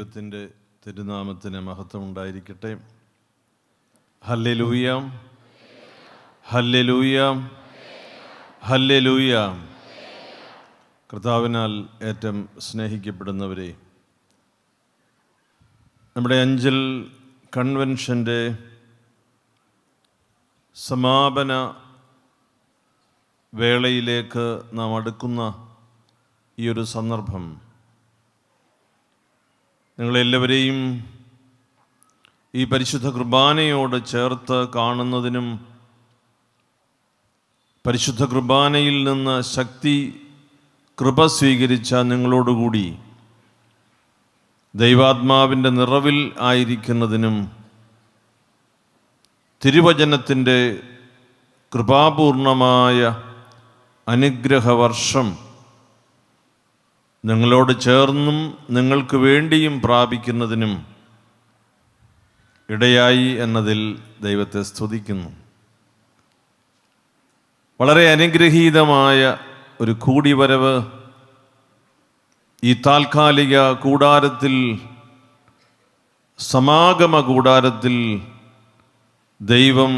ദൈവത്തിൻ്റെ തിരുനാമത്തിന് മഹത്വം ഉണ്ടായിരിക്കട്ടെ. ഹല്ലേലൂയ, ഹല്ലേലൂയ, ഹല്ലേലൂയ. കർത്താവിനാൽ ഏറ്റവും സ്നേഹിക്കപ്പെടുന്നവരെ, നമ്മുടെ അഞ്ചൽ കൺവെൻഷൻ്റെ സമാപന വേളയിലേക്ക് നാം അടുക്കുന്ന ഈ ഒരു സന്ദർഭം നിങ്ങളെല്ലാവരെയും ഈ പരിശുദ്ധ കുർബാനയോട് ചേർത്ത് കാണുന്നതിനും പരിശുദ്ധ കുർബാനയിൽ നിന്ന് ശക്തി കൃപ സ്വീകരിച്ച നിങ്ങളോടുകൂടി ദൈവാത്മാവിൻ്റെ നിറവിൽ ആയിരിക്കുന്നതിനും തിരുവചനത്തിൻ്റെ കൃപാപൂർണമായ അനുഗ്രഹവർഷം നിങ്ങളോട് ചേർന്നും നിങ്ങൾക്ക് വേണ്ടിയും പ്രാപിക്കുന്നതിനും ഇടയായി എന്നതിൽ ദൈവത്തെ സ്തുതിക്കുന്നു. വളരെ അനുഗ്രഹീതമായ ഒരു കൂടിവരവ് ഈ താൽക്കാലിക കൂടാരത്തിൽ, സമാഗമ കൂടാരത്തിൽ ദൈവം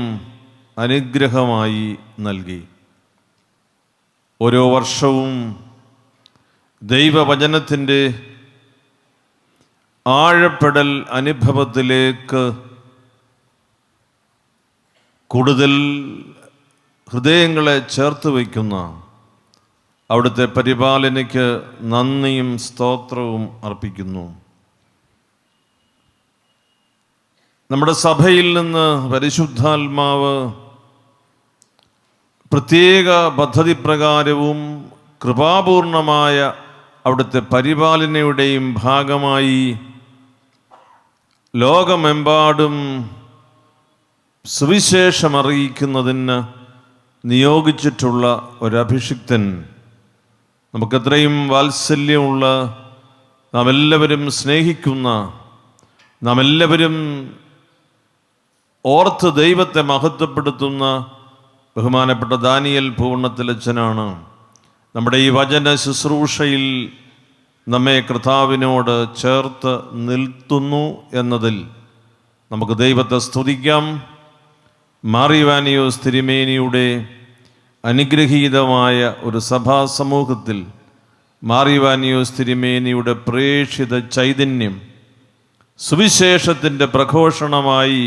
അനുഗ്രഹമായി നൽകി. ഓരോ വർഷവും ദൈവവചനത്തിൻ്റെ ആഴപ്പെടൽ അനുഭവത്തിലേക്ക് കൂടുതൽ ഹൃദയങ്ങളെ ചേർത്ത് വയ്ക്കുന്ന അവിടുത്തെ പരിപാലനയ്ക്ക് നന്ദിയും സ്തോത്രവും അർപ്പിക്കുന്നു. നമ്മുടെ സഭയിൽ നിന്ന് പരിശുദ്ധാത്മാവ് പ്രത്യേക പദ്ധതി പ്രകാരവും കൃപാപൂർണമായ അവിടുത്തെ പരിപാലനയുടെയും ഭാഗമായി ലോകമെമ്പാടും സുവിശേഷം അറിയിക്കുന്നതിന് നിയോഗിച്ചിട്ടുള്ള ഒരഭിഷിക്തൻ, നമുക്കെത്രയും വാത്സല്യമുള്ള, നാം എല്ലാവരും സ്നേഹിക്കുന്ന, നാം എല്ലാവരും ഓർത്ത് ദൈവത്തെ മഹത്വപ്പെടുത്തുന്ന ബഹുമാനപ്പെട്ട ദാനിയേൽ പൂർണ്ണത്തിലച്ചനാണ് നമ്മുടെ ഈ വചന ശുശ്രൂഷയിൽ നമ്മെ കർത്താവിനോട് ചേർത്ത് നിർത്തുന്നു എന്നതിൽ നമുക്ക് ദൈവത്തെ സ്തുതിക്കാം. മാറിവാനിയോസ് തിരുമേനിയുടെ അനുഗ്രഹീതമായ ഒരു സഭാ സമൂഹത്തിൽ മാറിവാനിയോസ് തിരുമേനിയുടെ പ്രേക്ഷിത ചൈതന്യം സുവിശേഷത്തിൻ്റെ പ്രഘോഷണമായി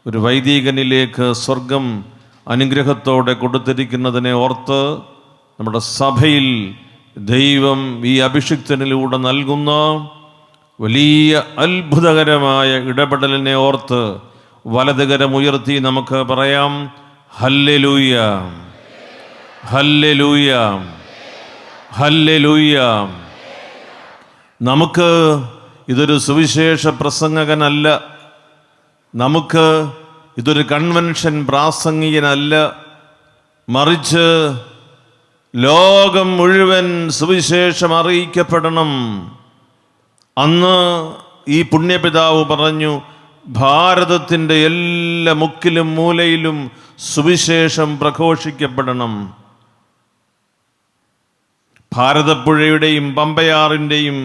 ഒരു വൈദികനിലേക്ക് സ്വർഗം അനുഗ്രഹത്തോടെ കൊടുത്തിരിക്കുന്നതിനെ ഓർത്ത് നമ്മുടെ സഭയിൽ ദൈവം ഈ അഭിഷിക്തനിലൂടെ നൽകുന്ന വലിയ അത്ഭുതകരമായ ഇടപെടലിനെ ഓർത്ത് വലതുകരമുയർത്തി നമുക്ക് പറയാം, ഹല്ലേലൂയ, ഹല്ലേലൂയ, ഹല്ലേലൂയ. നമുക്ക് ഇതൊരു സുവിശേഷ പ്രസംഗകനല്ല, നമുക്ക് ഇതൊരു കൺവെൻഷൻ പ്രാസംഗികനല്ല, മറിച്ച് ലോകം മുഴുവൻ സുവിശേഷം അറിയിക്കപ്പെടണം. അന്ന് ഈ പുണ്യപിതാവ് പറഞ്ഞു, ഭാരതത്തിൻ്റെ എല്ലാ മുക്കിലും മൂലയിലും സുവിശേഷം പ്രഘോഷിക്കപ്പെടണം. ഭാരതപ്പുഴയുടെയും പമ്പയാറിൻ്റെയും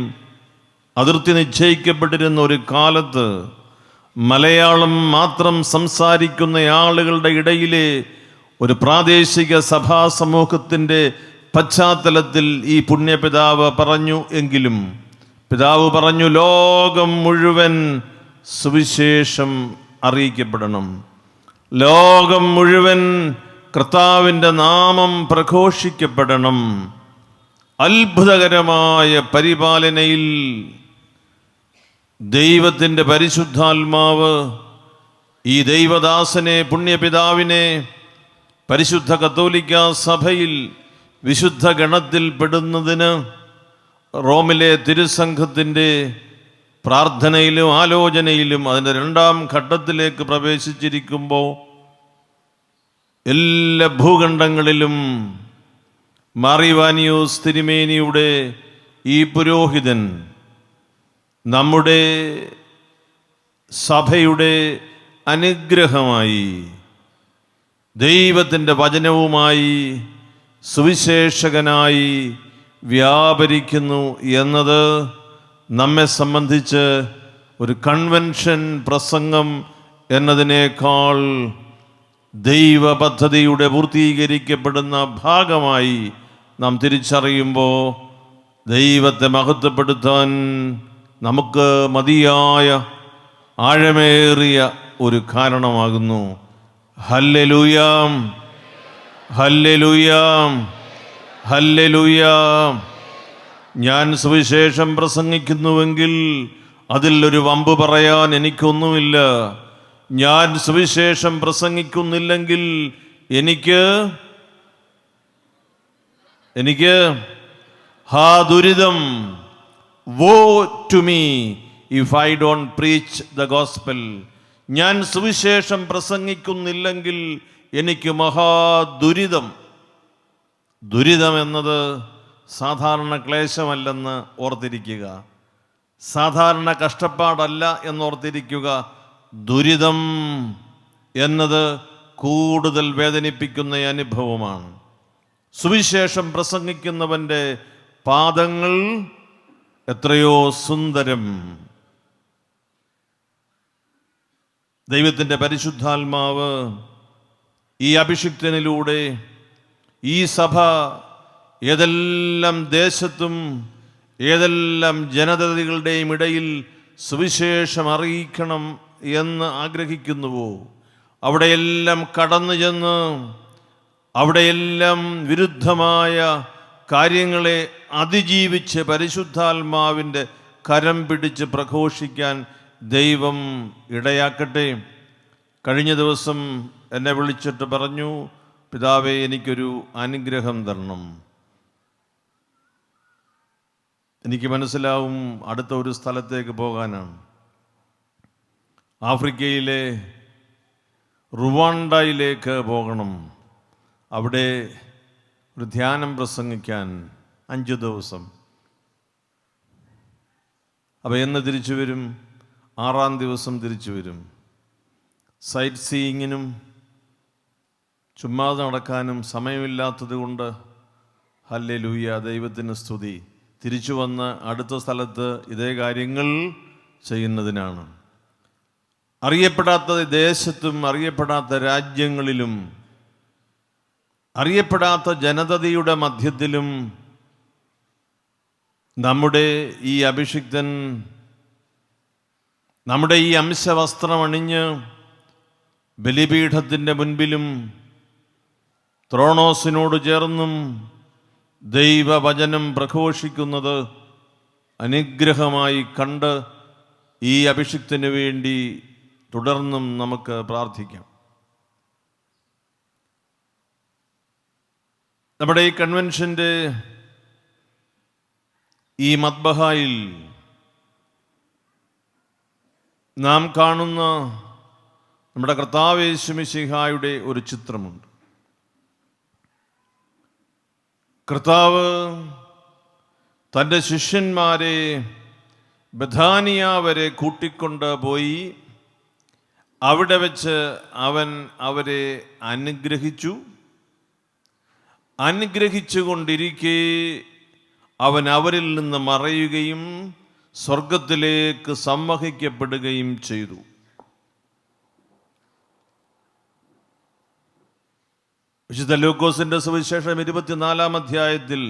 അതിർത്തി നിശ്ചയിക്കപ്പെട്ടിരുന്ന ഒരു കാലത്ത് മലയാളം മാത്രം സംസാരിക്കുന്ന ആളുകളുടെ ഇടയിലെ ഒരു പ്രാദേശിക സഭാ സമൂഹത്തിൻ്റെ പശ്ചാത്തലത്തിൽ ഈ പുണ്യപിതാവ് പറഞ്ഞു എങ്കിലും പിതാവ് പറഞ്ഞു, ലോകം മുഴുവൻ സുവിശേഷം അറിയിക്കപ്പെടണം, ലോകം മുഴുവൻ കർത്താവിൻ്റെ നാമം പ്രഘോഷിക്കപ്പെടണം. അത്ഭുതകരമായ പരിപാലനയിൽ ദൈവത്തിൻ്റെ പരിശുദ്ധാത്മാവ് ഈ ദൈവദാസനെ, പുണ്യപിതാവിനെ പരിശുദ്ധ കത്തോലിക്ക സഭയിൽ വിശുദ്ധ ഗണത്തിൽ പെടുന്നതിന് റോമിലെ തിരുസംഘത്തിൻ്റെ പ്രാർത്ഥനയിലും ആലോചനയിലും അതിൻ്റെ 2ാം ഘട്ടത്തിലേക്ക് പ്രവേശിച്ചിരിക്കുമ്പോൾ എല്ലാ ഭൂഖണ്ഡങ്ങളിലും മാറിവാനിയോസ് തിരുമേനിയുടെ ഈ പുരോഹിതൻ നമ്മുടെ സഭയുടെ അനുഗ്രഹമായി, ദൈവത്തിൻ്റെ വചനവുമായി സുവിശേഷകനായി വ്യാപരിക്കുന്നു എന്നത് നമ്മെ സംബന്ധിച്ച് ഒരു കൺവെൻഷൻ പ്രസംഗം എന്നതിനേക്കാൾ ദൈവ പദ്ധതിയുടെ പൂർത്തീകരിക്കപ്പെടുന്ന ഭാഗമായി നാം തിരിച്ചറിയുമ്പോൾ ദൈവത്തെ മഹത്വപ്പെടുത്താൻ നമുക്ക് മതിയായ ആഴമേറിയ ഒരു കാരണമാകുന്നു. ഹല്ലേലൂയാ, ഹല്ലേലൂയാ, ഹല്ലേലൂയാ. ഞാൻ സുവിശേഷം പ്രസംഗിക്കുന്നുവെങ്കിൽ അതിൽ ഒരു വമ്പ് പറയാൻ എനിക്കൊന്നുമില്ല. ഞാൻ സുവിശേഷം പ്രസംഗിക്കുന്നില്ലെങ്കിൽ എനിക്ക് ഹാ ദുരിതം, woe to me if I don't preach the gospel. ഞാൻ സുവിശേഷം പ്രസംഗിക്കുന്നില്ലെങ്കിൽ എനിക്ക് മഹാദുരിതം. ദുരിതം എന്നത് സാധാരണ ക്ലേശമല്ലെന്ന് ഓർത്തിരിക്കുക, സാധാരണ കഷ്ടപ്പാടല്ല എന്നോർത്തിരിക്കുക. ദുരിതം എന്നത് കൂടുതൽ വേദനിപ്പിക്കുന്ന അനുഭവമാണ്. സുവിശേഷം പ്രസംഗിക്കുന്നവൻ്റെ പാദങ്ങൾ എത്രയോ സുന്ദരം. ദൈവത്തിൻ്റെ പരിശുദ്ധാത്മാവ് ഈ അഭിഷിക്തനിലൂടെ ഈ സഭ ഏതെല്ലാം ദേശത്തും ഏതെല്ലാം ജനതകളുടെയും ഇടയിൽ സുവിശേഷം അറിയിക്കണം എന്ന് ആഗ്രഹിക്കുന്നുവോ അവിടെയെല്ലാം കടന്നു ചെന്ന് അവിടെയെല്ലാം വിരുദ്ധമായ കാര്യങ്ങളെ അതിജീവിച്ച് പരിശുദ്ധാത്മാവിൻ്റെ കരം പിടിച്ച് പ്രഘോഷിക്കാൻ ദൈവം ഇടയാക്കട്ടെ. കഴിഞ്ഞ ദിവസം എന്നെ വിളിച്ചിട്ട് പറഞ്ഞു, പിതാവേ, എനിക്കൊരു അനുഗ്രഹം തരണം. എനിക്ക് മനസ്സിലാവും അടുത്ത ഒരു സ്ഥലത്തേക്ക് പോകാനാണ്. ആഫ്രിക്കയിലെ റുവാണ്ടയിലേക്ക് പോകണം. അവിടെ ഒരു ധ്യാനം പ്രസംഗിക്കാൻ 5 ദിവസം. അപ്പോൾ എന്ന് തിരിച്ചു വരും? 6-ാം ദിവസം തിരിച്ചു വരും. സൈറ്റ് സീയിങ്ങിനും ചുമ്മാതെ നടക്കാനും സമയമില്ലാത്തത് കൊണ്ട് ഹല്ലേലൂയ, ദൈവത്തിന് സ്തുതി. തിരിച്ചു വന്ന് അടുത്ത സ്ഥലത്ത് ഇതേ കാര്യങ്ങൾ ചെയ്യുന്നതിനാണ്. അറിയപ്പെടാത്ത ദേശത്തും അറിയപ്പെടാത്ത രാജ്യങ്ങളിലും അറിയപ്പെടാത്ത ജനതയുടെ മധ്യത്തിലും നമ്മുടെ ഈ അഭിഷിക്തൻ നമ്മുടെ ഈ അംശവസ്ത്രമണിഞ്ഞ് ബലിപീഠത്തിൻ്റെ മുൻപിലും ത്രോണോസിനോട് ചേർന്നും ദൈവവചനം പ്രഘോഷിക്കുന്നത് അനുഗ്രഹമായി കണ്ട് ഈ അഭിഷിക്തന് വേണ്ടി തുടർന്നും നമുക്ക് പ്രാർത്ഥിക്കാം. നമ്മുടെ ഈ കൺവെൻഷൻ്റെ ഈ മദ്ബഹായിൽ നാം കാണുന്ന നമ്മുടെ കർത്താവ് യേശു മിശിഹായുടെ ഒരു ചിത്രമുണ്ട്. കർത്താവ് തൻ്റെ ശിഷ്യന്മാരെ ബഥാനിയ വരെ കൂട്ടിക്കൊണ്ട് പോയി. അവിടെ വെച്ച് അവൻ അവരെ അനുഗ്രഹിച്ചുകൊണ്ടിരിക്കെ അവൻ അവരിൽ നിന്ന് മറയുകയും സ്വർഗത്തിലേക്ക് സംവഹിക്കപ്പെടുകയും ചെയ്തു. വിശുദ്ധ ലൂക്കോസിന്റെ സുവിശേഷം 24-ാം അധ്യായത്തിൽ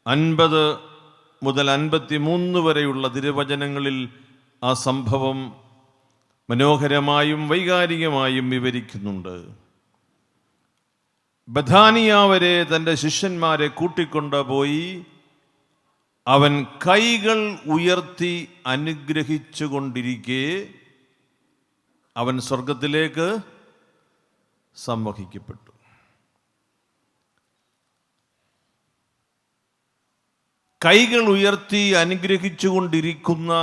50 മുതൽ 53 വരെയുള്ള തിരുവചനങ്ങളിൽ ആ സംഭവം മനോഹരമായും വൈകാരികമായും വിവരിക്കുന്നുണ്ട്. ബഥാനിയ വരെ തൻ്റെ ശിഷ്യന്മാരെ കൂട്ടിക്കൊണ്ട് പോയി അവൻ കൈകൾ ഉയർത്തി അനുഗ്രഹിച്ചുകൊണ്ടിരിക്കെ അവൻ സ്വർഗത്തിലേക്ക് സംവഹിക്കപ്പെട്ടു. കൈകൾ ഉയർത്തി അനുഗ്രഹിച്ചുകൊണ്ടിരിക്കുന്ന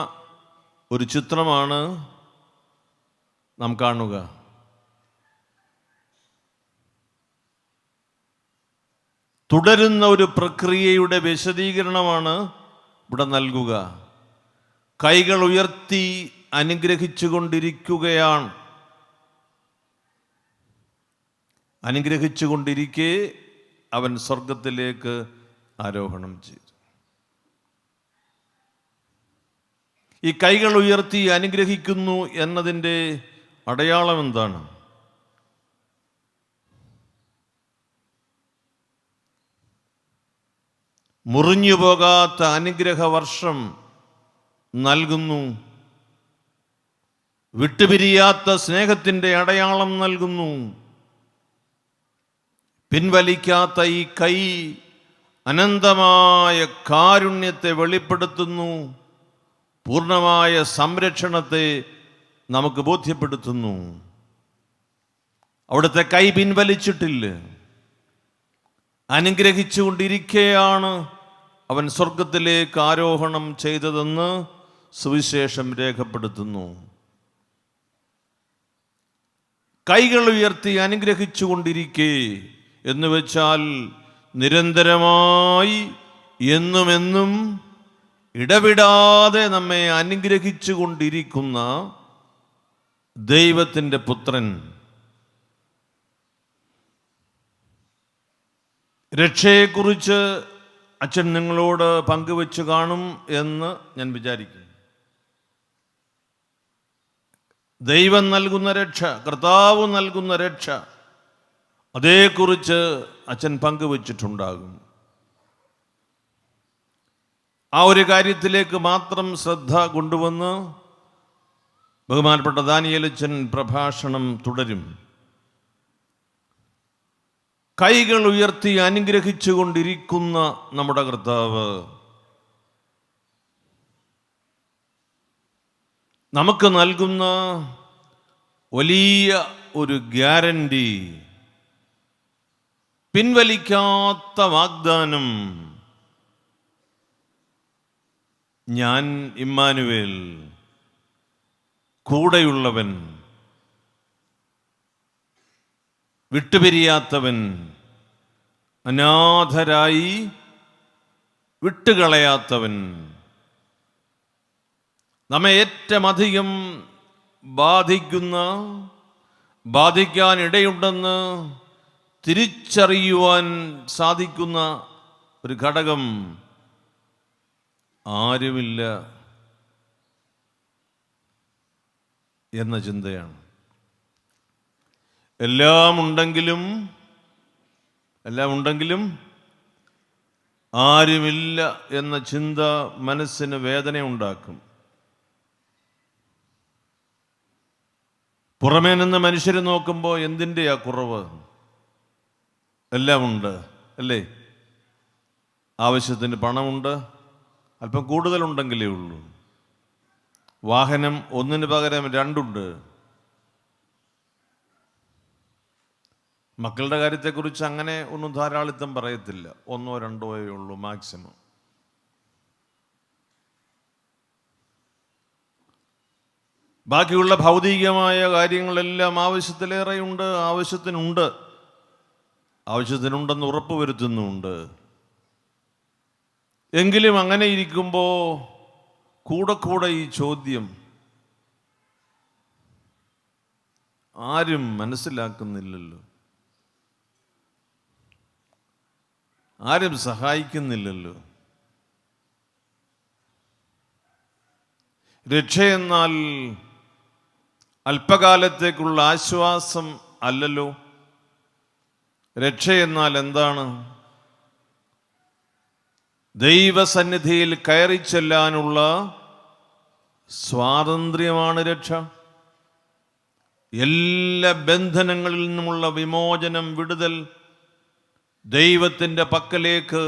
ഒരു ചിത്രമാണ് നാം കാണുക. തുടരുന്ന ഒരു പ്രക്രിയയുടെ വിശദീകരണമാണ് ഇവിടെ നൽകുക. കൈകൾ ഉയർത്തി അനുഗ്രഹിച്ചുകൊണ്ടിരിക്കുകയാണ്. അനുഗ്രഹിച്ചുകൊണ്ടിരിക്കെ അവൻ സ്വർഗത്തിലേക്ക് ആരോഹണം ചെയ്തു. ഈ കൈകൾ ഉയർത്തി അനുഗ്രഹിക്കുന്നു എന്നതിൻ്റെ അടയാളം എന്താണ്? മുറിഞ്ഞു പോകാത്ത അനുഗ്രഹ വർഷം നൽകുന്നു, വിട്ടുപിരിയാത്ത സ്നേഹത്തിൻ്റെ അടയാളം നൽകുന്നു. പിൻവലിക്കാത്ത ഈ കൈ അനന്തമായ കാരുണ്യത്തെ വെളിപ്പെടുത്തുന്നു, പൂർണ്ണമായ സംരക്ഷണത്തെ നമുക്ക് ബോധ്യപ്പെടുത്തുന്നു. അവിടുത്തെ കൈ പിൻവലിച്ചിട്ടില്ല. അനുഗ്രഹിച്ചുകൊണ്ടിരിക്കെയാണ് അവൻ സ്വർഗത്തിലേക്ക് ആരോഹണം ചെയ്തതെന്ന് സുവിശേഷം രേഖപ്പെടുത്തുന്നു. കൈകൾ ഉയർത്തി അനുഗ്രഹിച്ചുകൊണ്ടിരിക്കെ എന്ന് വെച്ചാൽ നിരന്തരമായി എന്നുമെന്നും ഇടവിടാതെ നമ്മെ അനുഗ്രഹിച്ചു കൊണ്ടിരിക്കുന്ന ദൈവത്തിൻ്റെ പുത്രൻ. രക്ഷയെക്കുറിച്ച് അച്ഛൻ നിങ്ങളോട് പങ്കുവെച്ച് കാണും എന്ന് ഞാൻ വിചാരിക്കുന്നു. ദൈവം നൽകുന്ന രക്ഷ, കർത്താവ് നൽകുന്ന രക്ഷ, അതേക്കുറിച്ച് അച്ഛൻ പങ്കുവച്ചിട്ടുണ്ടാകും. ആ ഒരു കാര്യത്തിലേക്ക് മാത്രം ശ്രദ്ധ കൊണ്ടുവന്ന് ബഹുമാനപ്പെട്ട ദാനിയേലച്ചൻ പ്രഭാഷണം തുടരും. കൈകൾ ഉയർത്തി അനുഗ്രഹിച്ചു കൊണ്ടിരിക്കുന്ന നമ്മുടെ കർത്താവ് നമുക്ക് നൽകുന്ന വലിയ ഒരു ഗ്യാരണ്ടി, പിൻവലിക്കാത്ത വാഗ്ദാനം. ഞാൻ ഇമ്മാനുവേൽ, കൂടെയുള്ളവൻ, വിട്ടുപിരിയാത്തവൻ, അനാഥരായി വിട്ടുകളയാത്തവൻ. നമ്മെ ഏറ്റമധികം ബാധിക്കാനിടയുണ്ടെന്ന് തിരിച്ചറിയുവാൻ സാധിക്കുന്ന ഒരു ഘടകം ആരുമില്ല എന്ന ചിന്തയാണ്. എല്ലാം ഉണ്ടെങ്കിലും ആരുമില്ല എന്ന ചിന്ത മനസ്സിന് വേദന ഉണ്ടാക്കും. പുറമേ നിന്ന് മനുഷ്യരെ നോക്കുമ്പോൾ എന്തിൻ്റെയാ കുറവ്? എല്ലാം ഉണ്ട് അല്ലേ? ആവശ്യത്തിന് പണമുണ്ട്, അല്പം കൂടുതലുണ്ടെങ്കിലേ ഉള്ളൂ. വാഹനം ഒന്നിന് പകരം രണ്ടുണ്ട്. മക്കളുടെ കാര്യത്തെക്കുറിച്ച് അങ്ങനെ ഒന്നും ധാരാളിത്തം പറയത്തില്ല, ഒന്നോ രണ്ടോയേ ഉള്ളൂ മാക്സിമം. ബാക്കിയുള്ള ഭൗതികമായ കാര്യങ്ങളെല്ലാം ആവശ്യത്തിലേറെയുണ്ട്, ആവശ്യത്തിനുണ്ടെന്ന് ഉറപ്പുവരുത്തുന്നുമുണ്ട്. എങ്കിലും അങ്ങനെ ഇരിക്കുമ്പോൾ കൂടെ ഈ ചോദ്യം ആരും മനസ്സിലാക്കുന്നില്ലല്ലോ, ആരും സഹായിക്കുന്നില്ലല്ലോ. രക്ഷയെന്നാൽ അല്പകാലത്തേക്കുള്ള ആശ്വാസം അല്ലല്ലോ. രക്ഷയെന്നാൽ എന്താണ്? ദൈവസന്നിധിയിൽ കയറി ചെല്ലാനുള്ള സ്വാതന്ത്ര്യമാണ് രക്ഷ. എല്ലാ ബന്ധനങ്ങളിൽ നിന്നുമുള്ള വിമോചനം, വിടുതൽ, ദൈവത്തിൻ്റെ പക്കലേക്ക്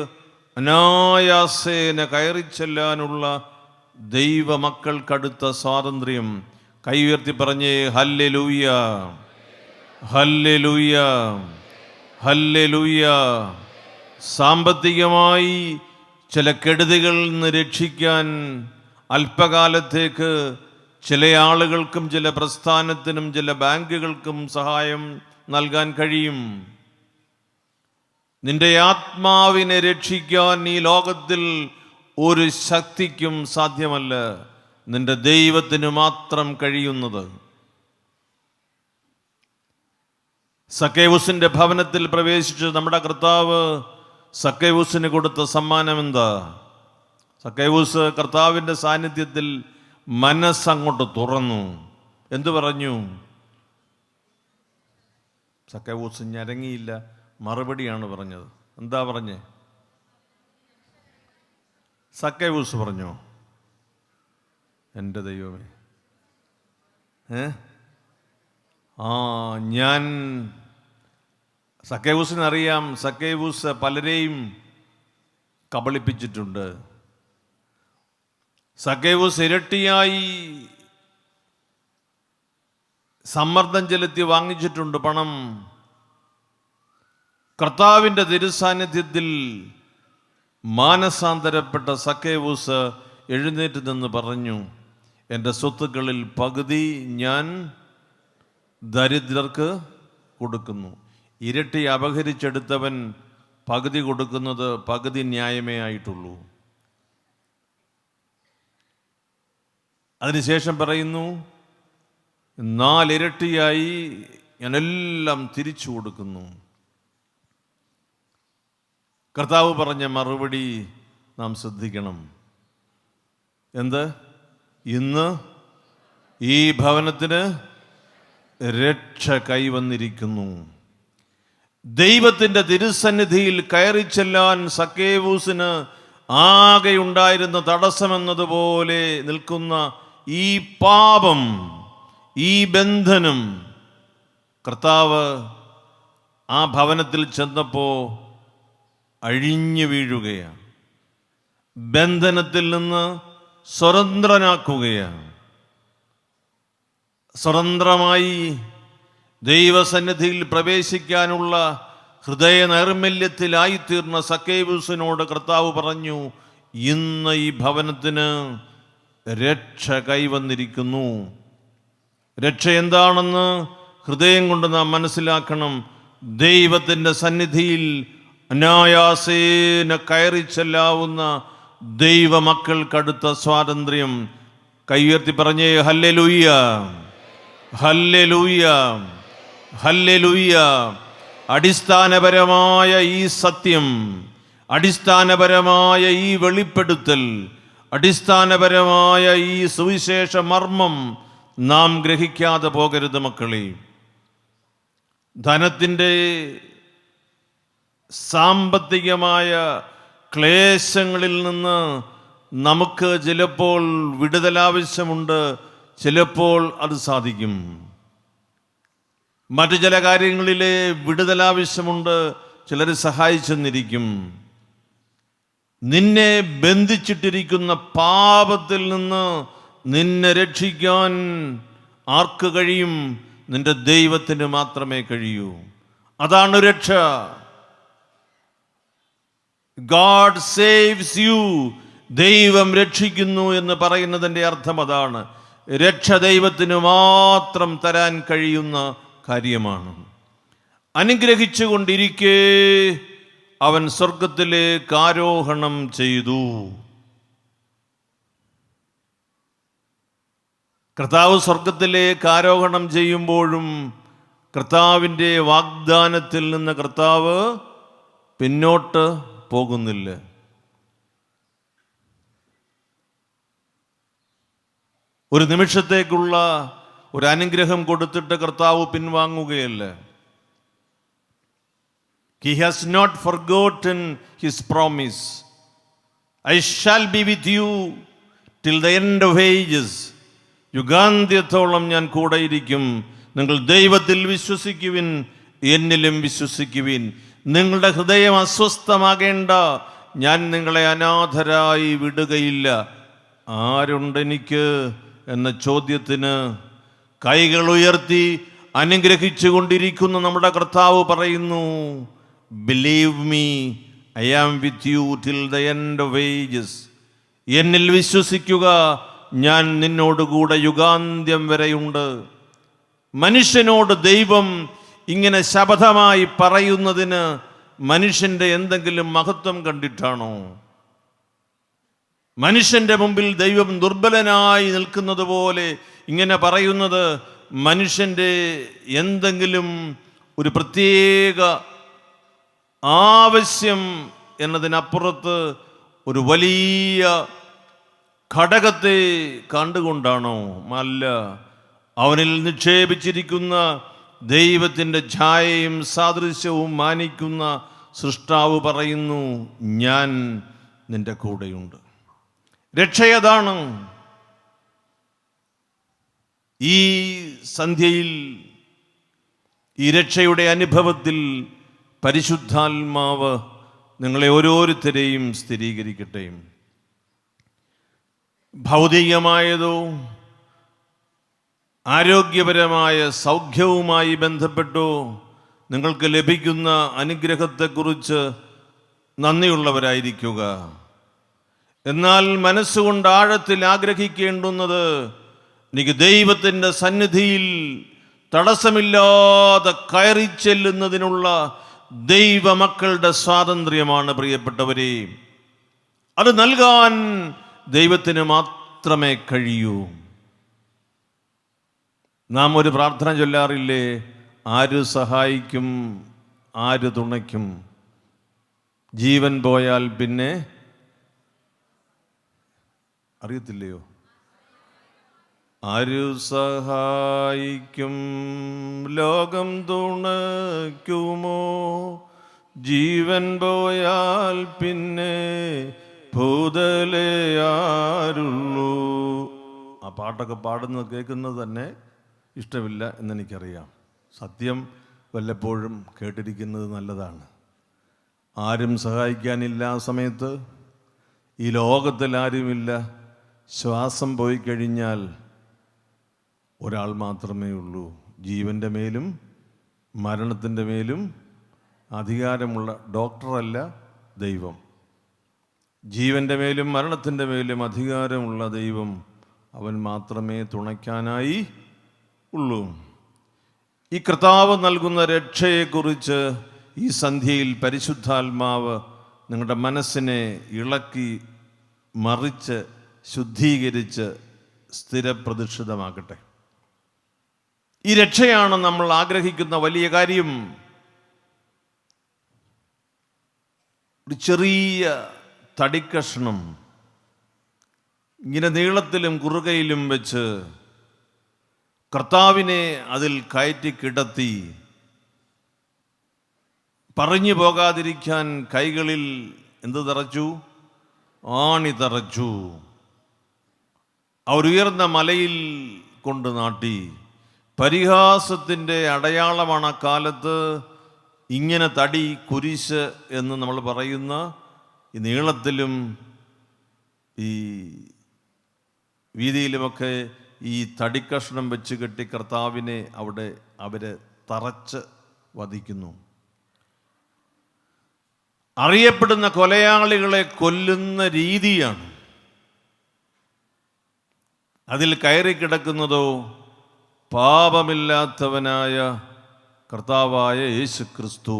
അനായാസേന കയറി ചെല്ലാനുള്ള ദൈവമക്കൾക്കടുത്ത സ്വാതന്ത്ര്യം. കൈ ഉയർത്തി പറഞ്ഞേ ഹല്ലേലൂയ, ഹല്ലേലൂയ, ഹല്ലേലൂയ. സാമ്പത്തികമായി ചില കെടുതികളിൽ നിന്ന് രക്ഷിക്കാൻ അല്പകാലത്തേക്ക് ചില ആളുകൾക്കും ചില പ്രസ്ഥാനത്തിനും ചില ബാങ്കുകൾക്കും സഹായം നൽകാൻ കഴിയും. നിന്റെ ആത്മാവിനെ രക്ഷിക്കാൻ ഈ ലോകത്തിൽ ഒരു ശക്തിക്കും സാധ്യമല്ല, നിന്റെ ദൈവത്തിന് മാത്രം കഴിയുന്നത്. സക്കേവൂസിന്റെ ഭവനത്തിൽ പ്രവേശിച്ച് നമ്മുടെ കർത്താവ് സക്കേവൂസിന് കൊടുത്ത സമ്മാനം എന്താ? സക്കേവൂസ് കർത്താവിൻ്റെ സാന്നിധ്യത്തിൽ മനസ്സങ്ങോട്ട് തുറന്നു. എന്തു പറഞ്ഞു? സക്കൈവൂസ് ഞരങ്ങിയില്ല, മറുപടിയാണ് പറഞ്ഞത്. എന്താ പറഞ്ഞേ? സക്കൈവൂസ് പറഞ്ഞോ, എൻ്റെ ദൈവമേ, ഞാൻ സക്കൈവൂസിനറിയാം, സക്കൈവൂസ് പലരെയും കബളിപ്പിച്ചിട്ടുണ്ട്. സക്കൈവൂസ് ഇരട്ടിയായി സമ്മർദ്ദം ചെലുത്തി വാങ്ങിച്ചിട്ടുണ്ട് പണം. കർത്താവിൻ്റെ തിരുസാന്നിധ്യത്തിൽ മാനസാന്തരപ്പെട്ട സക്കൈവൂസ് എഴുന്നേറ്റ് നിന്ന് പറഞ്ഞു, എൻ്റെ സ്വത്തുക്കളിൽ പകുതി ഞാൻ ദരിദ്രർക്ക് കൊടുക്കുന്നു. ഇരട്ടി അപഹരിച്ചെടുത്തവൻ പകുതി കൊടുക്കുന്നത് പകുതി ന്യായമേ ആയിട്ടുള്ളൂ. അതിനുശേഷം പറയുന്നു, 4 ഇരട്ടിയായി ഞാനെല്ലാം തിരിച്ചു കൊടുക്കുന്നു. കർത്താവ് പറഞ്ഞ മറുപടി നാം ശ്രദ്ധിക്കണം. എന്ത്? ഇന്ന് ഈ ഭവനത്തിന് രക്ഷ കൈവന്നിരിക്കുന്നു. ദൈവത്തിൻ്റെ തിരുസന്നിധിയിൽ കയറി ചെല്ലാൻ സക്കേവൂസിന് ആകെ ഉണ്ടായിരുന്ന തടസ്സമെന്നതുപോലെ നിൽക്കുന്ന ഈ പാപം, ഈ ബന്ധനം, കർത്താവ് ആ ഭവനത്തിൽ ചെന്നപ്പോൾ അഴിഞ്ഞു വീഴുകയാണ്. ബന്ധനത്തിൽ നിന്ന് സ്വതന്ത്രനാക്കുകയാണ്. സ്വതന്ത്രമായി ദൈവസന്നിധിയിൽ പ്രവേശിക്കാനുള്ള ഹൃദയ നൈർമല്യത്തിലായിത്തീർന്ന സക്കേവൂസിനോട് കർത്താവ് പറഞ്ഞു, ഇന്ന് ഈ ഭവനത്തിന് രക്ഷ കൈവന്നിരിക്കുന്നു. രക്ഷ എന്താണെന്ന് ഹൃദയം കൊണ്ട് നാം മനസ്സിലാക്കണം. ദൈവത്തിൻ്റെ സന്നിധിയിൽ അനായാസേന കയറി ചെല്ലാവുന്ന ദൈവമക്കൾക്കടുത്ത സ്വാതന്ത്ര്യം. കൈയുയർത്തി പറഞ്ഞേ ഹല്ലേലൂയ, ഹല്ലേലൂയ, ഹല്ലേലൂയ. അടിസ്ഥാനപരമായ ഈ സത്യം, അടിസ്ഥാനപരമായ ഈ വെളിപ്പെടുത്തൽ, അടിസ്ഥാനപരമായ ഈ സുവിശേഷ മർമ്മം നാം ഗ്രഹിക്കാതെ പോകരുത് മക്കളെ. ധനത്തിൻ്റെ സാമ്പത്തികമായ ക്ലേശങ്ങളിൽ നിന്ന് നമുക്ക് ചിലപ്പോൾ വിടുതലാവശ്യമുണ്ട്, ചിലപ്പോൾ അത് സാധിക്കും. മറ്റു ചില കാര്യങ്ങളിലെ വിടുതലാവശ്യമുണ്ട്, ചിലർ സഹായിച്ചെന്നിരിക്കും. നിന്നെ ബന്ധിച്ചിട്ടിരിക്കുന്ന പാപത്തിൽ നിന്ന് നിന്നെ രക്ഷിക്കാൻ ആർക്ക് കഴിയും? നിന്റെ ദൈവത്തിന് മാത്രമേ കഴിയൂ. അതാണ് രക്ഷ. God saves you. ദൈവം രക്ഷിക്കുന്നു എന്ന് പറയുന്നതിൻ്റെ അർത്ഥം അതാണ്. രക്ഷ ദൈവത്തിന് മാത്രം തരാൻ കഴിയുന്ന കാര്യമാണ്. അനുഗ്രഹിച്ചു കൊണ്ടിരിക്കെ അവൻ സ്വർഗത്തിലേക്ക് ആരോഹണം ചെയ്തു. കർത്താവ് സ്വർഗത്തിലേക്ക് ആരോഹണം ചെയ്യുമ്പോഴും കർത്താവിൻ്റെ വാഗ്ദാനത്തിൽ നിന്ന് കർത്താവ് പിന്നോട്ട് പോകുന്നില്ല. ഒരു നിമിഷത്തേക്കുള്ള ഒരു അനുഗ്രഹം കൊടുത്തിട്ട് കർത്താവ് പിൻവാങ്ങുകയല്ല. He has not forgotten his promise. I shall be with you till the end of ages. യുഗാന്ത്യത്തോളം ഞാൻ കൂടെയിരിക്കും. നിങ്ങൾ ദൈവത്തിൽ വിശ്വസിക്കുവിൻ, എന്നിലും വിശ്വസിക്കുവിൻ. നിങ്ങളുടെ ഹൃദയം അസ്വസ്ഥമാകേണ്ട, ഞാൻ നിങ്ങളെ അനാഥരായി വിടുകയില്ല. ആരുണ്ടെനിക്ക് എന്ന ചോദ്യത്തിന് കൈകൾ ഉയർത്തി അനുഗ്രഹിച്ചു കൊണ്ടിരിക്കുന്ന നമ്മുടെ കർത്താവ് പറയുന്നു, believe me, I am with you till the end of ages. എന്നിൽ വിശ്വസിക്കുക, ഞാൻ നിന്നോടുകൂടെ യുഗാന്ത്യം വരെയുണ്ട്. മനുഷ്യനോട് ദൈവം ഇങ്ങനെ ശപഥമായി പറയുന്നതിന് മനുഷ്യൻ്റെ എന്തെങ്കിലും മഹത്വം കണ്ടിട്ടാണോ? മനുഷ്യൻ്റെ മുമ്പിൽ ദൈവം ദുർബലനായി നിൽക്കുന്നത് പോലെ ഇങ്ങനെ പറയുന്നത് മനുഷ്യൻ്റെ എന്തെങ്കിലും ഒരു പ്രത്യേക ആവശ്യം എന്നതിനപ്പുറത്ത് ഒരു വലിയ ഘടകത്തെ കണ്ടുകൊണ്ടാണോ? അല്ല, അവനിൽ നിക്ഷേപിച്ചിരിക്കുന്ന ദൈവത്തിൻ്റെ ഛായയും സാദൃശ്യവും മാനിക്കുന്ന സൃഷ്ടാവ് പറയുന്നു, ഞാൻ നിന്റെ കൂടെയുണ്ട്. രക്ഷയതാണ്. ഈ സന്ധ്യയിൽ ഈ രക്ഷയുടെ അനുഭവത്തിൽ പരിശുദ്ധാത്മാവ് നിങ്ങളെ ഓരോരുത്തരെയും സ്ഥിരീകരിക്കട്ടെ. ഭൗതികമായതോ ആരോഗ്യപരമായ സൗഖ്യവുമായി ബന്ധപ്പെട്ടോ നിങ്ങൾക്ക് ലഭിക്കുന്ന അനുഗ്രഹത്തെക്കുറിച്ച് നന്ദിയുള്ളവരായിരിക്കുക. എന്നാൽ മനസ്സുകൊണ്ട് ആഴത്തിൽ ആഗ്രഹിക്കേണ്ടുന്നത്, എനിക്ക് ദൈവത്തിൻ്റെ സന്നിധിയിൽ തടസ്സമില്ലാതെ കയറി ചെല്ലുന്നതിനുള്ള ദൈവമക്കളുടെ സ്വാതന്ത്ര്യമാണ്. പ്രിയപ്പെട്ടവരെ, അത് നൽകാൻ ദൈവത്തിന് മാത്രമേ കഴിയൂ. നാം ഒരു പ്രാർത്ഥന ചൊല്ലാറില്ലേ? ആര് സഹായിക്കും, ആര് തുണയ്ക്കും? ജീവൻ പോയാൽ പിന്നെ അറിയത്തില്ലയോ? ആര് സഹായിക്കും, ലോകം തുണയ്ക്കുമോ? ജീവൻ പോയാൽ പിന്നെ ഭൂതലേ ആരുള്ളൂ. ആ പാട്ടൊക്കെ പാടുന്നത് കേൾക്കുന്നത് തന്നെ ഇഷ്ടമില്ല എന്നെനിക്കറിയാം. സത്യം വല്ലപ്പോഴും കേട്ടിരിക്കുന്നത് നല്ലതാണ്. ആരും സഹായിക്കാനില്ല ആ സമയത്ത്, ഈ ലോകത്തിൽ ആരുമില്ല. ശ്വാസം പോയി കഴിഞ്ഞാൽ ഒരാൾ മാത്രമേ ഉള്ളൂ. ജീവൻ്റെ മേലും മരണത്തിൻ്റെ മേലും അധികാരമുള്ള ഡോക്ടറല്ല ദൈവം. ജീവൻ്റെ മേലും മരണത്തിൻ്റെ മേലും അധികാരമുള്ള ദൈവം, അവൻ മാത്രമേ തുണയ്ക്കാനായി ഉള്ളൂ. ഈ കർത്താവ് നൽകുന്ന രക്ഷയെക്കുറിച്ച് ഈ സന്ധ്യയിൽ പരിശുദ്ധാത്മാവ് നിങ്ങളുടെ മനസ്സിനെ ഇളക്കി മറിച്ച് ശുദ്ധീകരിച്ച് സ്ഥിരപ്രതിഷ്ഠിതമാക്കട്ടെ. ഈ രക്ഷയാണ് നമ്മൾ ആഗ്രഹിക്കുന്ന വലിയ കാര്യം. ഒരു ചെറിയ തടിക്കഷ്ണം ഇങ്ങനെ നീളത്തിലും കുറുകയിലും വെച്ച് കർത്താവിനെ അതിൽ കയറ്റി കിടത്തി, പറഞ്ഞു പോകാതിരിക്കാൻ കൈകളിൽ എന്ത് തറച്ചു? ആണി തറച്ചു. അവരുയർന്ന മലയിൽ കൊണ്ട് നാട്ടി. പരിഹാസത്തിൻ്റെ അടയാളമാണ് അക്കാലത്ത് ഇങ്ങനെ തടി, കുരിശ് എന്ന് നമ്മൾ പറയുന്ന ഈ നീളത്തിലും ഈ വീതിയിലുമൊക്കെ ഈ തടിക്കഷ്ണം വെച്ച് കെട്ടി കർത്താവിനെ അവിടെ അവരെ തറച്ച് വധിക്കുന്നു. അറിയപ്പെടുന്ന കൊലയാളികളെ കൊല്ലുന്ന രീതിയാണ്. അതിൽ കയറി കിടക്കുന്നതോ പാപമില്ലാത്തവനായ കർത്താവായ യേശു ക്രിസ്തു.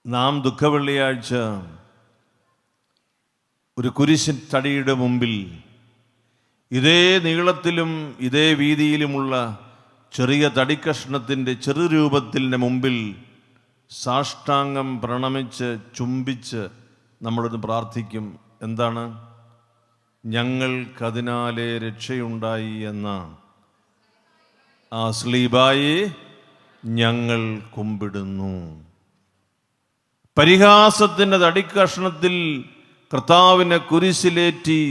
നാം ദുഃഖവെള്ളിയാഴ്ച ഒരു കുരിശിൻ തടിയുടെ മുമ്പിൽ ഇതേ നീളത്തിലും ഇതേ വീതിയിലുമുള്ള ചെറിയ തടിക്കഷ്ണത്തിൻ്റെ ചെറുരൂപത്തിൻ്റെ മുമ്പിൽ സാഷ്ടാംഗം പ്രണമിച്ച് ചുംബിച്ച് നമ്മളൊന്ന് പ്രാർത്ഥിക്കും. എന്താണ്? ഞങ്ങൾക്കതിനാലെ രക്ഷയുണ്ടായി എന്ന ആ സ്ലീബായെ ഞങ്ങൾ കുമ്പിടുന്നു. പരിഹാസത്തിൻ്റെ തടിക്കഷ്ണത്തിൽ കർത്താവിനെ കുരിശിലേറ്റി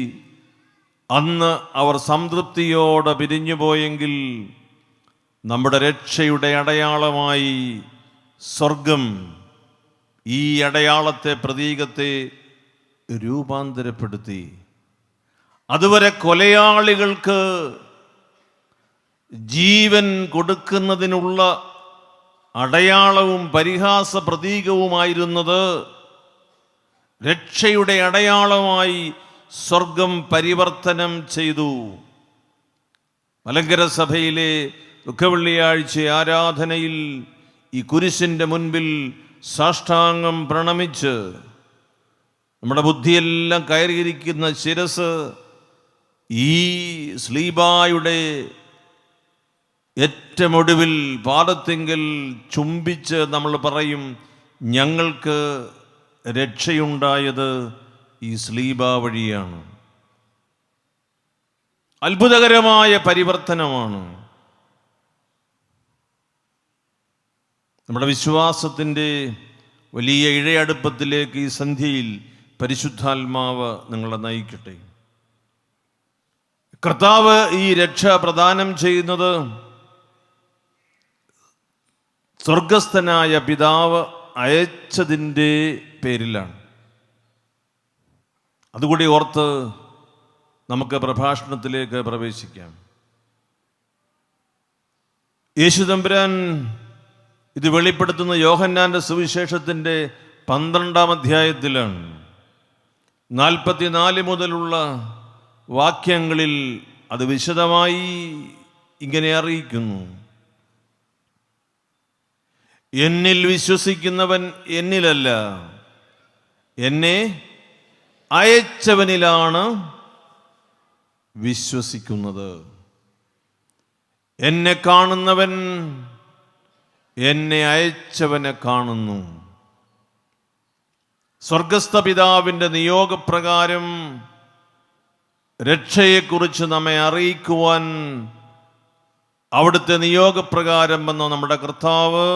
അന്ന് അവർ സംതൃപ്തിയോടെ പിരിഞ്ഞുപോയെങ്കിൽ നമ്മുടെ രക്ഷയുടെ അടയാളമായി സ്വർഗം ഈ അടയാളത്തെ, പ്രതീകത്തെ രൂപാന്തരപ്പെടുത്തി. അതുവരെ കൊലയാളികൾക്ക് ജീവൻ കൊടുക്കുന്നതിനുള്ള അടയാളവും പരിഹാസ പ്രതീകവുമായിരുന്നത് രക്ഷയുടെ അടയാളമായി സ്വർഗം പരിവർത്തനം ചെയ്തു. മലങ്കര സഭയിലെ ദുഃഖവെള്ളിയാഴ്ച ആരാധനയിൽ ഈ കുരിശിൻ്റെ മുൻപിൽ സാഷ്ടാംഗം പ്രണമിച്ച് നമ്മുടെ ബുദ്ധിയെല്ലാം കയറിയിരിക്കുന്ന ശിരസ് ഈ സ്ലീബായുടെ ഏറ്റവും ഒടുവിൽ പാദത്തിങ്കൽ ചുംബിച്ച് നമ്മൾ പറയും, ഞങ്ങൾക്ക് രക്ഷയുണ്ടായത് ഈ സ്ലീബ വഴിയാണ്. അത്ഭുതകരമായ പരിവർത്തനമാണ്. നമ്മുടെ വിശ്വാസത്തിൻ്റെ വലിയ ഇഴയടുപ്പത്തിലേക്ക് ഈ സന്ധ്യയിൽ പരിശുദ്ധാത്മാവ് നിങ്ങളെ നയിക്കട്ടെ. കർത്താവ് ഈ രക്ഷ പ്രദാനം ചെയ്യുന്നത് സ്വർഗസ്ഥനായ പിതാവ് അയച്ചതിൻ്റെ പേരിലാണ്. അതുകൂടി ഓർത്ത് നമുക്ക് പ്രഭാഷണത്തിലേക്ക് പ്രവേശിക്കാം. യേശു തമ്പുരാൻ ഇത് വെളിപ്പെടുത്തുന്ന യോഹന്നാന്റെ സുവിശേഷത്തിൻ്റെ 12-ാം അധ്യായത്തിലാണ്. 44 മുതലുള്ള വാക്യങ്ങളിൽ അത് വിശദമായി ഇങ്ങനെ അറിയിക്കുന്നു: എന്നിൽ വിശ്വസിക്കുന്നവൻ എന്നിലല്ല, എന്നെ അയച്ചവനിലാണ് വിശ്വസിക്കുന്നത്. എന്നെ കാണുന്നവൻ എന്നെ അയച്ചവനെ കാണുന്നു. സ്വർഗസ്ഥ പിതാവിൻ്റെ നിയോഗപ്രകാരം രക്ഷയെക്കുറിച്ച് നമ്മെ അറിയിക്കുവാൻ അവിടുത്തെ നിയോഗപ്രകാരം വന്ന നമ്മുടെ കർത്താവ്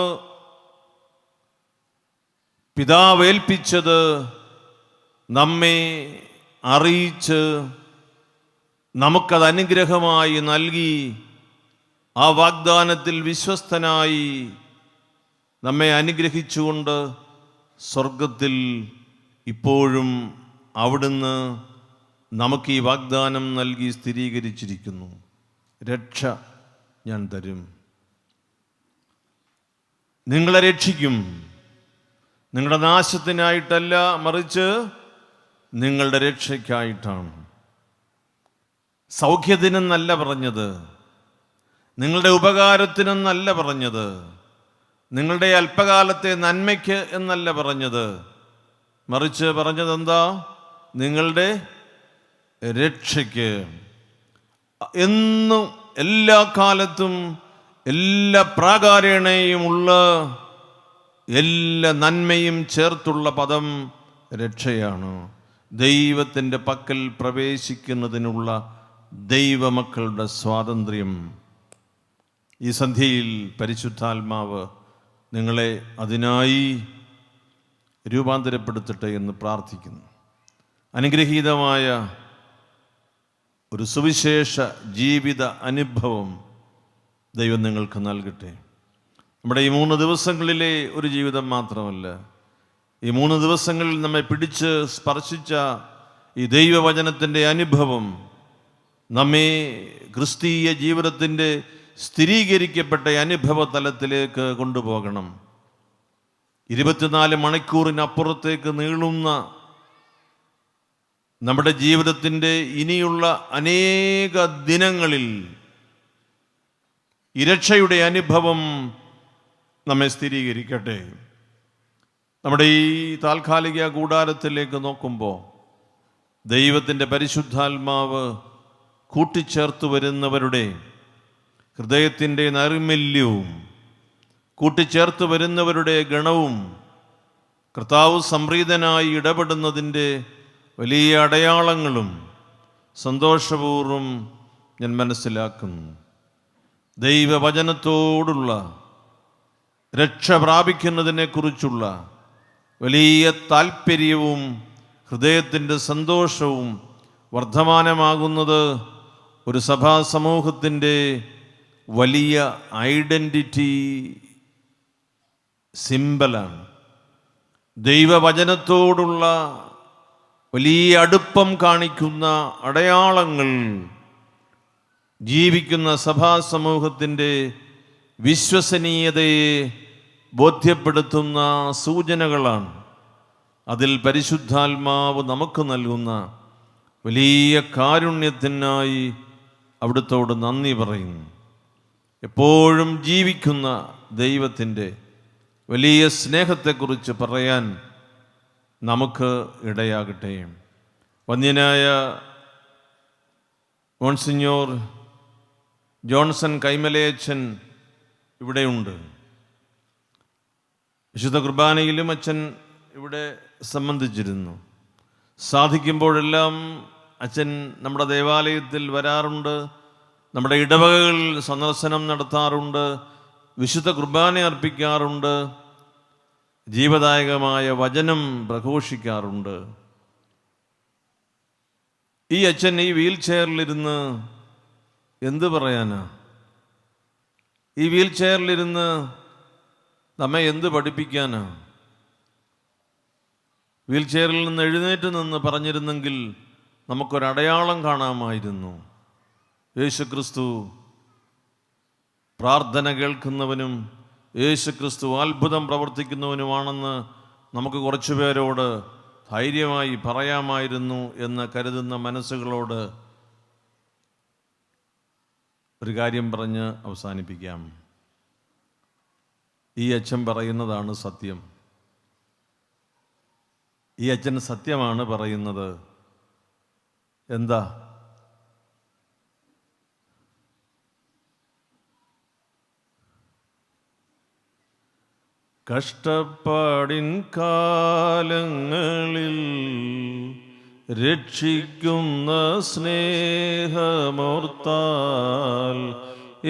പിതാവ് ഏൽപ്പിച്ചത് നമ്മെ അറിയിച്ച് നമുക്കത് അനുഗ്രഹമായി നൽകി, ആ വാഗ്ദാനത്തിൽ വിശ്വസ്തനായി നമ്മെ അനുഗ്രഹിച്ചുകൊണ്ട് സ്വർഗത്തിൽ ഇപ്പോഴും അവിടുന്ന് നമുക്ക് ഈ വാഗ്ദാനം നൽകി സ്ഥിരീകരിച്ചിരിക്കുന്നു: രക്ഷ ഞാൻ തരും, നിങ്ങളെ രക്ഷിക്കും. നിങ്ങളുടെ നാശത്തിനായിട്ടല്ല, മറിച്ച് നിങ്ങളുടെ രക്ഷയ്ക്കായിട്ടാണ്. സൗഖ്യത്തിനെന്നല്ല പറഞ്ഞത്, നിങ്ങളുടെ ഉപകാരത്തിനെന്നല്ല പറഞ്ഞത്, നിങ്ങളുടെ അല്പകാലത്തെ നന്മയ്ക്ക് എന്നല്ല പറഞ്ഞത്, മറിച്ച് പറഞ്ഞത് എന്താ? നിങ്ങളുടെ രക്ഷയ്ക്ക്. എന്നും എല്ലാ കാലത്തും എല്ലാ പ്രാകാരണയുമുള്ള എല്ലാ നന്മയും ചേർത്തുള്ള പദം രക്ഷയാണ്. ദൈവത്തിൻ്റെ പക്കൽ പ്രവേശിക്കുന്നതിനുള്ള ദൈവമക്കളുടെ സ്വാതന്ത്ര്യം. ഈ സന്ധ്യയിൽ പരിശുദ്ധാത്മാവ് നിങ്ങളെ അതിനായി രൂപാന്തരപ്പെടുത്തട്ടെ എന്ന് പ്രാർത്ഥിക്കുന്നു. അനുഗ്രഹീതമായ ഒരു സുവിശേഷ ജീവിത അനുഭവം ദൈവം നിങ്ങൾക്ക് നൽകട്ടെ. നമ്മുടെ ഈ 3 ദിവസങ്ങളിലെ ഒരു ജീവിതം മാത്രമല്ല, ഈ 3 ദിവസങ്ങളിൽ നമ്മെ പിടിച്ച് സ്പർശിച്ച ഈ ദൈവവചനത്തിൻ്റെ അനുഭവം നമ്മെ ക്രിസ്തീയ ജീവിതത്തിൻ്റെ സ്ഥിരീകരിക്കപ്പെട്ട അനുഭവ തലത്തിലേക്ക് കൊണ്ടുപോകണം. 24 മണിക്കൂറിനപ്പുറത്തേക്ക് നീളുന്ന നമ്മുടെ ജീവിതത്തിൻ്റെ ഇനിയുള്ള അനേക ദിനങ്ങളിൽ ഈ രക്ഷയുടെ അനുഭവം നമ്മെ സ്ഥിരീകരിക്കട്ടെ. നമ്മുടെ ഈ താൽക്കാലിക കൂടാരത്തിലേക്ക് നോക്കുമ്പോൾ ദൈവത്തിൻ്റെ പരിശുദ്ധാത്മാവ് കൂട്ടിച്ചേർത്ത് വരുന്നവരുടെ ഹൃദയത്തിൻ്റെ നൈർമല്യവും കൂട്ടിച്ചേർത്ത് വരുന്നവരുടെ ഗണവും കർത്താവ് സംപ്രീതനായി ഇടപെടുന്നതിൻ്റെ വലിയ അടയാളങ്ങളും സന്തോഷപൂർവ്വം ഞാൻ മനസ്സിലാക്കുന്നു. ദൈവവചനത്തോടുള്ള രക്ഷ പ്രാപിക്കുന്നതിനെക്കുറിച്ചുള്ള വലിയ താല്പര്യവും ഹൃദയത്തിൻ്റെ സന്തോഷവും വർദ്ധമാനമാകുന്നത് ഒരു സഭാ സമൂഹത്തിൻ്റെ വലിയ ഐഡൻറ്റിറ്റി സിംബലാണ്. ദൈവവചനത്തോടുള്ള വലിയ അടുപ്പം കാണിക്കുന്ന അടയാളങ്ങൾ ജീവിക്കുന്ന സഭാ സമൂഹത്തിൻ്റെ വിശ്വസനീയതയെ ബോധ്യപ്പെടുത്തുന്ന സൂചനകളാണ്. അതിൽ പരിശുദ്ധാത്മാവ് നമുക്ക് നൽകുന്ന വലിയ കാരുണ്യത്തിനായി അവിടുത്തോട് നന്ദി പറയുന്നു. എപ്പോഴും ജീവിക്കുന്ന ദൈവത്തിൻ്റെ വലിയ സ്നേഹത്തെക്കുറിച്ച് പറയാൻ നമുക്ക് ഇടയാകട്ടെ. വന്യനായ മോൺസിഞ്ഞോർ ജോൺസൺ കൈമലയച്ചൻ ഇവിടെയുണ്ട്. വിശുദ്ധ കുർബാനയിലും അച്ഛൻ ഇവിടെ സംബന്ധിച്ചിരുന്നു. സാധിക്കുമ്പോഴെല്ലാം അച്ഛൻ നമ്മുടെ ദേവാലയത്തിൽ വരാറുണ്ട്, നമ്മുടെ ഇടവകകളിൽ സന്ദർശനം നടത്താറുണ്ട്, വിശുദ്ധ കുർബാന അർപ്പിക്കാറുണ്ട്, ജീവദായകമായ വചനം പ്രഘോഷിക്കാറുണ്ട്. ഈ അച്ഛൻ ഈ വീൽ ചെയറിലിരുന്ന് എന്ത് പറയാനാ? ഈ വീൽ ചെയറിലിരുന്ന് നമ്മെ എന്ത് പഠിപ്പിക്കാനാ? വീൽ ചെയറിൽ നിന്ന് എഴുന്നേറ്റ് നിന്ന് പറഞ്ഞിരുന്നെങ്കിൽ നമുക്കൊരടയാളം കാണാമായിരുന്നു. യേശുക്രിസ്തു പ്രാർത്ഥന കേൾക്കുന്നവനും യേശുക്രിസ്തു അത്ഭുതം പ്രവർത്തിക്കുന്നവനുമാണെന്ന് നമുക്ക് കുറച്ചു പേരോട് ധൈര്യമായി പറയാമായിരുന്നു എന്ന് കരുതുന്ന മനസ്സുകളോട് ഒരു കാര്യം പറഞ്ഞ് അവസാനിപ്പിക്കാം. ഈ അച്ഛൻ പറയുന്നതാണ് സത്യം. ഈ അച്ഛൻ സത്യമാണ് പറയുന്നത്. എന്താ? കഷ്ടപ്പാടിൻ കാലങ്ങളിൽ രക്ഷിക്കുന്ന സ്നേഹമോർത്താൽ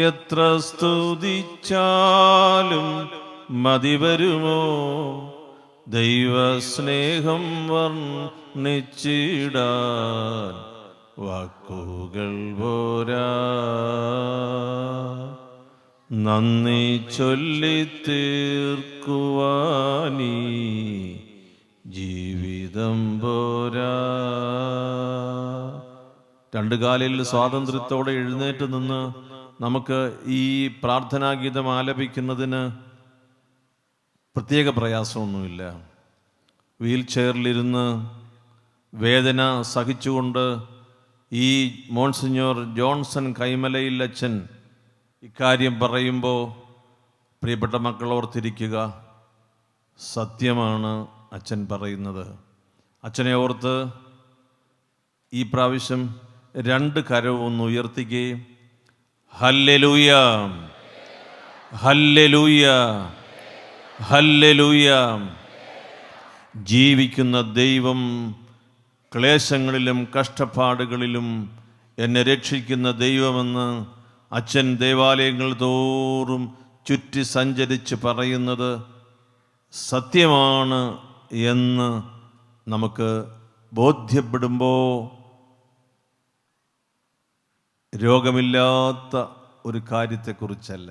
എത്ര സ്തുതിച്ചാലും മതി വരുമോ? ദൈവസ്നേഹം വർണ്ണിച്ചിടാൻ വാക്കുകൾ പോരാ. നന്ദി ചൊല്ലി തീർക്കുവാനീ ജീവിതം പോരാ. രണ്ടു കാലിൽ സ്വാതന്ത്ര്യത്തോടെ എഴുന്നേറ്റ് നിന്ന് നമുക്ക് ഈ പ്രാർത്ഥനാഗീതം ആലപിക്കുന്നതിന് പ്രത്യേക പ്രയാസമൊന്നുമില്ല. വീൽ ചെയറിലിരുന്ന് വേദന സഹിച്ചുകൊണ്ട് ഈ മോൺസിഞ്ഞോർ ജോൺസൺ കൈമലയിൽ അച്ഛൻ ഇക്കാര്യം പറയുമ്പോൾ പ്രിയപ്പെട്ട മക്കളോർത്തിരിക്കുക, സത്യമാണ് അച്ഛൻ പറയുന്നത്. അച്ഛനെ ഓർത്ത് ഈ പ്രാവശ്യം രണ്ട് കരവും ഒന്ന് ഉയർത്തിക്കുകയും ഹല്ലേലൂയ ഹല്ലേലൂയ ഹല്ലേലൂയ. ജീവിക്കുന്ന ദൈവം ക്ലേശങ്ങളിലും കഷ്ടപ്പാടുകളിലും എന്നെ രക്ഷിക്കുന്ന ദൈവമെന്ന് അച്ഛൻ ദേവാലയങ്ങൾ തോറും ചുറ്റി സഞ്ചരിച്ച് പറയുന്നത് സത്യമാണ് എന്ന് നമുക്ക് ബോധ്യപ്പെടുമ്പോൾ രോഗമില്ലാത്ത ഒരു കാര്യത്തെക്കുറിച്ചല്ല,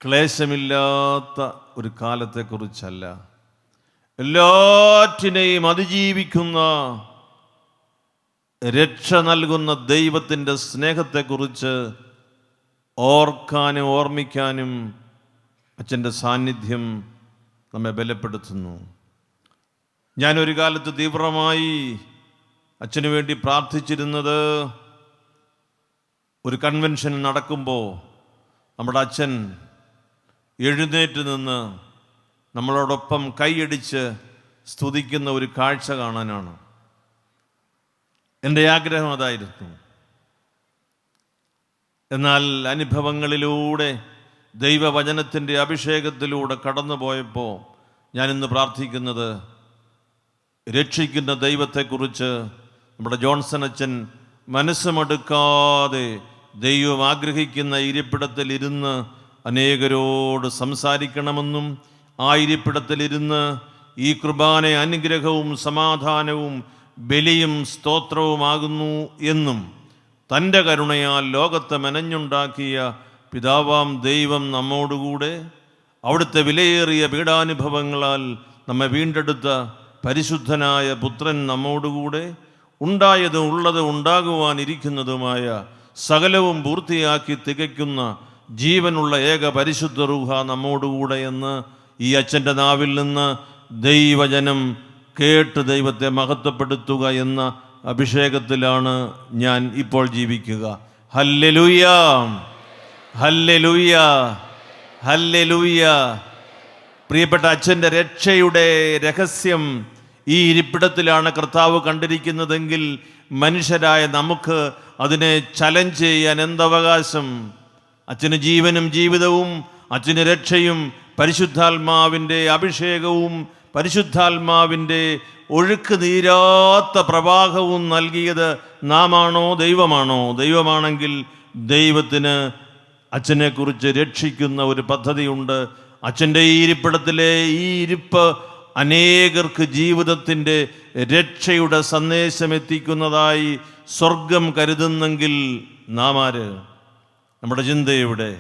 ക്ലേശമില്ലാത്ത ഒരു കാലത്തെക്കുറിച്ചല്ല, എല്ലാറ്റിനെയും അതിജീവിക്കുന്ന രക്ഷ നൽകുന്ന ദൈവത്തിൻ്റെ സ്നേഹത്തെക്കുറിച്ച് ഓർക്കാനും ഓർമ്മിക്കാനും അച്ഛൻ്റെ സാന്നിധ്യം നമ്മെ ബലപ്പെടുത്തുന്നു. ഞാനൊരു കാലത്ത് തീവ്രമായി അച്ഛനു വേണ്ടി പ്രാർത്ഥിച്ചിരുന്നത് ഒരു കൺവെൻഷൻ നടക്കുമ്പോൾ നമ്മുടെ അച്ഛൻ എഴുന്നേറ്റ് നിന്ന് നമ്മളോടൊപ്പം കൈയടിച്ച് സ്തുതിക്കുന്ന ഒരു കാഴ്ച കാണാനാണ്. എൻ്റെ ആഗ്രഹം അതായിരുന്നു. എന്നാൽ അനുഭവങ്ങളിലൂടെ ദൈവവചനത്തിൻ്റെ അഭിഷേകത്തിലൂടെ കടന്നു പോയപ്പോൾ ഞാനിന്ന് പ്രാർത്ഥിക്കുന്നത് രക്ഷിക്കുന്ന ദൈവത്തെക്കുറിച്ച് നമ്മുടെ ജോൺസൺ അച്ഛൻ മനസ്സുമടുക്കാതെ ദൈവം ആഗ്രഹിക്കുന്ന ഇരിപ്പിടത്തിലിരുന്ന് അനേകരോട് സംസാരിക്കണമെന്നും ആ ഇരിപ്പിടത്തിലിരുന്ന് ഈ കുർബാന അനുഗ്രഹവും സമാധാനവും ബലിയും സ്തോത്രവുമാകുന്നു എന്നും തൻ്റെ കരുണയാൽ ലോകത്തെ മെനഞ്ഞുണ്ടാക്കിയ പിതാവാം ദൈവം നമ്മോടുകൂടെ അവിടുത്തെ വിലയേറിയ പീഡാനുഭവങ്ങളാൽ നമ്മെ വീണ്ടെടുത്ത പരിശുദ്ധനായ പുത്രൻ നമ്മോടുകൂടെ ഉണ്ടായതും ഉള്ളതും ഉണ്ടാകുവാനിരിക്കുന്നതുമായ സകലവും പൂർത്തിയാക്കി തികയ്ക്കുന്ന ജീവനുള്ള ഏക പരിശുദ്ധ റൂഹ നമ്മോടുകൂടെ എന്ന് ഈ അച്ഛൻ്റെ നാവിൽ നിന്ന് ദൈവജനം കേട്ട് ദൈവത്തെ മഹത്വപ്പെടുത്തുക എന്ന അഭിഷേകത്തിലാണ് ഞാൻ ഇപ്പോൾ ജീവിക്കുക. ഹല്ലേലൂയ ഹല്ലേലൂയ ഹല്ലേലൂയ. പ്രിയപ്പെട്ട അച്ഛൻ്റെ രക്ഷയുടെ രഹസ്യം ഈ ഇരിപ്പിടത്തിലാണ് കർത്താവ് കണ്ടിരിക്കുന്നതെങ്കിൽ മനുഷ്യരായ നമുക്ക് അതിനെ ചലഞ്ച് ചെയ്യാൻ എന്തവകാശം? അച്ഛന് ജീവനും ജീവിതവും, അച്ഛന് രക്ഷയും, പരിശുദ്ധാത്മാവിൻ്റെ അഭിഷേകവും, പരിശുദ്ധാത്മാവിൻ്റെ ഒഴുക്ക് തീരാത്ത പ്രവാഹവും നൽകിയത് നാമാണോ ദൈവമാണോ? ദൈവമാണെങ്കിൽ ദൈവത്തിന് അച്ഛനെക്കുറിച്ച് രക്ഷിക്കുന്ന ഒരു പദ്ധതിയുണ്ട്. അച്ഛൻ്റെ ഈ ഇരിപ്പിടത്തിലെ ഈ ഇരിപ്പ് അനേകർക്ക് ജീവിതത്തിൻ്റെ രക്ഷയുടെ സന്ദേശം എത്തിക്കുന്നതായി സ്വർഗം കരുതുന്നെങ്കിൽ നാം ആര്? നമ്മുടെ ചിന്തയുടെ.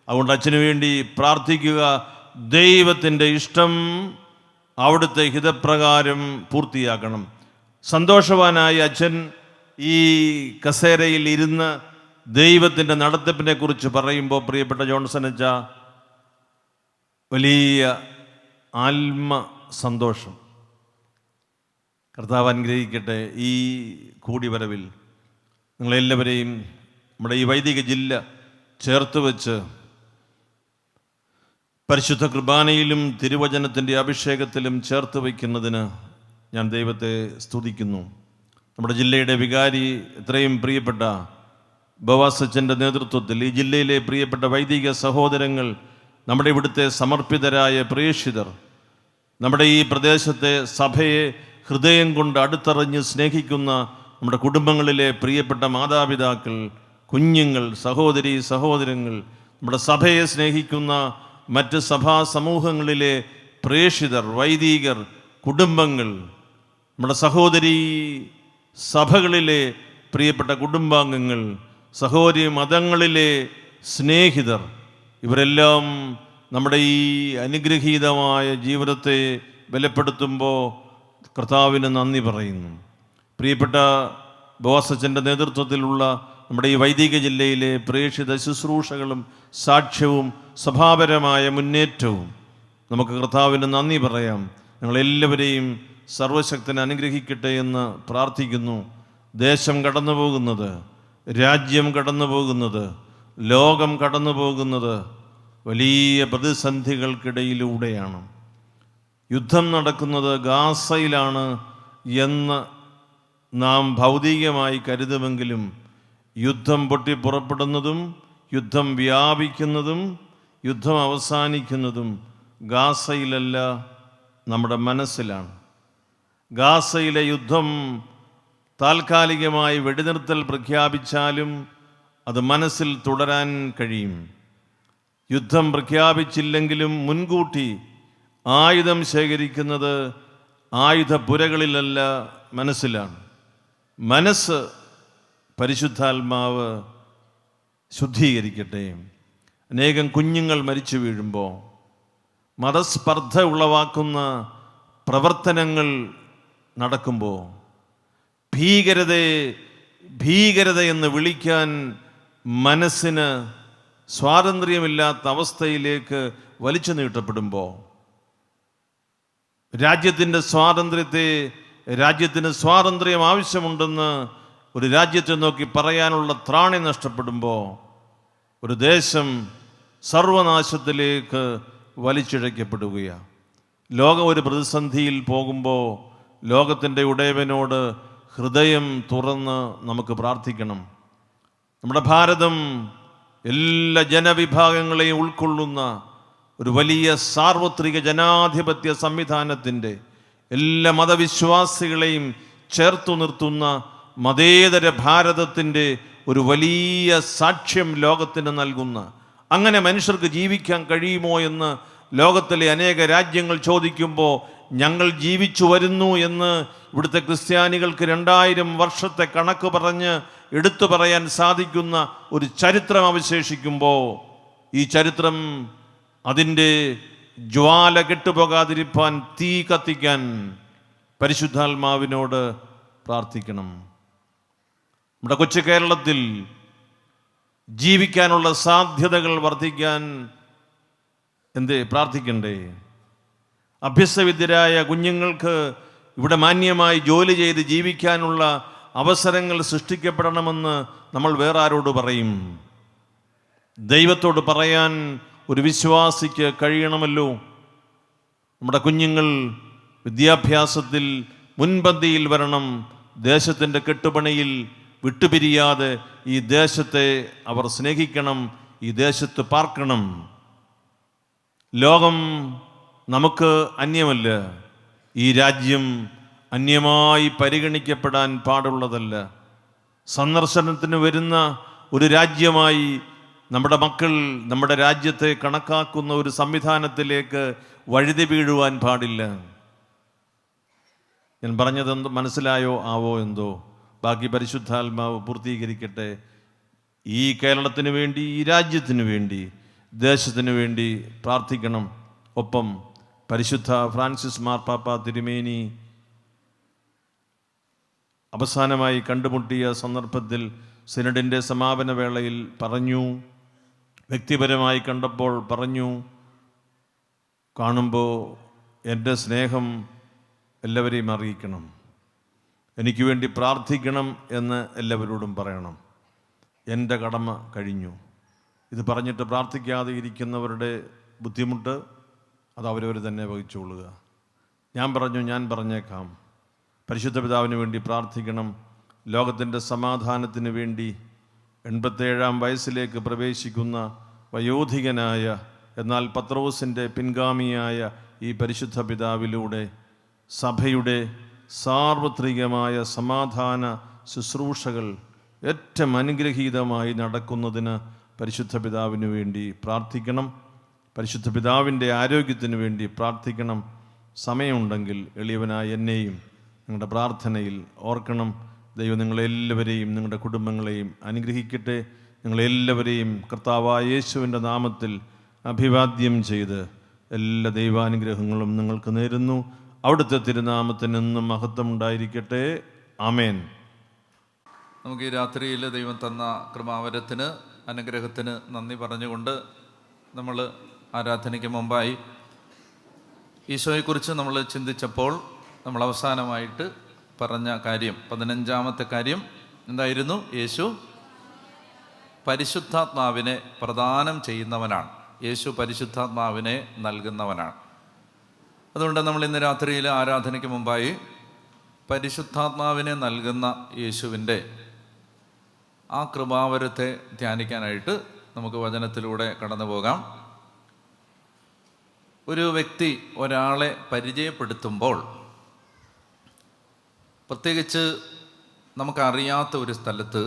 അതുകൊണ്ട് അച്ഛന് വേണ്ടി പ്രാർത്ഥിക്കുക. ദൈവത്തിൻ്റെ ഇഷ്ടം അവിടുത്തെ ഹിതപ്രകാരം പൂർത്തിയാക്കണം. സന്തോഷവാനായ അച്ഛൻ ഈ കസേരയിൽ ഇരുന്ന് ദൈവത്തിൻ്റെ നടത്തിപ്പിനെ കുറിച്ച് പറയുമ്പോൾ പ്രിയപ്പെട്ട ജോൺസൺ അച്ഛ, വലിയ ആത്മ സന്തോഷം. കർത്താവ് അനുഗ്രഹിക്കട്ടെ. ഈ കൂടിവരവിൽ നിങ്ങളെല്ലാവരെയും നമ്മുടെ ഈ വൈദിക ജില്ല ചേർത്ത് വെച്ച് പരിശുദ്ധ കുർബാനയിലും തിരുവചനത്തിൻ്റെ അഭിഷേകത്തിലും ചേർത്ത് വയ്ക്കുന്നതിന് ഞാൻ ദൈവത്തെ സ്തുതിക്കുന്നു. നമ്മുടെ ജില്ലയുടെ വികാരി, എത്രയും പ്രിയപ്പെട്ട ബവാസച്ചൻ്റെ നേതൃത്വത്തിൽ ഈ ജില്ലയിലെ പ്രിയപ്പെട്ട വൈദിക സഹോദരങ്ങൾ, നമ്മുടെ ഇവിടുത്തെ സമർപ്പിതരായ പ്രേക്ഷിതർ, നമ്മുടെ ഈ പ്രദേശത്തെ സഭയെ ഹൃദയം കൊണ്ട് അടുത്തറിഞ്ഞ് സ്നേഹിക്കുന്ന നമ്മുടെ കുടുംബങ്ങളിലെ പ്രിയപ്പെട്ട മാതാപിതാക്കൾ, കുഞ്ഞുങ്ങൾ, സഹോദരി സഹോദരങ്ങൾ, നമ്മുടെ സഭയെ സ്നേഹിക്കുന്ന മറ്റ് സഭാ സമൂഹങ്ങളിലെ പ്രേക്ഷിതർ, വൈദികർ, കുടുംബങ്ങൾ, നമ്മുടെ സഹോദരി സഭകളിലെ പ്രിയപ്പെട്ട കുടുംബാംഗങ്ങൾ, സഹോദരി മതങ്ങളിലെ സ്നേഹിതർ, ഇവരെല്ലാം നമ്മുടെ ഈ അനുഗ്രഹീതമായ ജീവിതത്തെ ബലപ്പെടുത്തുമ്പോൾ കർത്താവിന് നന്ദി പറയുന്നു. പ്രിയപ്പെട്ട ബോസച്ചൻ്റെ നേതൃത്വത്തിലുള്ള നമ്മുടെ ഈ വൈദിക ജില്ലയിലെ പ്രേക്ഷിത ശുശ്രൂഷകളും സാക്ഷ്യവും സഭാപരമായ മുന്നേറ്റവും നമുക്ക് കർത്താവിന് നന്ദി പറയാം. ഞങ്ങളെല്ലാവരെയും സർവശക്തൻ അനുഗ്രഹിക്കട്ടെ എന്ന് പ്രാർത്ഥിക്കുന്നു. ദേശം കടന്നു പോകുന്നത്, രാജ്യം കടന്നു പോകുന്നത്, ലോകം കടന്നു പോകുന്നത് വലിയ പ്രതിസന്ധികൾക്കിടയിലൂടെയാണ്. യുദ്ധം നടക്കുന്നത് ഗാസയിലാണ് എന്ന് നാം ഭൗതികമായി കരുതുമെങ്കിലും യുദ്ധം പൊട്ടിപ്പുറപ്പെടുന്നതും യുദ്ധം വ്യാപിക്കുന്നതും യുദ്ധം അവസാനിക്കുന്നതും ഗാസയിലല്ല, നമ്മുടെ മനസ്സിലാണ്. ഗാസയിലെ യുദ്ധം താൽക്കാലികമായി വെടിനിർത്തൽ പ്രഖ്യാപിച്ചാലും അത് മനസ്സിൽ തുടരാൻ കഴിയും. യുദ്ധം പ്രഖ്യാപിച്ചില്ലെങ്കിലും മുൻകൂട്ടി ആയുധം ശേഖരിക്കുന്നത് ആയുധപ്പുരകളിലല്ല, മനസ്സിലാണ്. മനസ്സ് പരിശുദ്ധാത്മാവ് ശുദ്ധീകരിക്കട്ടെ. അനേകം കുഞ്ഞുങ്ങൾ മരിച്ചു വീഴുമ്പോൾ, മതസ്പർദ്ധ ഉളവാക്കുന്ന പ്രവർത്തനങ്ങൾ നടക്കുമ്പോൾ, ഭീകരത എന്ന് വിളിക്കാൻ മനസ്സിന് സ്വാതന്ത്ര്യമില്ലാത്ത അവസ്ഥയിലേക്ക് വലിച്ചു നീട്ടപ്പെടുമ്പോൾ, രാജ്യത്തിൻ്റെ രാജ്യത്തിന് സ്വാതന്ത്ര്യം ആവശ്യമുണ്ടെന്ന് ഒരു രാജ്യത്തെ നോക്കി പറയാനുള്ള ത്രാണി നഷ്ടപ്പെടുമ്പോൾ, ഒരു ദേശം സർവനാശത്തിലേക്ക് വലിച്ചിഴക്കപ്പെടുകയാണ്. ലോകം ഒരു പ്രതിസന്ധിയിൽ പോകുമ്പോൾ ലോകത്തിൻ്റെ ഉടയവനോട് ഹൃദയം തുറന്ന് നമുക്ക് പ്രാർത്ഥിക്കണം. നമ്മുടെ ഭാരതം എല്ലാ ജനവിഭാഗങ്ങളെയും ഉൾക്കൊള്ളുന്ന ഒരു വലിയ സാർവത്രിക ജനാധിപത്യ സംവിധാനത്തിൻ്റെ, എല്ലാ മതവിശ്വാസികളെയും ചേർത്തു നിർത്തുന്ന മതേതര ഭാരതത്തിൻ്റെ ഒരു വലിയ സാക്ഷ്യം ലോകത്തിന് നൽകുന്ന, അങ്ങനെ മനുഷ്യർക്ക് ജീവിക്കാൻ കഴിയുമോ എന്ന് ലോകത്തിലെ അനേക രാജ്യങ്ങൾ ചോദിക്കുമ്പോൾ ഞങ്ങൾ ജീവിച്ചു വരുന്നു എന്ന് ഇവിടുത്തെ ക്രിസ്ത്യാനികൾക്ക് 2000 വർഷത്തെ കണക്ക് പറഞ്ഞ് എടുത്തു പറയാൻ സാധിക്കുന്ന ഒരു ചരിത്രം അവശേഷിക്കുമ്പോൾ, ഈ ചരിത്രം അതിൻ്റെ ജ്വാല കെട്ടുപോകാതിരിപ്പാൻ, തീ കത്തിക്കാൻ പരിശുദ്ധാത്മാവിനോട് പ്രാർത്ഥിക്കണം. നമ്മുടെ കൊച്ചു കേരളത്തിൽ ജീവിക്കാനുള്ള സാധ്യതകൾ വർദ്ധിക്കാൻ പ്രാർത്ഥിക്കണ്ടേ? അഭ്യസ്തവിദ്യരായ കുഞ്ഞുങ്ങൾക്ക് ഇവിടെ മാന്യമായി ജോലി ചെയ്ത് ജീവിക്കാനുള്ള അവസരങ്ങൾ സൃഷ്ടിക്കപ്പെടണമെന്ന് നമ്മൾ വേറെ ആരോട് പറയും? ദൈവത്തോട് പറയാൻ ഒരു വിശ്വാസിക്ക് കഴിയണമല്ലോ. നമ്മുടെ കുഞ്ഞുങ്ങൾ വിദ്യാഭ്യാസത്തിൽ മുൻപന്തിയിൽ വരണം. ദേശത്തിൻ്റെ കെട്ടുപണിയിൽ വിട്ടുപിരിയാതെ ഈ ദേശത്തെ അവർ സ്നേഹിക്കണം, ഈ ദേശത്ത് പാർക്കണം. ലോകം നമുക്ക് അന്യമല്ല. ഈ രാജ്യം അന്യമായി പരിഗണിക്കപ്പെടാൻ പാടുള്ളതല്ല. സന്ദർശനത്തിന് വരുന്ന ഒരു രാജ്യമായി നമ്മുടെ മക്കൾ നമ്മുടെ രാജ്യത്തെ കണക്കാക്കുന്ന ഒരു സംവിധാനത്തിലേക്ക് വഴുതി വീഴുവാൻ പാടില്ല. ഞാൻ പറഞ്ഞതെന്തോ മനസ്സിലായോ ആവോ എന്തോ? ബാക്കി പരിശുദ്ധാത്മാവ് പൂർത്തീകരിക്കട്ടെ. ഈ കേരളത്തിന് വേണ്ടി, ഈ രാജ്യത്തിന് വേണ്ടി, ദേശത്തിന് വേണ്ടി പ്രാർത്ഥിക്കണം. ഒപ്പം പരിശുദ്ധ ഫ്രാൻസിസ് മാർപ്പാപ്പ തിരുമേനി അവസാനമായി കണ്ടുമുട്ടിയ സന്ദർഭത്തിൽ സിനഡിൻ്റെ സമാപന വേളയിൽ പറഞ്ഞു, വ്യക്തിപരമായി കണ്ടപ്പോൾ പറഞ്ഞു, കാണുമ്പോൾ എൻ്റെ സ്നേഹം എല്ലാവരെയും അറിയിക്കണം, എനിക്ക് വേണ്ടി പ്രാർത്ഥിക്കണം എന്ന് എല്ലാവരോടും പറയണം. എൻ്റെ കടമ കഴിഞ്ഞു. ഇത് പറഞ്ഞിട്ട് പ്രാർത്ഥിക്കാതെ ഇരിക്കുന്നവരുടെ ബുദ്ധിമുട്ട് അത് അവരവർ തന്നെ വഹിച്ചുകൊള്ളുക. ഞാൻ പറഞ്ഞേക്കാം. പരിശുദ്ധ പിതാവിന് വേണ്ടി പ്രാർത്ഥിക്കണം. ലോകത്തിൻ്റെ സമാധാനത്തിന് വേണ്ടി 87-ാം വയസ്സിലേക്ക് പ്രവേശിക്കുന്ന വയോധികനായ എന്നാൽ പത്രോസിൻ്റെ പിൻഗാമിയായ ഈ പരിശുദ്ധ പിതാവിലൂടെ സഭയുടെ സാർവത്രികമായ സമാധാന ശുശ്രൂഷകൾ ഏറ്റവും അനുഗ്രഹീതമായി നടക്കുന്നതിന് പരിശുദ്ധ പിതാവിന് വേണ്ടി പ്രാർത്ഥിക്കണം. പരിശുദ്ധ പിതാവിൻ്റെ ആരോഗ്യത്തിന് വേണ്ടി പ്രാർത്ഥിക്കണം. സമയമുണ്ടെങ്കിൽ എളിയവനായ എന്നെയും നിങ്ങളുടെ പ്രാർത്ഥനയിൽ ഓർക്കണം. ദൈവം നിങ്ങളെല്ലാവരെയും നിങ്ങളുടെ കുടുംബങ്ങളെയും അനുഗ്രഹിക്കട്ടെ. നിങ്ങളെല്ലാവരെയും കർത്താവായ യേശുവിൻ്റെ നാമത്തിൽ അഭിവാദ്യം ചെയ്ത് എല്ലാ ദൈവാനുഗ്രഹങ്ങളും നിങ്ങൾക്ക് നേരുന്നു. അവിടുത്തെ തിരുനാമത്തിന് എന്നും മഹത്വം ഉണ്ടായിരിക്കട്ടെ. ആമേൻ. നമുക്ക് ഈ രാത്രിയിൽ ദൈവം തന്ന കൃപാവരത്തിന്, അനുഗ്രഹത്തിന് നന്ദി പറഞ്ഞുകൊണ്ട് നമ്മൾ ആരാധനയ്ക്ക് മുമ്പായി ഈശോയെക്കുറിച്ച് നമ്മൾ ചിന്തിച്ചപ്പോൾ നമ്മൾ അവസാനമായിട്ട് പറഞ്ഞ കാര്യം, 15-ാമത്തെ കാര്യം എന്തായിരുന്നു? യേശു പരിശുദ്ധാത്മാവിനെ പ്രദാനം ചെയ്യുന്നവനാണ്. യേശു പരിശുദ്ധാത്മാവിനെ നൽകുന്നവനാണ്. അതുകൊണ്ട് നമ്മൾ ഇന്ന് രാത്രിയിൽ ആരാധനയ്ക്ക് മുമ്പായി പരിശുദ്ധാത്മാവിനെ നൽകുന്ന യേശുവിൻ്റെ ആ കൃപാവരത്തെ ധ്യാനിക്കാനായിട്ട് നമുക്ക് വചനത്തിലൂടെ കടന്നു പോകാം. ഒരു വ്യക്തി ഒരാളെ പരിചയപ്പെടുത്തുമ്പോൾ, പ്രത്യേകിച്ച് നമുക്കറിയാത്ത ഒരു സ്ഥലത്ത്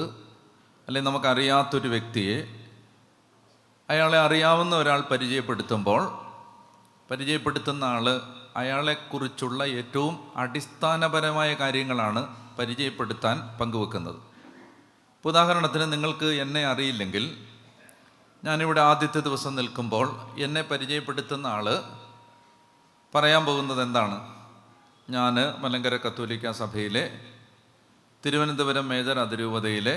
അല്ലെങ്കിൽ നമുക്കറിയാത്തൊരു വ്യക്തിയെ അയാളെ അറിയാവുന്ന ഒരാൾ പരിചയപ്പെടുത്തുമ്പോൾ, പരിചയപ്പെടുത്തുന്ന ആൾ അയാളെക്കുറിച്ചുള്ള ഏറ്റവും അടിസ്ഥാനപരമായ കാര്യങ്ങളാണ് പരിചയപ്പെടുത്താൻ പങ്കുവെക്കുന്നത്. ഉദാഹരണത്തിന്, നിങ്ങൾക്ക് എന്നെ അറിയില്ലെങ്കിൽ ഞാനിവിടെ ആദ്യത്തെ ദിവസം നിൽക്കുമ്പോൾ എന്നെ പരിചയപ്പെടുത്തുന്ന ആൾ പറയാൻ പോകുന്നത് എന്താണ്? ഞാൻ മലങ്കര കത്തോലിക്ക സഭയിലെ തിരുവനന്തപുരം മേജർ അതിരൂപതയിലെ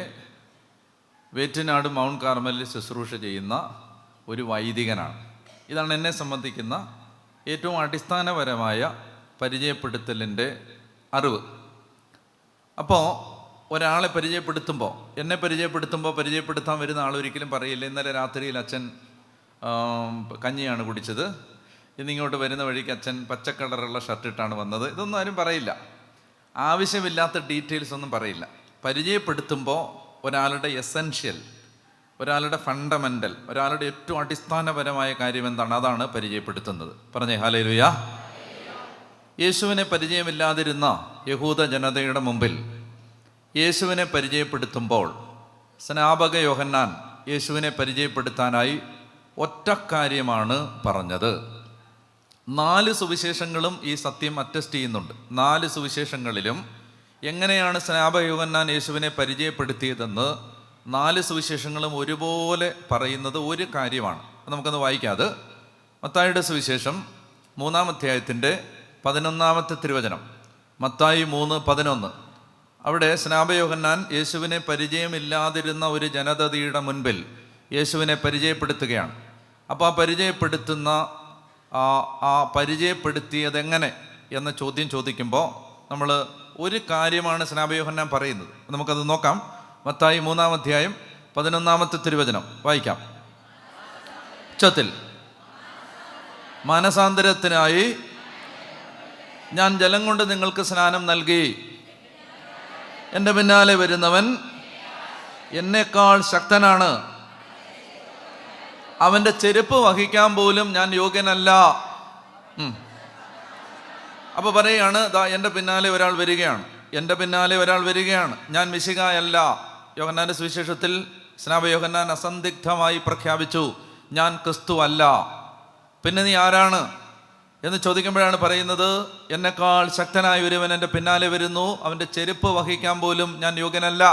വേറ്റിനാട് മൗണ്ട് കാർമലിൽ ശുശ്രൂഷ ചെയ്യുന്ന ഒരു വൈദികനാണ്. ഇതാണ് എന്നെ സംബന്ധിക്കുന്ന ഏറ്റവും അടിസ്ഥാനപരമായ പരിചയപ്പെടുത്തലിൻ്റെ അറിവ്. അപ്പോൾ ഒരാളെ പരിചയപ്പെടുത്തുമ്പോൾ, എന്നെ പരിചയപ്പെടുത്താൻ വരുന്ന ആൾ ഒരിക്കലും പറയില്ല, ഇന്നലെ രാത്രിയിൽ അച്ഛൻ കഞ്ഞിയാണ് കുടിച്ചത്, ഇന്നിങ്ങോട്ട് വരുന്ന വഴിക്ക് അച്ഛൻ പച്ചക്കളറുള്ള ഷർട്ടിട്ടാണ് വന്നത്. ഇതൊന്നും ആരും പറയില്ല. ആവശ്യമില്ലാത്ത ഡീറ്റെയിൽസ് ഒന്നും പറയില്ല. പരിചയപ്പെടുത്തുമ്പോൾ ഒരാളുടെ എസെൻഷ്യൽ, ഒരാളുടെ ഫണ്ടമെൻ്റൽ, ഒരാളുടെ ഏറ്റവും അടിസ്ഥാനപരമായ കാര്യം എന്താണ്? അതാണ് പരിചയപ്പെടുത്തുന്നത്. പറഞ്ഞേ ഹല്ലേലൂയ. യേശുവിനെ പരിചയമില്ലാതിരുന്ന യഹൂദ ജനതയുടെ മുമ്പിൽ യേശുവിനെ പരിചയപ്പെടുത്തുമ്പോൾ സ്നാപക യോഹന്നാൻ യേശുവിനെ പരിചയപ്പെടുത്താനായി ഒറ്റ കാര്യമാണ് പറഞ്ഞത്. 4 സുവിശേഷങ്ങളും ഈ സത്യം അറ്റസ്റ്റ് ചെയ്യുന്നുണ്ട്. 4 സുവിശേഷങ്ങളിലും എങ്ങനെയാണ് സ്നാപക യോഹന്നാൻ യേശുവിനെ പരിചയപ്പെടുത്തിയതെന്ന് 4 സുവിശേഷങ്ങളും ഒരുപോലെ പറയുന്നത് ഒരു കാര്യമാണ്. നമുക്കൊന്ന് വായിക്കാതെ. മത്തായിയുടെ സുവിശേഷം 3-ാം അധ്യായത്തിൻ്റെ 11-ാമത്തെ തിരുവചനം, മത്തായി 3:11. അവിടെ സ്നാപക യോഹന്നാൻ യേശുവിനെ പരിചയമില്ലാതിരുന്ന ഒരു ജനതയുടെ മുൻപിൽ യേശുവിനെ പരിചയപ്പെടുത്തുകയാണ്. അപ്പോൾ ആ പരിചയപ്പെടുത്തിയതെങ്ങനെ എന്ന ചോദ്യം ചോദിക്കുമ്പോൾ നമ്മൾ ഒരു കാര്യമാണ് സ്നാപക യോഹന്നാൻ പറയുന്നത്. നമുക്കത് നോക്കാം. മത്തായി 3-ാം അധ്യായം 11-ാമത്തെ തിരുവചനം വായിക്കാം. ഉച്ചത്തിൽ, മാനസാന്തരത്തിനായി ഞാൻ ജലം കൊണ്ട് നിങ്ങൾക്ക് സ്നാനം നൽകി, എൻ്റെ പിന്നാലെ വരുന്നവൻ എന്നേക്കാൾ ശക്തനാണ്, അവന്റെ ചെരുപ്പ് വഹിക്കാൻ പോലും ഞാൻ യോഗ്യനല്ല. അപ്പൊ പറയുകയാണ്, ദാ എൻ്റെ പിന്നാലെ ഒരാൾ വരികയാണ്, എൻ്റെ പിന്നാലെ ഒരാൾ വരികയാണ്, ഞാൻ മിശിഹായല്ല. യോഹന്നാന്റെ സുവിശേഷത്തിൽ സ്നാപക യോഹന്നാൻ അസന്ദിഗ്ധമായി പ്രഖ്യാപിച്ചു, ഞാൻ ക്രിസ്തു അല്ല. പിന്നെ നീ ആരാണ് എന്ന് ചോദിക്കുമ്പോഴാണ് പറയുന്നത്, എന്നെക്കാൾ ശക്തനായ ഒരുവൻ എൻ്റെ പിന്നാലെ വരുന്നു, അവൻ്റെ ചെരുപ്പ് വഹിക്കാൻ പോലും ഞാൻ യോഗ്യനല്ല.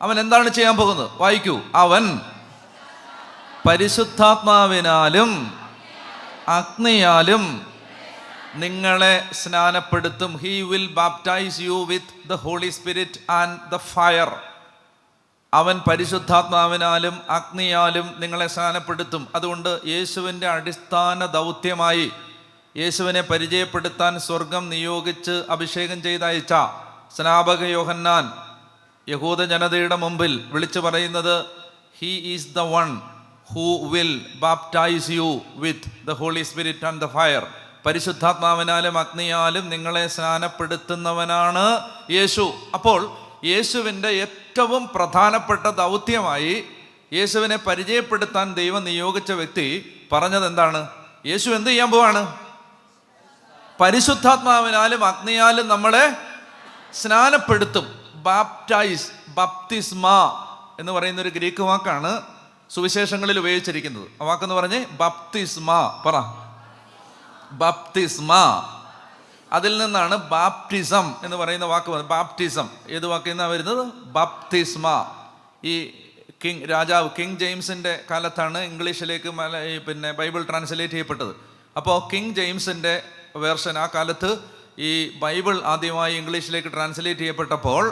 അവൻ എന്താണ് ചെയ്യാൻ പോകുന്നത്? വായിക്കൂ. അവൻ പരിശുദ്ധാത്മാവിനാലും അഗ്നിയാലും നിങ്ങളെ സ്നാനപ്പെടുത്തും. He will baptise you with the holy spirit and the fire. അവൻ പരിശുദ്ധാത്മാവിനാലും അഗ്നിയാലും നിങ്ങളെ സ്നാനപ്പെടുത്തും. അതുകൊണ്ട് യേശുവിൻ്റെ അടിസ്ഥാന ദൗത്യമായി യേശുവിനെ പരിചയപ്പെടുത്താൻ സ്വർഗം നിയോഗിച്ച് അഭിഷേകം ചെയ്തയച്ച സ്നാപക യോഹന്നാൻ യഹൂദ ജനതയുടെ മുമ്പിൽ വിളിച്ചു പറയുന്നത്, he is the one who will baptise you with the holy spirit and the fire. പരിശുദ്ധാത്മാവിനാലും അഗ്നിയാലും നിങ്ങളെ സ്നാനപ്പെടുത്തുന്നവനാണ് യേശു. അപ്പോൾ യേശുവിൻ്റെ ഏറ്റവും പ്രധാനപ്പെട്ട ദൗത്യമായി യേശുവിനെ പരിചയപ്പെടുത്താൻ ദൈവം നിയോഗിച്ച വ്യക്തി പറഞ്ഞത് എന്താണ്? യേശു എന്ത് ചെയ്യാൻ പോവാണ്? പരിശുദ്ധാത്മാവിനാലും അഗ്നിയാലും നമ്മളെ സ്നാനപ്പെടുത്തും. ബാപ്റ്റൈസ്, ബപ്തിസ്മ എന്ന് പറയുന്ന ഒരു ഗ്രീക്ക് വാക്കാണ് സുവിശേഷങ്ങളിൽ ഉപയോഗിച്ചിരിക്കുന്നത്. ആ വാക്കെന്ന് പറഞ്ഞ് ബപ്തിസ്മ. പറ, ബപ്തിസ്മ. അതിൽ നിന്നാണ് ബാപ്റ്റിസം എന്ന് പറയുന്ന വാക്ക് വന്നത്. ബാപ്റ്റിസം ഏത് വാക്കിൽ നിന്നാണ് വരുന്നത്? ബപ്തിസ്മ. ഈ രാജാവ് കിങ് ജെയിംസിൻ്റെ കാലത്താണ് ഇംഗ്ലീഷിലേക്ക് പിന്നെ ബൈബിൾ ട്രാൻസ്ലേറ്റ് ചെയ്യപ്പെട്ടത്. അപ്പോൾ കിങ് ജെയിംസിൻ്റെ വേർഷൻ, ആ കാലത്ത് ഈ ബൈബിൾ ആദ്യമായി ഇംഗ്ലീഷിലേക്ക് ട്രാൻസ്ലേറ്റ് ചെയ്യപ്പെട്ടപ്പോൾ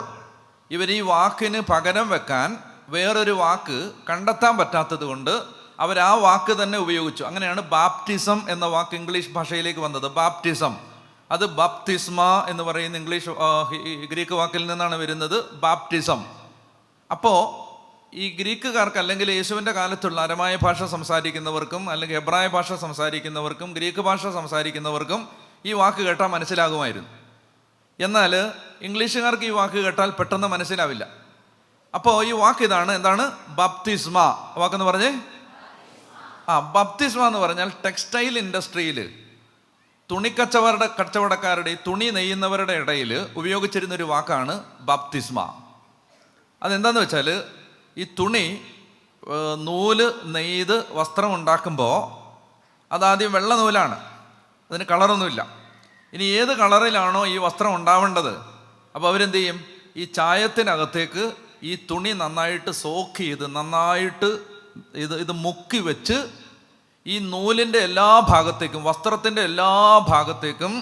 ഇവർ ഈ വാക്കിന് പകരം വെക്കാൻ വേറൊരു വാക്ക് കണ്ടെത്താൻ പറ്റാത്തത് കൊണ്ട് അവർ ആ വാക്ക് തന്നെ ഉപയോഗിച്ചു. അങ്ങനെയാണ് ബാപ്റ്റിസം എന്ന വാക്ക് ഇംഗ്ലീഷ് ഭാഷയിലേക്ക് വന്നത്. ബാപ്റ്റിസം, അത് ബപ്തിസ്മ എന്ന് പറയുന്ന ഇംഗ്ലീഷ് ഗ്രീക്ക് വാക്കിൽ നിന്നാണ് വരുന്നത്, ബാപ്റ്റിസം. അപ്പോൾ ഈ ഗ്രീക്കുകാർക്ക്, അല്ലെങ്കിൽ യേശുവിൻ്റെ കാലത്തുള്ള അരമായ ഭാഷ സംസാരിക്കുന്നവർക്കും അല്ലെങ്കിൽ ഹെബ്രായ ഭാഷ സംസാരിക്കുന്നവർക്കും ഗ്രീക്ക് ഭാഷ സംസാരിക്കുന്നവർക്കും ഈ വാക്ക് കേട്ടാൽ മനസ്സിലാകുമായിരുന്നു. എന്നാൽ ഇംഗ്ലീഷുകാർക്ക് ഈ വാക്ക് കേട്ടാൽ പെട്ടെന്ന് മനസ്സിലാവില്ല. അപ്പോൾ ഈ വാക്ക് ഇതാണ്. എന്താണ്? ബപ്തിസ്മ. വാക്കെന്ന് പറഞ്ഞേ. ബപ്തിസ്മ എന്ന് പറഞ്ഞാൽ ടെക്സ്റ്റൈൽ ഇൻഡസ്ട്രിയിൽ കച്ചവടക്കാരുടെ തുണി നെയ്യുന്നവരുടെ ഇടയിൽ ഉപയോഗിച്ചിരുന്നൊരു വാക്കാണ് ബപ്തിസ്മ. അതെന്താന്ന് വെച്ചാൽ, ഈ തുണി നൂല് നെയ്ത് വസ്ത്രം ഉണ്ടാക്കുമ്പോൾ അതാദ്യം വെള്ള നൂലാണ്, അതിന് കളറൊന്നുമില്ല. ഇനി ഏത് കളറിലാണോ ഈ വസ്ത്രം ഉണ്ടാവേണ്ടത്, അപ്പോൾ അവരെന്ത് ചെയ്യും? ഈ ചായത്തിനകത്തേക്ക് ഈ തുണി നന്നായിട്ട് സോക്ക് ചെയ്ത് നന്നായിട്ട് ഇത് മുക്കി വെച്ച് ഈ നൂലിൻ്റെ എല്ലാ ഭാഗത്തേക്കും, വസ്ത്രത്തിൻ്റെ എല്ലാ ഭാഗത്തേക്കും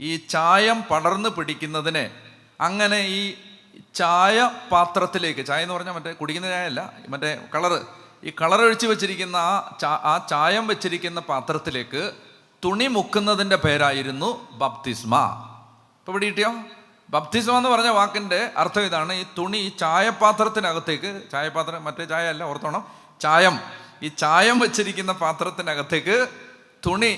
ഈ ചായം പടർന്ന് പിടിക്കുന്നതിനെ, അങ്ങനെ ഈ ചായ പാത്രത്തിലേക്ക്, ചായ എന്ന് പറഞ്ഞാൽ മറ്റേ കുടിക്കുന്ന ചായ അല്ല, മറ്റേ കളറ്, ഈ കളറൊഴിച്ച് വെച്ചിരിക്കുന്ന ആ ചായം വെച്ചിരിക്കുന്ന പാത്രത്തിലേക്ക് തുണി മുക്കുന്നതിൻ്റെ പേരായിരുന്നു ബപ്തിസ്മ. ഇപ്പോൾ ഇവിടെ കിട്ടിയോ? ബപ്തിസ്മ എന്ന് പറഞ്ഞ വാക്കിൻ്റെ അർത്ഥം ഇതാണ്. ഈ തുണി ഈ ചായപാത്രത്തിനകത്തേക്ക്, ചായപാത്രം മറ്റേ ചായ അല്ല, ഓർത്തോണം, ചായം, ഈ ചായം വെച്ചിരിക്കുന്ന പാത്രത്തിനകത്തേക്ക് തുണി,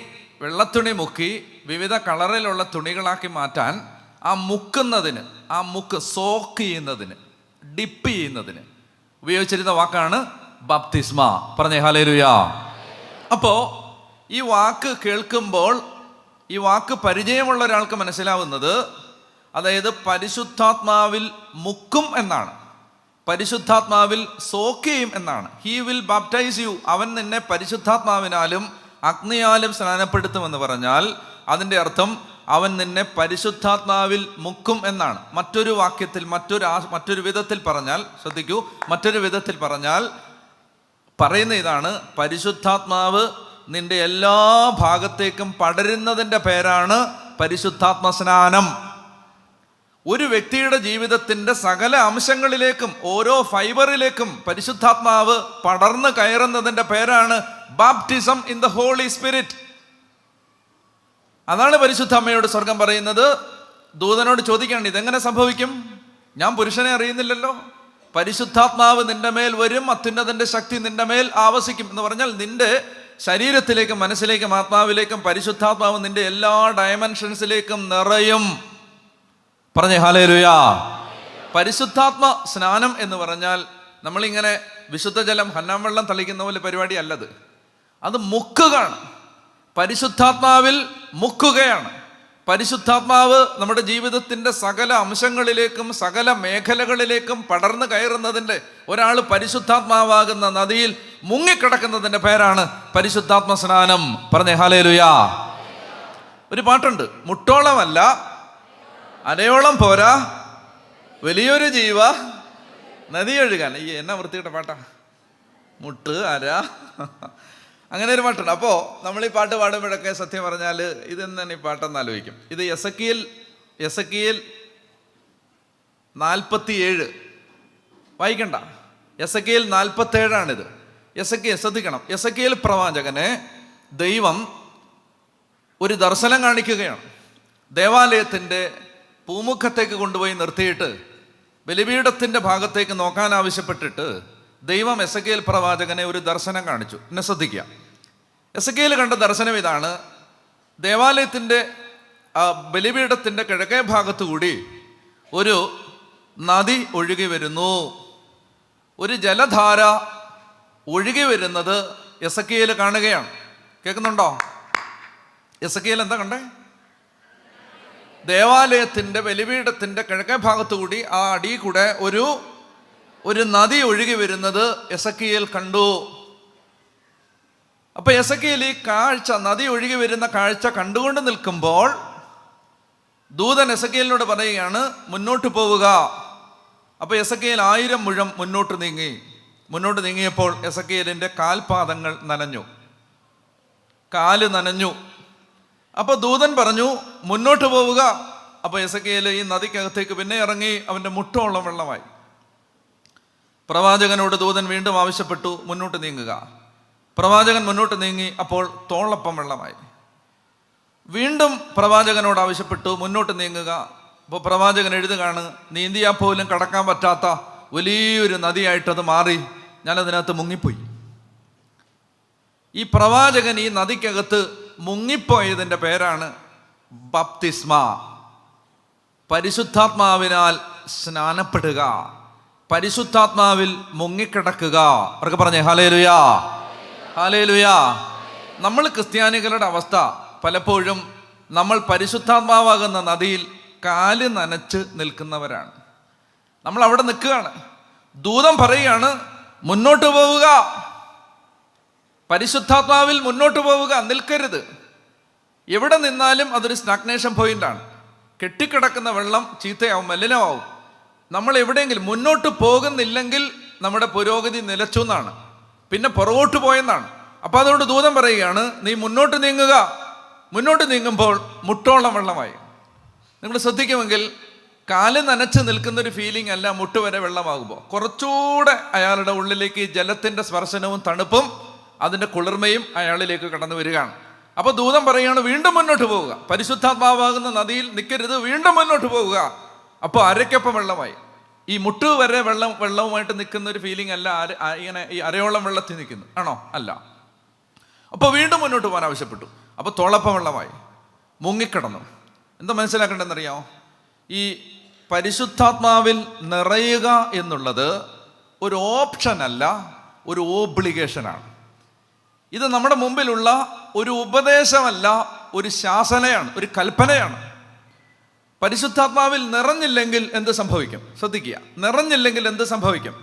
വെള്ളത്തുണി മുക്കി വിവിധ കളറിലുള്ള തുണികളാക്കി മാറ്റാൻ ആ മുക്കുന്നതിന്, ആ മുക്ക് സോക്ക് ചെയ്യുന്നതിന്, ഡിപ്പ് ചെയ്യുന്നതിന് ഉപയോഗിച്ചിരുന്ന വാക്കാണ് ബപ്തിസ്മ. പറഞ്ഞേ ഹല്ലേലൂയ. അപ്പോൾ ഈ വാക്ക് കേൾക്കുമ്പോൾ, ഈ വാക്ക് പരിചയമുള്ള ഒരാൾക്ക് മനസ്സിലാവുന്നത്, അതായത് പരിശുദ്ധാത്മാവിൽ മുക്കും എന്നാണ്, പരിശുദ്ധാത്മാവിൽ സോക്ക് ചെയ്യും എന്നാണ്. He will baptise you. അവൻ നിന്നെ പരിശുദ്ധാത്മാവിനാലും അഗ്നിയാലും സ്നാനപ്പെടുത്തുമെന്ന് പറഞ്ഞാൽ അതിൻ്റെ അർത്ഥം അവൻ നിന്നെ പരിശുദ്ധാത്മാവിൽ മുക്കും എന്നാണ്. മറ്റൊരു വാക്യത്തിൽ, മറ്റൊരു വിധത്തിൽ പറഞ്ഞാൽ, ശ്രദ്ധിക്കൂ, മറ്റൊരു വിധത്തിൽ പറഞ്ഞാൽ പറയുന്ന ഇതാണ്: പരിശുദ്ധാത്മാവ് നിന്റെ എല്ലാ ഭാഗത്തേക്കും പടരുന്നതിൻ്റെ പേരാണ് പരിശുദ്ധാത്മ സ്നാനം. ഒരു വ്യക്തിയുടെ ജീവിതത്തിൻ്റെ സകല അംശങ്ങളിലേക്കും, ഓരോ ഫൈബറിലേക്കും പരിശുദ്ധാത്മാവ് പടർന്നു കയറുന്നതിൻ്റെ പേരാണ് baptism in the holy spirit. അതാണ് പരിശുദ്ധ അമ്മയോട് സ്വർഗം പറയുന്നത്. ദൂതനോട് ചോദിക്കണം, ഇതെങ്ങനെ സംഭവിക്കും? ഞാൻ പുരുഷനെ അറിയുന്നില്ലല്ലോ. പരിശുദ്ധാത്മാവ് നിന്റെ മേൽ വരും, അത്യുന്നതന്റെ ശക്തി നിന്റെ മേൽ ആവസിക്കും എന്ന് പറഞ്ഞാൽ നിന്റെ ശരീരത്തിലേക്കും മനസ്സിലേക്കും ആത്മാവിലേക്കും പരിശുദ്ധാത്മാവ് നിന്റെ എല്ലാ ഡയമെൻഷൻസിലേക്കും നിറയും. പറഞ്ഞേ ഹല്ലേലൂയ. പരിശുദ്ധാത്മ സ്നാനം എന്ന് പറഞ്ഞാൽ നമ്മളിങ്ങനെ വിശുദ്ധ ജലം ഹന്നാം വെള്ളം തളിക്കുന്ന പോലെ പരിപാടി അല്ലത്. അത് മുക്കുകയാണ്, പരിശുദ്ധാത്മാവിൽ മുക്കുകയാണ്. പരിശുദ്ധാത്മാവ് നമ്മുടെ ജീവിതത്തിൻ്റെ സകല അംശങ്ങളിലേക്കും സകല മേഖലകളിലേക്കും പടർന്നു കയറുന്നതിൻ്റെ, ഒരാൾ പരിശുദ്ധാത്മാവാകുന്ന നദിയിൽ മുങ്ങിക്കിടക്കുന്നതിൻ്റെ പേരാണ് പരിശുദ്ധാത്മ സ്നാനം. പറഞ്ഞേ ഹല്ലേലൂയാ. ഒരു പാട്ടുണ്ട്, മുട്ടോളമല്ല അരയോളം പോരാ വലിയൊരു ജീവ നദി ഒഴുകാൻ. ഈ എന്നാ വൃത്തിയുടെ പാട്ടാ, മുട്ട് അര, അങ്ങനെ ഒരു പാട്ടുണ്ട്. അപ്പോൾ നമ്മൾ ഈ പാട്ട് പാടുമ്പോഴൊക്കെ സത്യം പറഞ്ഞാൽ ഇതെന്നാണ് ഈ പാട്ടെന്ന് ആലോചിക്കും. ഇത് എസക്കിയേൽ 47 വായിക്കണ്ട, എസക്കിയേൽ 47ആണിത്. ശ്രദ്ധിക്കണം, എസക്കിയേൽ പ്രവാചകനെ ദൈവം ഒരു ദർശനം കാണിക്കുകയാണ്. ദേവാലയത്തിൻ്റെ പൂമുഖത്തേക്ക് കൊണ്ടുപോയി നിർത്തിയിട്ട് ബലിപീഠത്തിൻ്റെ ഭാഗത്തേക്ക് നോക്കാൻ ആവശ്യപ്പെട്ടിട്ട് ദൈവം എസക്കിയേൽ പ്രവാചകനെ ഒരു ദർശനം കാണിച്ചു. എന്നെ ശ്രദ്ധിക്കുക, എസക്കിയേൽ കണ്ട ദർശനം ഇതാണ്. ദേവാലയത്തിൻ്റെ ബലിപീഠത്തിൻ്റെ കിഴക്കേ ഭാഗത്തുകൂടി ഒരു നദി ഒഴുകി വരുന്നു. ഒരു ജലധാര ഒഴുകി വരുന്നത് എസക്കിയേൽ കാണുകയാണ്. കേൾക്കുന്നുണ്ടോ? എസക്കിയേൽ എന്താ കണ്ടേ? ദേവാലയത്തിൻ്റെ ബലിപീഠത്തിൻ്റെ കിഴക്കേ ഭാഗത്തുകൂടി ആ അടിയിൽ കൂടെ ഒരു നദി ഒഴുകി വരുന്നത് എസക്കിയേൽ കണ്ടു. അപ്പൊ എസക്കിയേൽ ഈ കാഴ്ച, നദി ഒഴുകി വരുന്ന കാഴ്ച കണ്ടുകൊണ്ട് നിൽക്കുമ്പോൾ ദൂതൻ എസക്കിയേലിനോട് പറയുകയാണ്, മുന്നോട്ട് പോവുക. അപ്പൊ എസക്കിയേൽ 1000 മുഴം മുന്നോട്ട് നീങ്ങിയപ്പോൾ എസക്കിയേലിന്റെ കാൽപാദങ്ങൾ കാല് നനഞ്ഞു. അപ്പൊ ദൂതൻ പറഞ്ഞു മുന്നോട്ട് പോവുക. അപ്പൊ എസക്കിയേൽ ഈ നദിക്കകത്തേക്ക് പിന്നെ ഇറങ്ങി, അവന്റെ മുട്ടോളം വെള്ളമായി. പ്രവാചകനോട് ദൂതൻ വീണ്ടും ആവശ്യപ്പെട്ടു മുന്നോട്ട് നീങ്ങുക. പ്രവാചകൻ മുന്നോട്ട് നീങ്ങി, അപ്പോൾ തോളപ്പം വെള്ളമായി. വീണ്ടും പ്രവാചകനോട് ആവശ്യപ്പെട്ടു മുന്നോട്ട് നീങ്ങുക. അപ്പോൾ പ്രവാചകൻ എഴുതുകയാണ്, നീന്തിയാൽ പോലും കടക്കാൻ പറ്റാത്ത വലിയൊരു നദിയായിട്ടത് മാറി, ഞാനതിനകത്ത് മുങ്ങിപ്പോയി. ഈ പ്രവാചകൻ ഈ നദിക്കകത്ത് മുങ്ങിപ്പോയതിൻ്റെ പേരാണ് ബപ്തിസ്മ, പരിശുദ്ധാത്മാവിനാൽ സ്നാനപ്പെടുക, പരിശുദ്ധാത്മാവിൽ മുങ്ങിക്കിടക്കുക. അവർക്ക് പറഞ്ഞേ ഹല്ലേലൂയാ, ഹല്ലേലൂയാ. നമ്മൾ ക്രിസ്ത്യാനികളുടെ അവസ്ഥ പലപ്പോഴും നമ്മൾ പരിശുദ്ധാത്മാവാകുന്ന നദിയിൽ കാല് നനച്ച് നിൽക്കുന്നവരാണ്. നമ്മൾ അവിടെ നിൽക്കുകയാണ്. ദൂതൻ പറയുകയാണ് മുന്നോട്ട് പോവുക, പരിശുദ്ധാത്മാവിൽ മുന്നോട്ട് പോവുക, നിൽക്കരുത്. എവിടെ നിന്നാലും അതൊരു സ്റ്റാഗ്നേഷൻ പോയിന്റാണ്. കെട്ടിക്കിടക്കുന്ന വെള്ളം ചീത്തയാവും, മലിനമാവും. നമ്മൾ എവിടെയെങ്കിലും മുന്നോട്ട് പോകുന്നില്ലെങ്കിൽ നമ്മുടെ പുരോഗതി നിലച്ചു എന്നാണ്, പിന്നെ പുറകോട്ട് പോയെന്നാണ്. അപ്പൊ അതുകൊണ്ട് ദൂതൻ പറയുകയാണ്, നീ മുന്നോട്ട് നീങ്ങുക. മുന്നോട്ട് നീങ്ങുമ്പോൾ മുട്ടോളം വെള്ളമായി. നിങ്ങൾ ശ്രദ്ധിക്കുമെങ്കിൽ കാല് നനച്ച് നിൽക്കുന്നൊരു ഫീലിംഗ് അല്ല മുട്ട് വരെ വെള്ളമാകുമ്പോൾ. കുറച്ചുകൂടെ അയാളുടെ ഉള്ളിലേക്ക് ജലത്തിന്റെ സ്പർശനവും തണുപ്പും അതിന്റെ കുളിർമയും അയാളിലേക്ക് കടന്നു വരികയാണ്. അപ്പൊ ദൂതൻ പറയുകയാണ് വീണ്ടും മുന്നോട്ട് പോവുക, പരിശുദ്ധാത്മാവാകുന്ന നദിയിൽ നിൽക്കരുത്, വീണ്ടും മുന്നോട്ട് പോവുക. അപ്പോൾ അരയ്ക്കൊപ്പം വെള്ളമായി. ഈ മുട്ട് വരെ വെള്ളവുമായിട്ട് നിൽക്കുന്ന ഒരു ഫീലിംഗ് അല്ല ഇങ്ങനെ ഈ അരയോളം വെള്ളത്തിൽ നിൽക്കുന്നു, ആണോ? അല്ല. അപ്പോൾ വീണ്ടും മുന്നോട്ട് പോകാൻ ആവശ്യപ്പെട്ടു. അപ്പോൾ തോളപ്പം വെള്ളമായി, മുങ്ങിക്കിടന്നു. എന്താ മനസ്സിലാക്കേണ്ടതെന്നറിയാമോ? ഈ പരിശുദ്ധാത്മാവിൽ നിറയുക എന്നുള്ളത് ഒരു ഓപ്ഷൻ അല്ല, ഒരു ഓബ്ലിഗേഷനാണ്. ഇത് നമ്മുടെ മുമ്പിലുള്ള ഒരു ഉപദേശമല്ല, ഒരു ശാസനയാണ്, ഒരു കൽപ്പനയാണ്. പരിശുദ്ധാത്മാവിൽ നിറഞ്ഞില്ലെങ്കിൽ എന്ത് സംഭവിക്കും? ശ്രദ്ധിക്കുക, നിറഞ്ഞില്ലെങ്കിൽ എന്ത് സംഭവിക്കും?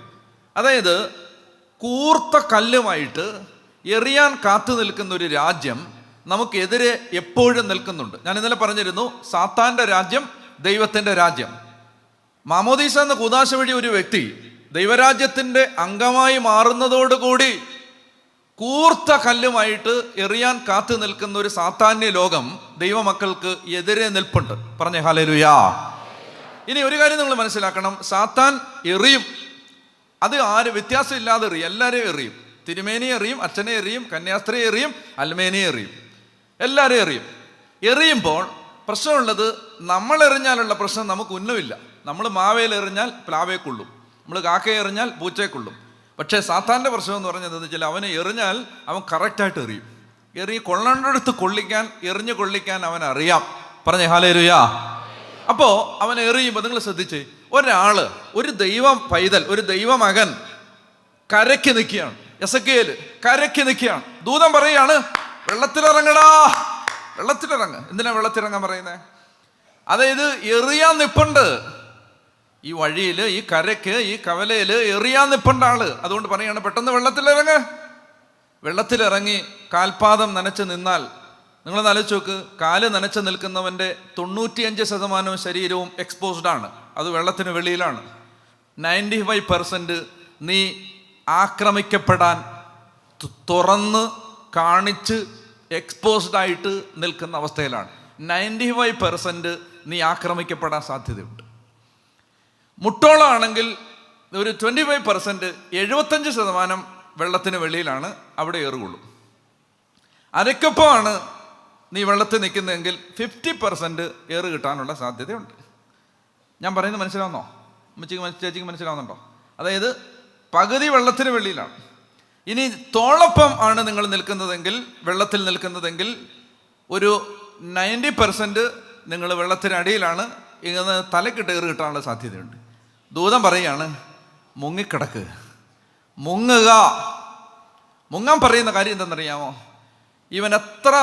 അതായത് കൂർത്ത കല്ലുമായിട്ട് എറിയാൻ കാത്തു നിൽക്കുന്ന ഒരു രാജ്യം നമുക്കെതിരെ എപ്പോഴും നിൽക്കുന്നുണ്ട്. ഞാൻ ഇന്നലെ പറഞ്ഞിരുന്നു, സാത്താന്റെ രാജ്യം, ദൈവത്തിന്റെ രാജ്യം. മാമോദീസ എന്ന കൂദാശ വഴി ഒരു വ്യക്തി ദൈവരാജ്യത്തിന്റെ അംഗമായി മാറുന്നതോടുകൂടി കൂർത്ത കല്ലുമായിട്ട് എറിയാൻ കാത്തു നിൽക്കുന്ന ഒരു സാത്താന്യ ലോകം ദൈവമക്കൾക്ക് എതിരെ നിൽപ്പുണ്ട്. പറഞ്ഞേ ഹല്ലേലൂയാ. ഇനി ഒരു കാര്യം നിങ്ങൾ മനസ്സിലാക്കണം, സാത്താൻ എറിയും. അത് വ്യത്യാസം ഇല്ലാതെ എറിയും, എല്ലാവരെയും എറിയും. തിരുമേനി എറിയും, അച്ഛനെ എറിയും, കന്യാസ്ത്രീ എറിയും, അൽമേനിയെ എറിയും, എല്ലാവരും എറിയും. എറിയുമ്പോൾ പ്രശ്നമുള്ളത്, നമ്മൾ എറിഞ്ഞാലുള്ള പ്രശ്നം നമുക്ക് ഉന്നമില്ല. നമ്മൾ മാവേൽ എറിഞ്ഞാൽ പ്ലാവേ കൊള്ളും, നമ്മൾ കാക്കയെ എറിഞ്ഞാൽ പൂച്ചയെ കൊള്ളും. പക്ഷേ സാത്താൻ്റെ പ്രശ്നം എന്ന് പറഞ്ഞത് എന്താ വെച്ചാൽ, അവനെ എറിഞ്ഞാൽ അവൻ കറക്റ്റായിട്ട് എറിയും. കൊള്ളേണ്ടടുത്ത് എറിഞ്ഞു കൊള്ളിക്കാൻ അവൻ അറിയാം. പറഞ്ഞേ ഹല്ലേലൂയാ. അപ്പോൾ അവൻ എറിയുമ്പോൾ നിങ്ങൾ ശ്രദ്ധിച്ച്, ഒരാള്, ഒരു ദൈവം പൈതൽ, ഒരു ദൈവമകൻ കരയ്ക്ക് നിൽക്കുകയാണ്. എസെക്കിയേല് കരയ്ക്ക് നിൽക്കുകയാണ്. ദൂതൻ പറയാണ്, വെള്ളത്തിലിറങ്ങടാ, വെള്ളത്തിലിറങ്ങ. എന്തിനാ വെള്ളത്തിലിറങ്ങാൻ പറയുന്നേ? അതായത് എറിയാൻ നിപ്പുണ്ട് ഈ വഴിയിൽ, ഈ കരയ്ക്ക്, ഈ കവലയിൽ എറിയാൻ നിപ്പുണ്ട് ആള്. അതുകൊണ്ട് പറയാണ്, പെട്ടെന്ന് വെള്ളത്തിലിറങ്ങ്. വെള്ളത്തിലിറങ്ങി കാൽപാദം നനച്ച് നിന്നാൽ, നിങ്ങളൊന്ന് ആലോചിച്ച് നോക്ക്, കാല് നനച്ച് നിൽക്കുന്നവൻ്റെ 95% ശരീരവും എക്സ്പോസ്ഡ് ആണ്. അത് വെള്ളത്തിന് വെളിയിലാണ്. 95% നീ ആക്രമിക്കപ്പെടാൻ തുറന്ന് കാണിച്ച് എക്സ്പോസ്ഡ് ആയിട്ട് നിൽക്കുന്ന അവസ്ഥയിലാണ്. 95% നീ ആക്രമിക്കപ്പെടാൻ സാധ്യതയുണ്ട്. മുട്ടോളമാണെങ്കിൽ ഒരു 25%, 75% വെള്ളത്തിന് വെളിയിലാണ്, അവിടെ ഏറുകൊള്ളൂ. അരക്കൊപ്പമാണ് നീ വെള്ളത്തിൽ നിൽക്കുന്നതെങ്കിൽ 50% ഏറ് കിട്ടാനുള്ള സാധ്യതയുണ്ട്. ഞാൻ പറയുന്നത് മനസ്സിലാവുന്നോ? ചേച്ചിക്ക് മനസ്സിലാവുന്നുണ്ടോ? അതായത് പകുതി വെള്ളത്തിന് വെളിയിലാണ്. ഇനി തോളൊപ്പം ആണ് നിങ്ങൾ നിൽക്കുന്നതെങ്കിൽ, വെള്ളത്തിൽ നിൽക്കുന്നതെങ്കിൽ, ഒരു 90% നിങ്ങൾ വെള്ളത്തിനടിയിലാണ്. ഇങ്ങനെ തലക്കിട്ട് ഏറ് കിട്ടാനുള്ള സാധ്യതയുണ്ട്. ദൂതൻ പറയാണ്, മുങ്ങിക്കിടക്ക്, മുങ്ങുക. മുങ്ങാൻ പറയുന്ന കാര്യം എന്തെന്നറിയാമോ? ഇവൻ എത്ര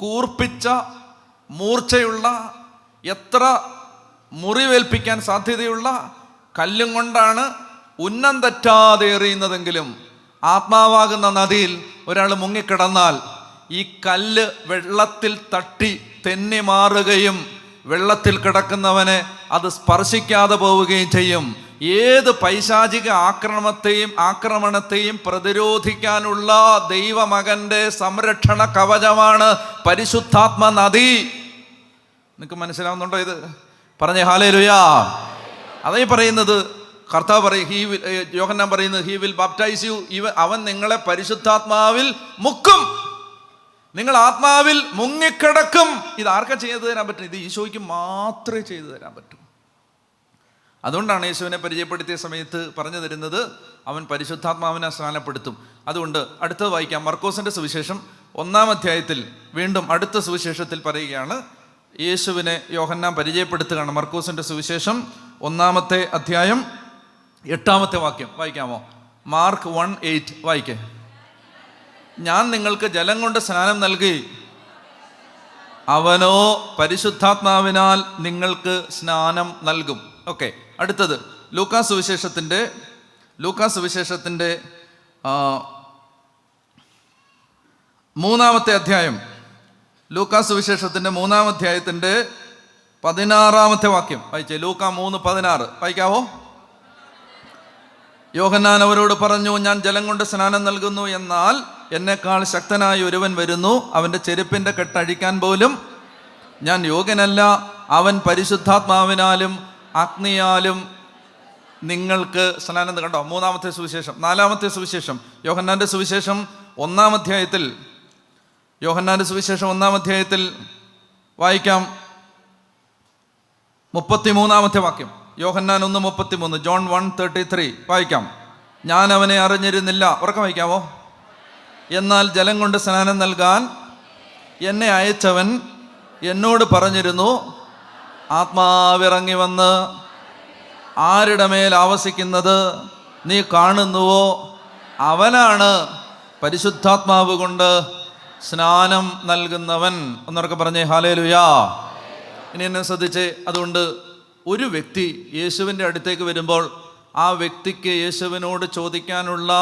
കൂർപ്പിച്ച മൂർച്ചയുള്ള, എത്ര മുറിവേൽപ്പിക്കാൻ സാധ്യതയുള്ള കല്ലും കൊണ്ടാണ് ഉന്നം തെറ്റാതെ എറിയുന്നതെങ്കിലും, ആത്മാവാകുന്ന നദിയിൽ ഒരാൾ മുങ്ങിക്കിടന്നാൽ ഈ കല്ല് വെള്ളത്തിൽ തട്ടി തെന്നി മാറുകയും വെള്ളത്തിൽ കിടക്കുന്നവനെ അത് സ്പർശിക്കാതെ പോവുകയും ചെയ്യും. ഏത് പൈശാചിക ആക്രമണത്തെയും പ്രതിരോധിക്കാനുള്ള ദൈവമകന്റെ സംരക്ഷണ കവചമാണ് പരിശുദ്ധാത്മ നദി. നിങ്ങൾക്ക് മനസ്സിലാവുന്നുണ്ടോ ഇത്? പറഞ്ഞേ ഹല്ലേലൂയ. അതേ പറയുന്നത് കർത്താവ് പറയും, യോഹന്നാൻ പറയുന്നത്, ഹി വിൽ ബാപ്റ്റൈസ് യു, അവൻ നിങ്ങളെ പരിശുദ്ധാത്മാവിൽ മുക്കും, നിങ്ങൾ ആത്മാവിൽ മുങ്ങിക്കിടക്കും. ഇത് ആർക്കാ ചെയ്തു തരാൻ പറ്റും? ഇത് ഈശോയ്ക്ക് മാത്രമേ ചെയ്തു തരാൻ പറ്റൂ. അതുകൊണ്ടാണ് യേശുവിനെ പരിചയപ്പെടുത്തിയ സമയത്ത് പറഞ്ഞു തരുന്നത്, അവൻ പരിശുദ്ധാത്മാവിനെ സ്നാനപ്പെടുത്തും. അതുകൊണ്ട് അടുത്തത് വായിക്കാം. മർക്കോസിന്റെ സുവിശേഷം 1-ാം അധ്യായത്തിൽ വീണ്ടും അടുത്ത സുവിശേഷത്തിൽ പറയുകയാണ്, യേശുവിനെ യോഹന്നാൻ പരിചയപ്പെടുത്തുകയാണ്. മർക്കോസിന്റെ സുവിശേഷം 1-ാമത്തെ അധ്യായം 8-ാമത്തെ വാക്യം വായിക്കാമോ? മാർക്ക് 1:8 വായിക്കേ. ഞാൻ നിങ്ങൾക്ക് ജലം കൊണ്ട് സ്നാനം നൽകി, അവനോ പരിശുദ്ധാത്മാവിനാൽ നിങ്ങൾക്ക് സ്നാനം നൽകും. ഓക്കെ, അടുത്തത് ലൂക്കാസ് സുവിശേഷത്തിൻ്റെ 3-ാമത്തെ അധ്യായം. ലൂക്കാസ് സുവിശേഷത്തിൻ്റെ 3-ാം അധ്യായത്തിൻ്റെ 16-ാമത്തെ വാക്യം വായിച്ചേ. ലൂക്കാ 3:16 വായിക്കാവോ? യോഹന്നാൻ അവരോട് പറഞ്ഞു, ഞാൻ ജലം കൊണ്ട് സ്നാനം നൽകുന്നു, എന്നാൽ എന്നെക്കാൾ ശക്തനായ ഒരുവൻ വരുന്നു, അവൻ്റെ ചെരുപ്പിൻ്റെ കെട്ടഴിക്കാൻ പോലും ഞാൻ യോഗ്യനല്ല. അവൻ പരിശുദ്ധാത്മാവിനാലും അഗ്നിയാലും നിങ്ങൾക്ക് സ്നാനം. കണ്ടോ? 3-ാമത്തെ സുവിശേഷം. 4-ാമത്തെ സുവിശേഷം, യോഹന്നാന്റെ സുവിശേഷം 1-ാം അധ്യായത്തിൽ, യോഹന്നാന്റെ സുവിശേഷം 1-ാം അധ്യായത്തിൽ വായിക്കാം 33-ാമത്തെ വാക്യം. യോഹന്നാൻ 1:33, ജോൺ 1:33 വായിക്കാം. ഞാൻ അവനെ അറിഞ്ഞിരുന്നില്ല, ഉറക്കം വായിക്കാമോ? എന്നാൽ ജലം കൊണ്ട് സ്നാനം നൽകാൻ എന്നെ അയച്ചവൻ എന്നോട് പറഞ്ഞിരുന്നു, ആത്മാവിറങ്ങി വന്ന് ആരുടെ മേൽ ആവസിക്കുന്നത് നീ കാണുന്നുവോ, അവനാണ് പരിശുദ്ധാത്മാവ് കൊണ്ട് സ്നാനം നൽകുന്നവൻ. ഒന്നൊക്കെ പറഞ്ഞേ ഹല്ലേലൂയാ. ഇനി എന്നെ ശ്രദ്ധിച്ചേ. അതുകൊണ്ട് ഒരു വ്യക്തി യേശുവിൻ്റെ അടുത്തേക്ക് വരുമ്പോൾ ആ വ്യക്തിക്ക് യേശുവിനോട് ചോദിക്കാനുള്ള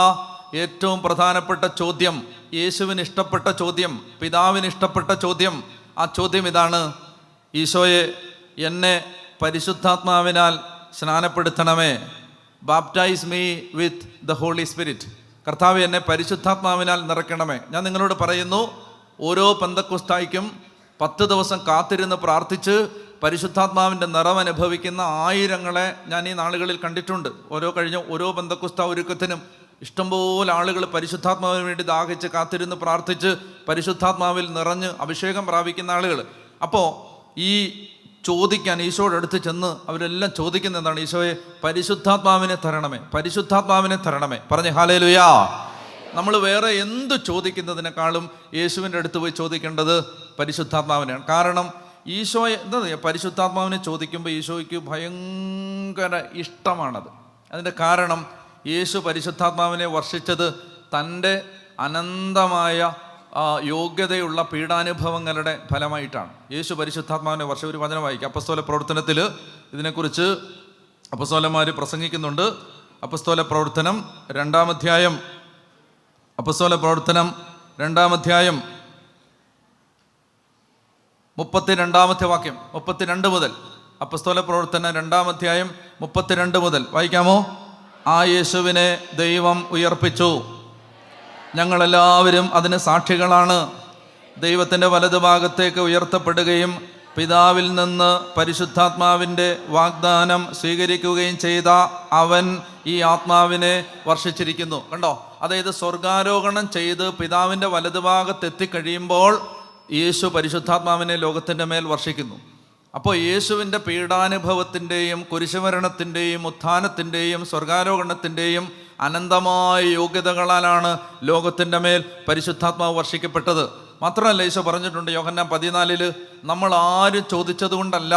ഏറ്റവും പ്രധാനപ്പെട്ട ചോദ്യം, യേശുവിന് ഇഷ്ടപ്പെട്ട ചോദ്യം, പിതാവിന് ഇഷ്ടപ്പെട്ട ചോദ്യം, ആ ചോദ്യം ഇതാണ്: ഈശോയെ, എന്നെ പരിശുദ്ധാത്മാവിനാൽ സ്നാനപ്പെടുത്തണമേ. Baptise me with the holy spirit. കർത്താവ്, എന്നെ പരിശുദ്ധാത്മാവിനാൽ നിറയ്ക്കണമേ. ഞാൻ നിങ്ങളോട് പറയുന്നു, ഓരോ പെന്തക്കോസ്തായിക്കും 10 ദിവസം കാത്തിരുന്ന് പ്രാർത്ഥിച്ച് പരിശുദ്ധാത്മാവിൻ്റെ നിറവ് അനുഭവിക്കുന്ന ആയിരങ്ങളെ ഞാൻ ഈ നാളുകളിൽ കണ്ടിട്ടുണ്ട്. ഓരോ പെന്തക്കോസ്താ ഒരുക്കത്തിനും ഇഷ്ടംപോലെ ആളുകൾ പരിശുദ്ധാത്മാവിന് വേണ്ടി ദാഹിച്ച് കാത്തിരുന്ന് പ്രാർത്ഥിച്ച് പരിശുദ്ധാത്മാവിൽ നിറഞ്ഞ് അഭിഷേകം പ്രാപിക്കുന്ന ആളുകൾ. അപ്പോൾ ഈ ചോദിക്കാൻ ഈശോയുടെ അടുത്ത് ചെന്ന് അവരെല്ലാം ചോദിക്കുന്ന എന്താണ്? ഈശോയെ, പരിശുദ്ധാത്മാവിനെ തരണമേ, പരിശുദ്ധാത്മാവിനെ തരണമേ. പറഞ്ഞേ ഹല്ലേലൂയാ. നമ്മൾ വേറെ എന്ത് ചോദിക്കുന്നതിനേക്കാളും യേശുവിൻ്റെ അടുത്ത് പോയി ചോദിക്കേണ്ടത് പരിശുദ്ധാത്മാവിനെയാണ്. കാരണം ഈശോയെ എന്താ പരിശുദ്ധാത്മാവിനെ ചോദിക്കുമ്പോൾ ഈശോയ്ക്ക് ഭയങ്കര ഇഷ്ടമാണത്. അതിൻ്റെ കാരണം യേശു പരിശുദ്ധാത്മാവിനെ വർഷിച്ചത് തൻ്റെ അനന്തമായ യോഗ്യതയുള്ള പീഡാനുഭവങ്ങളുടെ ഫലമായിട്ടാണ്. യേശു പരിശുദ്ധാത്മാവിനെ ഒരു വചനം വായിക്കുക. അപ്പസ്തോല പ്രവർത്തനത്തിൽ ഇതിനെക്കുറിച്ച് അപ്പസ്തോലന്മാർ പ്രസംഗിക്കുന്നുണ്ട്. അപ്പസ്തോല പ്രവർത്തനം 2-ാം അധ്യായം, അപ്പസ്തോല പ്രവർത്തനം 2-ാം അധ്യായം 32-ാമത്തെ വാക്യം, 32 മുതൽ. അപ്പസ്തോല പ്രവർത്തനം 2-ാം അധ്യായം 32 മുതൽ വായിക്കാമോ? ആ യേശുവിനെ ദൈവം ഉയർപ്പിച്ചു, ഞങ്ങളെല്ലാവരും അതിന് സാക്ഷികളാണ്. ദൈവത്തിൻ്റെ വലതുഭാഗത്തേക്ക് ഉയർത്തപ്പെടുകയും പിതാവിൽ നിന്ന് പരിശുദ്ധാത്മാവിൻ്റെ വാഗ്ദാനം സ്വീകരിക്കുകയും ചെയ്ത അവൻ ഈ ആത്മാവിനെ വർഷിച്ചിരിക്കുന്നു. കണ്ടോ? അതായത് സ്വർഗാരോഹണം ചെയ്ത് പിതാവിൻ്റെ വലതുഭാഗത്തെത്തിക്കഴിയുമ്പോൾ യേശു പരിശുദ്ധാത്മാവിനെ ലോകത്തിൻ്റെ മേൽ വർഷിക്കുന്നു. അപ്പോൾ യേശുവിൻ്റെ പീഡാനുഭവത്തിൻ്റെയും കുരിശുമരണത്തിൻ്റെയും ഉത്ഥാനത്തിൻ്റെയും സ്വർഗാരോഹണത്തിൻ്റെയും അനന്തമായ യോഗ്യതകളാലാണ് ലോകത്തിൻ്റെ മേൽ പരിശുദ്ധാത്മാവ് വർഷിക്കപ്പെട്ടത്. മാത്രമല്ല, ഈശോ പറഞ്ഞിട്ടുണ്ട് യോഹന്നാൻ 14 നമ്മൾ ആരും ചോദിച്ചത് കൊണ്ടല്ല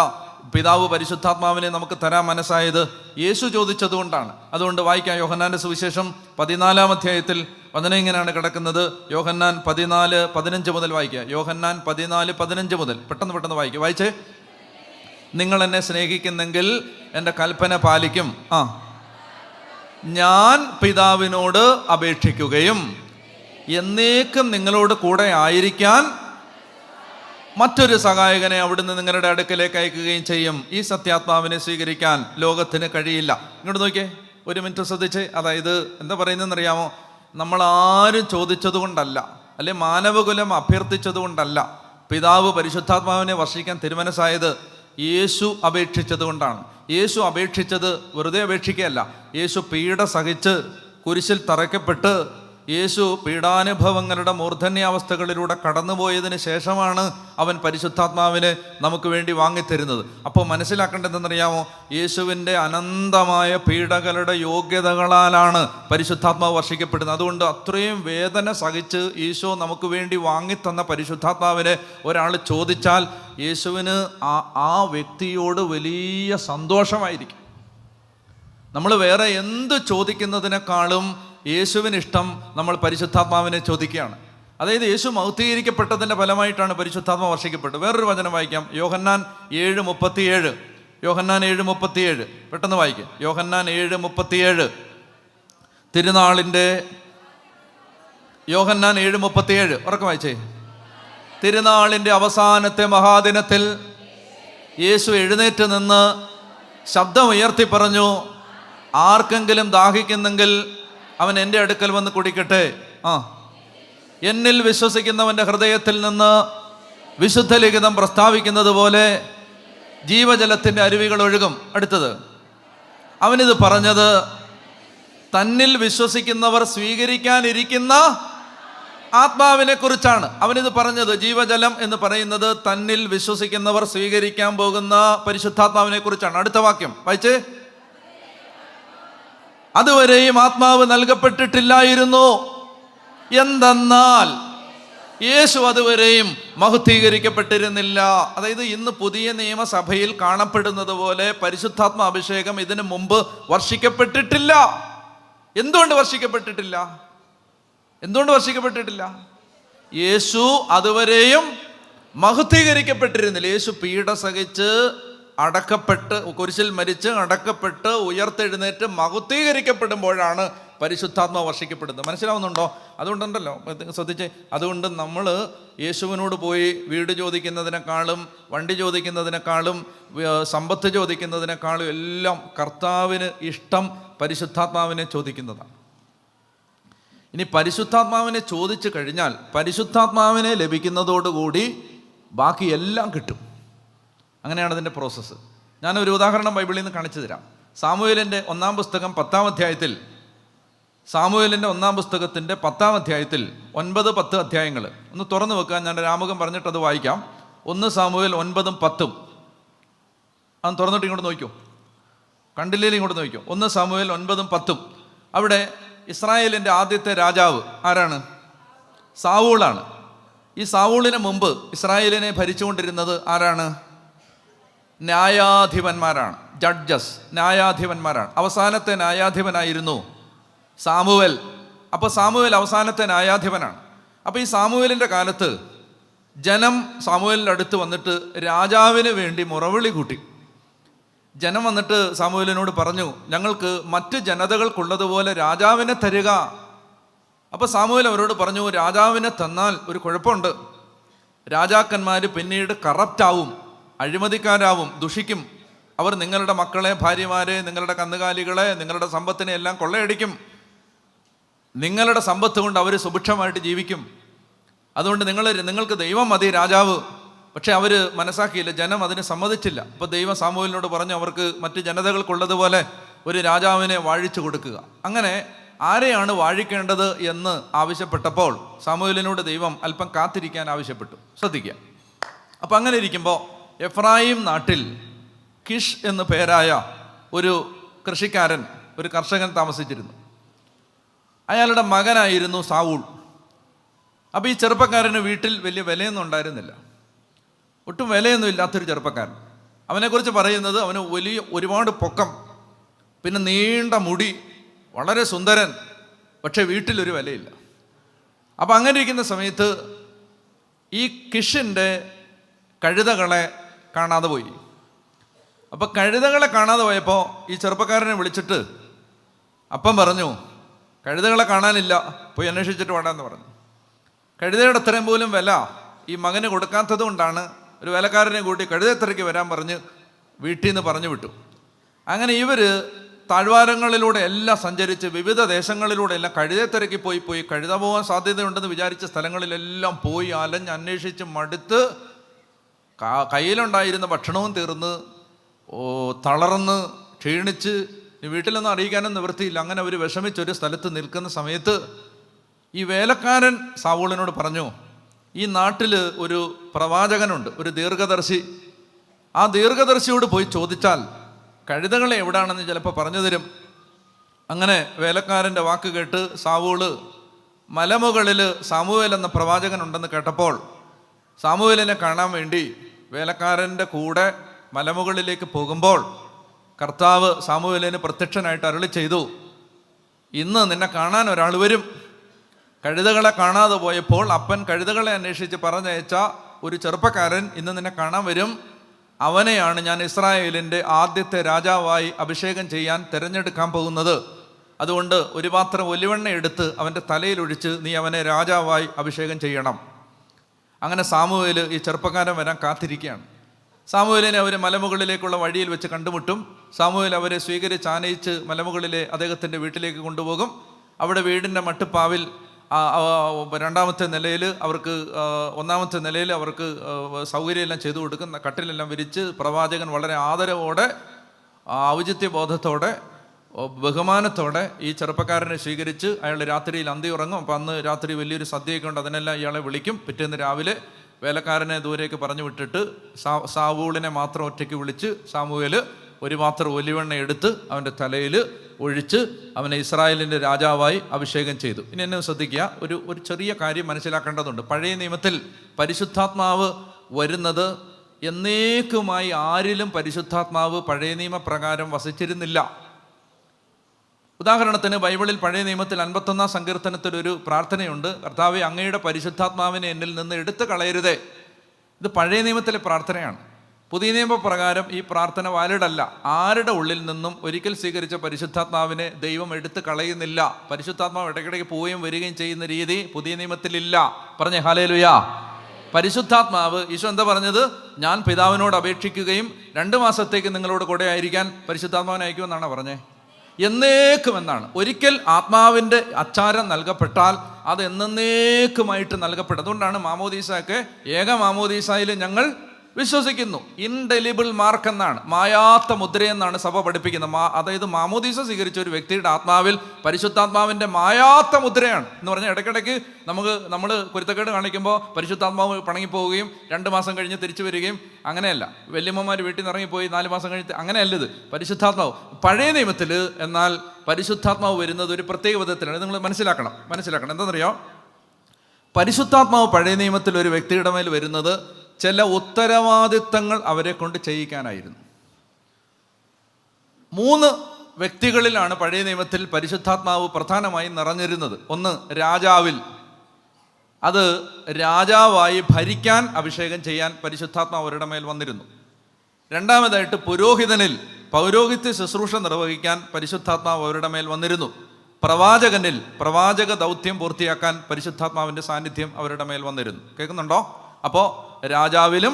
പിതാവ് പരിശുദ്ധാത്മാവിനെ നമുക്ക് തരാൻ മനസ്സായത്, യേശു ചോദിച്ചത് കൊണ്ടാണ്. അതുകൊണ്ട് വായിക്കാം. യോഹന്നാൻ്റെ സുവിശേഷം 14-ാം അധ്യായത്തിൽ വചനം ഇങ്ങനെയാണ് കിടക്കുന്നത്. യോഹന്നാൻ 14:15 മുതൽ വായിക്കുക. യോഹന്നാൻ 14:15 മുതൽ പെട്ടെന്ന് വായിക്കുക. വായിച്ചേ. നിങ്ങൾ എന്നെ സ്നേഹിക്കുന്നെങ്കിൽ എൻ്റെ കൽപ്പന പാലിക്കും. ഞാൻ പിതാവിനോട് അപേക്ഷിക്കുകയും എന്നേക്കും നിങ്ങളോട് കൂടെ ആയിരിക്കാൻ മറ്റൊരു സഹായകനെ അവിടുന്ന് നിങ്ങളുടെ അടുക്കലേക്ക് അയക്കുകയും ചെയ്യും. ഈ സത്യാത്മാവിനെ സ്വീകരിക്കാൻ ലോകത്തിന് കഴിയില്ല. ഇങ്ങോട്ട് നോക്കിയേ, ഒരു മിനിറ്റ് ശ്രദ്ധിച്ച്. അതായത് എന്താ പറയുന്നതെന്നറിയാമോ? നമ്മളാരും ചോദിച്ചത് കൊണ്ടല്ല, അല്ലെ മാനവകുലം അഭ്യർത്ഥിച്ചത് കൊണ്ടല്ല പിതാവ് പരിശുദ്ധാത്മാവിനെ വർഷിക്കാൻ തിരുമനസ്സായത്, യേശു അപേക്ഷിച്ചത് കൊണ്ടാണ്. യേശു അപേക്ഷിച്ചത് വെറുതെ അപേക്ഷിക്കുകയല്ല. യേശു പീഡ സഹിച്ച് കുരിശിൽ തറയ്ക്കപ്പെട്ട് യേശു പീഡാനുഭവങ്ങളുടെ മൂർധന്യാവസ്ഥകളിലൂടെ കടന്നുപോയതിന് ശേഷമാണ് അവൻ പരിശുദ്ധാത്മാവിനെ നമുക്ക് വേണ്ടി വാങ്ങിത്തരുന്നത്. അപ്പോൾ മനസ്സിലാക്കേണ്ടതെന്നറിയാമോ? യേശുവിൻ്റെ അനന്തമായ പീഡകളുടെ യോഗ്യതകളാലാണ് പരിശുദ്ധാത്മാവ് വർഷിക്കപ്പെടുന്നത്. അതുകൊണ്ട് അത്രയും വേദന സഹിച്ച് ഈശോ നമുക്ക് വേണ്ടി വാങ്ങിത്തന്ന പരിശുദ്ധാത്മാവിനെ ഒരാൾ ചോദിച്ചാൽ യേശുവിന് ആ വ്യക്തിയോട് വലിയ സന്തോഷമായിരിക്കും. നമ്മൾ വേറെ എന്ത് ചോദിക്കുന്നതിനേക്കാളും യേശുവിനിഷ്ടം നമ്മൾ പരിശുദ്ധാത്മാവിനെ ചോദിക്കുകയാണ്. അതായത് യേശു മൗക്തീകരിക്കപ്പെട്ടതിൻ്റെ ഫലമായിട്ടാണ് പരിശുദ്ധാത്മ വർഷിക്കപ്പെട്ടത്. വേറൊരു വചനം വായിക്കാം. യോഹന്നാൻ 7:37. യോഹന്നാൻ 7:37 പെട്ടെന്ന് വായിക്കാം. യോഹന്നാൻ 7:37 തിരുനാളിൻ്റെ യോഹന്നാൻ 7:37 ഉറക്കം വായിച്ചേ. തിരുനാളിൻ്റെ അവസാനത്തെ മഹാദിനത്തിൽ യേശു എഴുന്നേറ്റ് നിന്ന് ശബ്ദമുയർത്തി പറഞ്ഞു, ആർക്കെങ്കിലും ദാഹിക്കുന്നെങ്കിൽ അവൻ എൻ്റെ അടുക്കൽ വന്ന് കുടിക്കട്ടെ. എന്നിൽ വിശ്വസിക്കുന്നവൻ്റെ ഹൃദയത്തിൽ നിന്ന് വിശുദ്ധ ലിഖിതം പ്രസ്താവിക്കുന്നത് പോലെ ജീവജലത്തിൻ്റെ അരുവികൾ ഒഴുകും. അടുത്തത്, അവനിത് പറഞ്ഞത് തന്നിൽ വിശ്വസിക്കുന്നവർ സ്വീകരിക്കാനിരിക്കുന്ന ആത്മാവിനെ കുറിച്ചാണ്. അവനിത് പറഞ്ഞത്, ജീവജലം എന്ന് പറയുന്നത് തന്നിൽ വിശ്വസിക്കുന്നവർ സ്വീകരിക്കാൻ പോകുന്ന പരിശുദ്ധാത്മാവിനെ കുറിച്ചാണ്. അടുത്ത വാക്യം വായിച്ചേ. അതുവരെയും ആത്മാവ് നൽകപ്പെട്ടിട്ടില്ലായിരുന്നു. എന്തെന്നാൽ യേശു അതുവരെയും മഹത്വീകരിക്കപ്പെട്ടിരുന്നില്ല. അതായത് ഇന്ന് പുതിയ നിയമസഭയിൽ കാണപ്പെടുന്നത് പോലെ പരിശുദ്ധാത്മ അഭിഷേകം ഇതിനു മുമ്പ് വർഷിക്കപ്പെട്ടിട്ടില്ല. എന്തുകൊണ്ട് വർഷിക്കപ്പെട്ടിട്ടില്ല? യേശു അതുവരെയും മഹത്വീകരിക്കപ്പെട്ടിരുന്നില്ല. യേശു പീഡ സഹിച്ച് അടക്കപ്പെട്ട് കുരിശിൽ മരിച്ച് അടക്കപ്പെട്ട് ഉയർത്തെഴുന്നേറ്റ് മഹത്വീകരിക്കപ്പെടുമ്പോഴാണ് പരിശുദ്ധാത്മ വർഷിക്കപ്പെടുന്നത്. മനസ്സിലാവുന്നുണ്ടോ? അതുകൊണ്ടുണ്ടല്ലോ ശ്രദ്ധിച്ച്, അതുകൊണ്ട് നമ്മൾ യേശുവിനോട് പോയി വീട് ചോദിക്കുന്നതിനേക്കാളും വണ്ടി ചോദിക്കുന്നതിനേക്കാളും സമ്പത്ത് ചോദിക്കുന്നതിനേക്കാളും എല്ലാം കർത്താവിന് ഇഷ്ടം പരിശുദ്ധാത്മാവിനെ ചോദിക്കുന്നതാണ്. ഇനി പരിശുദ്ധാത്മാവിനെ ചോദിച്ചു കഴിഞ്ഞാൽ പരിശുദ്ധാത്മാവിനെ ലഭിക്കുന്നതോടുകൂടി ബാക്കി എല്ലാം കിട്ടും. അങ്ങനെയാണ് അതിൻ്റെ പ്രോസസ്സ്. ഞാനൊരു ഉദാഹരണം ബൈബിളിൽ നിന്ന് കാണിച്ചു തരാം. സാമുവേലിൻ്റെ 1-ാം പുസ്തകം 10-ാം അധ്യായത്തിൽ, സാമുവേലിൻ്റെ 1-ാം പുസ്തകത്തിൻ്റെ 10-ാം അധ്യായത്തിൽ 9-10 അധ്യായങ്ങൾ ഒന്ന് തുറന്നു വെക്കാൻ ഞാൻ രാമുഖം പറഞ്ഞിട്ടത് വായിക്കാം. 1 സാമുവേൽ 9-10 അത് തുറന്നിട്ട് ഇങ്ങോട്ട് നോക്കിയോ, കണ്ടില്ലേലും ഇങ്ങോട്ട് നോക്കിയോ. 1 സാമുവേൽ 9-10 അവിടെ ഇസ്രായേലിൻ്റെ ആദ്യത്തെ രാജാവ് ആരാണ്? സാവൂളാണ്. ഈ സാവൂളിന് മുമ്പ് ഇസ്രായേലിനെ ഭരിച്ചുകൊണ്ടിരുന്നത് ആരാണ്? ന്യായാധിപന്മാരാണ്, ജഡ്ജസ്, ന്യായാധിപന്മാരാണ്. അവസാനത്തെ ന്യായാധിപനായിരുന്നു സാമുവേൽ. അപ്പോൾ സാമുവേൽ അവസാനത്തെ ന്യായാധിപനാണ്. അപ്പോൾ ഈ സാമുവേലിൻ്റെ കാലത്ത് ജനം സാമുവേലിൻ്റെ അടുത്ത് വന്നിട്ട് രാജാവിന് വേണ്ടി മുറവിളി കൂട്ടി. ജനം വന്നിട്ട് സാമുവേലിനോട് പറഞ്ഞു, ഞങ്ങൾക്ക് മറ്റ് ജനതകൾക്കുള്ളതുപോലെ രാജാവിനെ തരിക. അപ്പോൾ സാമുവേൽ അവരോട് പറഞ്ഞു, രാജാവിനെ തന്നാൽ ഒരു കുഴപ്പമുണ്ട്. രാജാക്കന്മാർ പിന്നീട് കറപ്റ്റാവും, അഴിമതിക്കാരാവും, ദുഷിക്കും. അവർ നിങ്ങളുടെ മക്കളെ, ഭാര്യമാരെ, നിങ്ങളുടെ കന്നുകാലികളെ, നിങ്ങളുടെ സമ്പത്തിനെ എല്ലാം കൊള്ളയടിക്കും. നിങ്ങളുടെ സമ്പത്ത് കൊണ്ട് അവർ സുഭിക്ഷമായിട്ട് ജീവിക്കും. അതുകൊണ്ട് നിങ്ങൾക്ക് ദൈവം മതി രാജാവ്. പക്ഷെ അവർ മനസ്സാക്കിയില്ല, ജനം അതിന് സമ്മതിച്ചില്ല. അപ്പോൾ ദൈവം സാമുവേലിനോട് പറഞ്ഞു, അവർക്ക് മറ്റ് ജനതകൾക്കുള്ളതുപോലെ ഒരു രാജാവിനെ വാഴിച്ചു കൊടുക്കുക. അങ്ങനെ ആരെയാണ് വാഴിക്കേണ്ടത് എന്ന് ആവശ്യപ്പെട്ടപ്പോൾ സാമുവേലിനോട് ദൈവം അല്പം കാത്തിരിക്കാൻ ആവശ്യപ്പെട്ടു. ശ്രദ്ധിക്കുക. അപ്പം അങ്ങനെ ഇരിക്കുമ്പോൾ എഫ്രായിം നാട്ടിൽ കിഷ് എന്ന് പേരായ ഒരു കൃഷിക്കാരൻ, ഒരു കർഷകൻ താമസിച്ചിരുന്നു. അയാളുടെ മകനായിരുന്നു സാവൂൾ. അപ്പോൾ ഈ ചെറുപ്പക്കാരന് വീട്ടിൽ വലിയ വിലയൊന്നും ഉണ്ടായിരുന്നില്ല, ഒട്ടും വിലയൊന്നും ഇല്ലാത്തൊരു ചെറുപ്പക്കാരൻ. അവനെക്കുറിച്ച് പറയുന്നത് അവന് ഒരുപാട് പൊക്കം, പിന്നെ നീണ്ട മുടി, വളരെ സുന്ദരൻ, പക്ഷെ വീട്ടിലൊരു വിലയില്ല. അപ്പം അങ്ങനെ ഇരിക്കുന്ന സമയത്ത് ഈ കിഷിൻ്റെ കഴുതകളെ കാണാതെ പോയി. അപ്പം കഴുതകളെ കാണാതെ പോയപ്പോൾ ഈ ചെറുപ്പക്കാരനെ വിളിച്ചിട്ട് അപ്പം പറഞ്ഞു, കഴുതകളെ കാണാനില്ല, പോയി അന്വേഷിച്ചിട്ട് വേണ്ടാന്ന് പറഞ്ഞു. കഴുതയുടെ അത്രയും പോലും വില ഈ മകന് കൊടുക്കാത്തത് കൊണ്ടാണ് ഒരു വിലക്കാരനെ കൂട്ടി കഴുതത്തിരയ്ക്ക് വരാൻ പറഞ്ഞ് വീട്ടിൽ നിന്ന് പറഞ്ഞു വിട്ടു. അങ്ങനെ ഇവർ താഴ്വാരങ്ങളിലൂടെ എല്ലാം സഞ്ചരിച്ച് വിവിധ ദേശങ്ങളിലൂടെ എല്ലാം കഴുതത്തിരയ്ക്ക് പോയി കഴുത പോകാൻ സാധ്യതയുണ്ടെന്ന് വിചാരിച്ച സ്ഥലങ്ങളിലെല്ലാം പോയി അലഞ്ഞ് അന്വേഷിച്ച് മടുത്ത് കയ്യിലുണ്ടായിരുന്ന ഭക്ഷണവും തീർന്ന് തളർന്ന് ക്ഷീണിച്ച് വീട്ടിലൊന്നും അറിയിക്കാനും നിവൃത്തിയില്ല. അങ്ങനെ അവർ വിഷമിച്ചൊരു സ്ഥലത്ത് നിൽക്കുന്ന സമയത്ത് ഈ വേലക്കാരൻ സാവൂളിനോട് പറഞ്ഞു, ഈ നാട്ടിൽ ഒരു പ്രവാചകനുണ്ട്, ഒരു ദീർഘദർശി. ആ ദീർഘദർശിയോട് പോയി ചോദിച്ചാൽ കഴുതകളെ എവിടാണെന്ന് ചിലപ്പോൾ പറഞ്ഞു തരും. അങ്ങനെ വേലക്കാരൻ്റെ വാക്ക് കേട്ട് സാവൂള് മലമുകളിൽ സാമുവേൽ എന്ന പ്രവാചകനുണ്ടെന്ന് കേട്ടപ്പോൾ സാമുവേലിനെ കാണാൻ വേണ്ടി വേലക്കാരൻ്റെ കൂടെ മലമുകളിലേക്ക് പോകുമ്പോൾ കർത്താവ് സാമുവേലിന് പ്രത്യക്ഷനായിട്ട് അരുളി ചെയ്തു, ഇന്ന് നിന്നെ കാണാൻ ഒരാൾ വരും. കഴുതകളെ കാണാതെ പോയപ്പോൾ അപ്പൻ കഴുതകളെ അന്വേഷിച്ച് പറഞ്ഞയച്ച ഒരു ചെറുപ്പക്കാരൻ ഇന്ന് നിന്നെ കാണാൻ വരും. അവനെയാണ് ഞാൻ ഇസ്രായേലിൻ്റെ ആദ്യത്തെ രാജാവായി അഭിഷേകം ചെയ്യാൻ തിരഞ്ഞെടുക്കാൻ പോകുന്നത്. അതുകൊണ്ട് ഒരു പാത്രം ഒലിവെണ്ണ എടുത്ത് അവൻ്റെ തലയിലൊഴിച്ച് നീ അവനെ രാജാവായി അഭിഷേകം ചെയ്യണം. അങ്ങനെ സാമുവേൽ ഈ ചെറുപ്പക്കാരൻ വരാൻ കാത്തിരിക്കുകയാണ്. സാമുവേലിനെ അവർ മലമുകളിലേക്കുള്ള വഴിയിൽ വെച്ച് കണ്ടുമുട്ടും. സാമുവേൽ അവരെ സ്വീകരിച്ച് ആനയിച്ച് മലമുകളിലെ അദ്ദേഹത്തിൻ്റെ വീട്ടിലേക്ക് കൊണ്ടുപോകും. അവിടെ വീടിൻ്റെ മട്ടുപ്പാവിൽ രണ്ടാമത്തെ നിലയിൽ അവർക്ക്, ഒന്നാമത്തെ നിലയിൽ അവർക്ക് സൗകര്യമെല്ലാം ചെയ്തു കൊടുക്കും. കട്ടിലെല്ലാം വിരിച്ച് പ്രവാചകൻ വളരെ ആദരവോടെ, ഔചിത്യബോധത്തോടെ, ബഹുമാനത്തോടെ ഈ ചെറുപ്പക്കാരനെ സ്വീകരിച്ച് അയാൾ രാത്രിയിൽ അന്തി ഉറങ്ങും. അപ്പം അന്ന് രാത്രി വലിയൊരു സദ്യയൊക്കെ ഉണ്ട്, അതിനെല്ലാം ഇയാളെ വിളിക്കും. പിറ്റേന്ന് രാവിലെ വേലക്കാരനെ ദൂരേക്ക് പറഞ്ഞു വിട്ടിട്ട് സാവൂളിനെ മാത്രം ഒറ്റയ്ക്ക് വിളിച്ച് സാമുവേൽ ഒരു പാത്രം ഒലിവെണ്ണ എടുത്ത് അവൻ്റെ തലയിൽ ഒഴിച്ച് അവനെ ഇസ്രായേലിൻ്റെ രാജാവായി അഭിഷേകം ചെയ്തു. ഇനി എന്നെ ശ്രദ്ധിക്കുക, ഒരു ചെറിയ കാര്യം മനസ്സിലാക്കേണ്ടതുണ്ട്. പഴയ നിയമത്തിൽ പരിശുദ്ധാത്മാവ് വരുന്നത് എന്നേക്കുമായി ആരിലും പരിശുദ്ധാത്മാവ് പഴയ നിയമപ്രകാരം വസിച്ചിരുന്നില്ല. ഉദാഹരണത്തിന് ബൈബിളിൽ പഴയ നിയമത്തിൽ 51 സങ്കീർത്തനത്തിൽ ഒരു പ്രാർത്ഥനയുണ്ട്, കർത്താവേ അങ്ങയുടെ പരിശുദ്ധാത്മാവിനെ എന്നിൽ നിന്ന് എടുത്തു കളയരുതേ. ഇത് പഴയ നിയമത്തിലെ പ്രാർത്ഥനയാണ്. പുതിയ നിയമപ്രകാരം ഈ പ്രാർത്ഥന വാലിഡ് അല്ല. ആരുടെ ഉള്ളിൽ നിന്നും ഒരിക്കൽ സ്വീകരിച്ച പരിശുദ്ധാത്മാവിനെ ദൈവം എടുത്തു കളയുന്നില്ല. പരിശുദ്ധാത്മാവ് ഇടയ്ക്കിടയ്ക്ക് പോവുകയും വരികയും ചെയ്യുന്ന രീതി പുതിയ നിയമത്തിലില്ല. പറഞ്ഞേ ഹല്ലേലൂയാ. പരിശുദ്ധാത്മാവ്, ഈശോ എന്താ പറഞ്ഞത്? ഞാൻ പിതാവിനോട് അപേക്ഷിക്കുകയും 2 മാസത്തേക്ക് നിങ്ങളോട് കൂടെ ആയിരിക്കാൻ പരിശുദ്ധാത്മാവിനെ അയക്കുമെന്നാണ് പറഞ്ഞേ. എന്നേക്കുമെന്നാണ്. ഒരിക്കൽ ആത്മാവിൻ്റെ അച്ചാരം നൽകപ്പെട്ടാൽ അത് എന്നേക്കുമായിട്ട് നൽകപ്പെടും. അതുകൊണ്ടാണ് മാമോദീസയൊക്കെ ഏക മാമോദീസയിൽ ഞങ്ങൾ വിശ്വസിക്കുന്നു. ഇൻഡെലിബിൾ മാർക്ക് എന്നാണ്, മായാത്ത മുദ്രയെന്നാണ് സഭ പഠിപ്പിക്കുന്നത്. അതായത് മാമോദീസ സ്വീകരിച്ച ഒരു വ്യക്തിയുടെ ആത്മാവിൽ പരിശുദ്ധാത്മാവിൻ്റെ മായാത്ത മുദ്രയാണ് എന്ന് പറഞ്ഞാൽ ഇടയ്ക്കിടയ്ക്ക് നമ്മൾ കുരുത്തക്കേട് കാണിക്കുമ്പോൾ പരിശുദ്ധാത്മാവ് പണങ്ങിപ്പോവുകയും 2 മാസം കഴിഞ്ഞ് തിരിച്ചു വരികയും അങ്ങനെയല്ല. വല്യമ്മമാർ വീട്ടിൽ നിന്ന് ഇറങ്ങിപ്പോയി 4 മാസം കഴിഞ്ഞ് അങ്ങനെയല്ല. ഇത് പരിശുദ്ധാത്മാവ് പഴയ നിയമത്തിൽ, എന്നാൽ പരിശുദ്ധാത്മാവ് വരുന്നത് ഒരു പ്രത്യേക വിധത്തിലാണ്. നിങ്ങൾ മനസ്സിലാക്കണം. എന്താണെന്നറിയോ? പരിശുദ്ധാത്മാവ് പഴയ നിയമത്തിൽ ഒരു വ്യക്തിയുടെ മേൽ വരുന്നത് ചില ഉത്തരവാദിത്തങ്ങൾ അവരെ കൊണ്ട് ചെയ്യിക്കാനായിരുന്നു. 3 വ്യക്തികളിലാണ് പഴയ നിയമത്തിൽ പരിശുദ്ധാത്മാവ് പ്രധാനമായും നിറഞ്ഞിരുന്നത്. ഒന്ന് രാജാവിൽ, അത് രാജാവായി ഭരിക്കാൻ അഭിഷേകം ചെയ്യാൻ പരിശുദ്ധാത്മാവ് അവരുടെ മേൽ വന്നിരുന്നു. രണ്ടാമതായിട്ട് പുരോഹിതനിൽ പൗരോഹിത്യ ശുശ്രൂഷ നിർവഹിക്കാൻ പരിശുദ്ധാത്മാവ് അവരുടെ മേൽ വന്നിരുന്നു. പ്രവാചകനിൽ പ്രവാചക ദൗത്യം പൂർത്തിയാക്കാൻ പരിശുദ്ധാത്മാവിൻ്റെ സാന്നിധ്യം അവരുടെ മേൽ വന്നിരുന്നു. കേൾക്കുന്നുണ്ടോ? അപ്പോൾ രാജാവിലും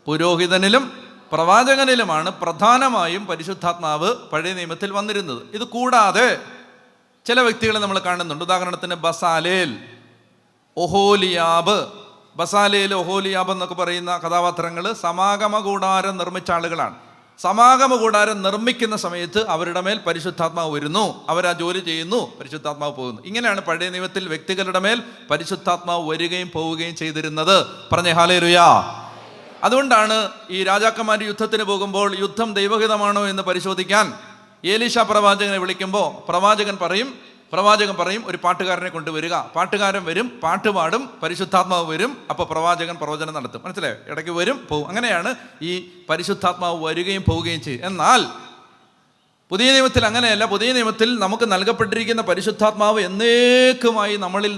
പുരോഹിതനിലും പ്രവാചകനിലുമാണ് പ്രധാനമായും പരിശുദ്ധാത്മാവ് പഴയ നിയമത്തിൽ വന്നിരുന്നത്. ഇത് കൂടാതെ ചില വ്യക്തികളെ നമ്മൾ കാണുന്നുണ്ട്. ഉദാഹരണത്തിന് ബസാലേൽ, ഒഹോലിയാബ്. ബസാലേൽ, ഒഹോലിയാബ് എന്നൊക്കെ പറയുന്ന കഥാപാത്രങ്ങൾ സമാഗമ കൂടാരം നിർമ്മിച്ച ആളുകളാണ്. സമാഗമ കൂടാരം നിർമ്മിക്കുന്ന സമയത്ത് അവരുടെ മേൽ പരിശുദ്ധാത്മാവ് വരുന്നു, അവരാ ജോലി ചെയ്യുന്നു, പരിശുദ്ധാത്മാവ് പോകുന്നു. ഇങ്ങനെയാണ് പഴയ നിയമത്തിൽ വ്യക്തികളുടെ മേൽ പരിശുദ്ധാത്മാവ് വരികയും പോവുകയും ചെയ്തിരുന്നത്. പറഞ്ഞേ ഹല്ലേലൂയാ. അതുകൊണ്ടാണ് ഈ രാജാക്കന്മാർ യുദ്ധത്തിന് പോകുമ്പോൾ യുദ്ധം ദൈവഹിതമാണോ എന്ന് പരിശോധിക്കാൻ ഏലീശ പ്രവാചകനെ വിളിക്കുമ്പോൾ പ്രവാചകൻ പറയും ഒരു പാട്ടുകാരനെ കൊണ്ടുവരിക. പാട്ടുകാരൻ വരും, പാട്ട് പാടും, പരിശുദ്ധാത്മാവ് വരും, അപ്പോൾ പ്രവാചകൻ പ്രവചനം നടത്തും. മനസ്സിലായോ? ഇടയ്ക്ക് വരും, പോവും. അങ്ങനെയാണ് ഈ പരിശുദ്ധാത്മാവ് വരികയും പോവുകയും ചെയ്യും. എന്നാൽ പുതിയ നിയമത്തിൽ അങ്ങനെയല്ല. പുതിയ നിയമത്തിൽ നമുക്ക് നൽകപ്പെട്ടിരിക്കുന്ന പരിശുദ്ധാത്മാവ് എന്നേക്കുമായി നമ്മളിൽ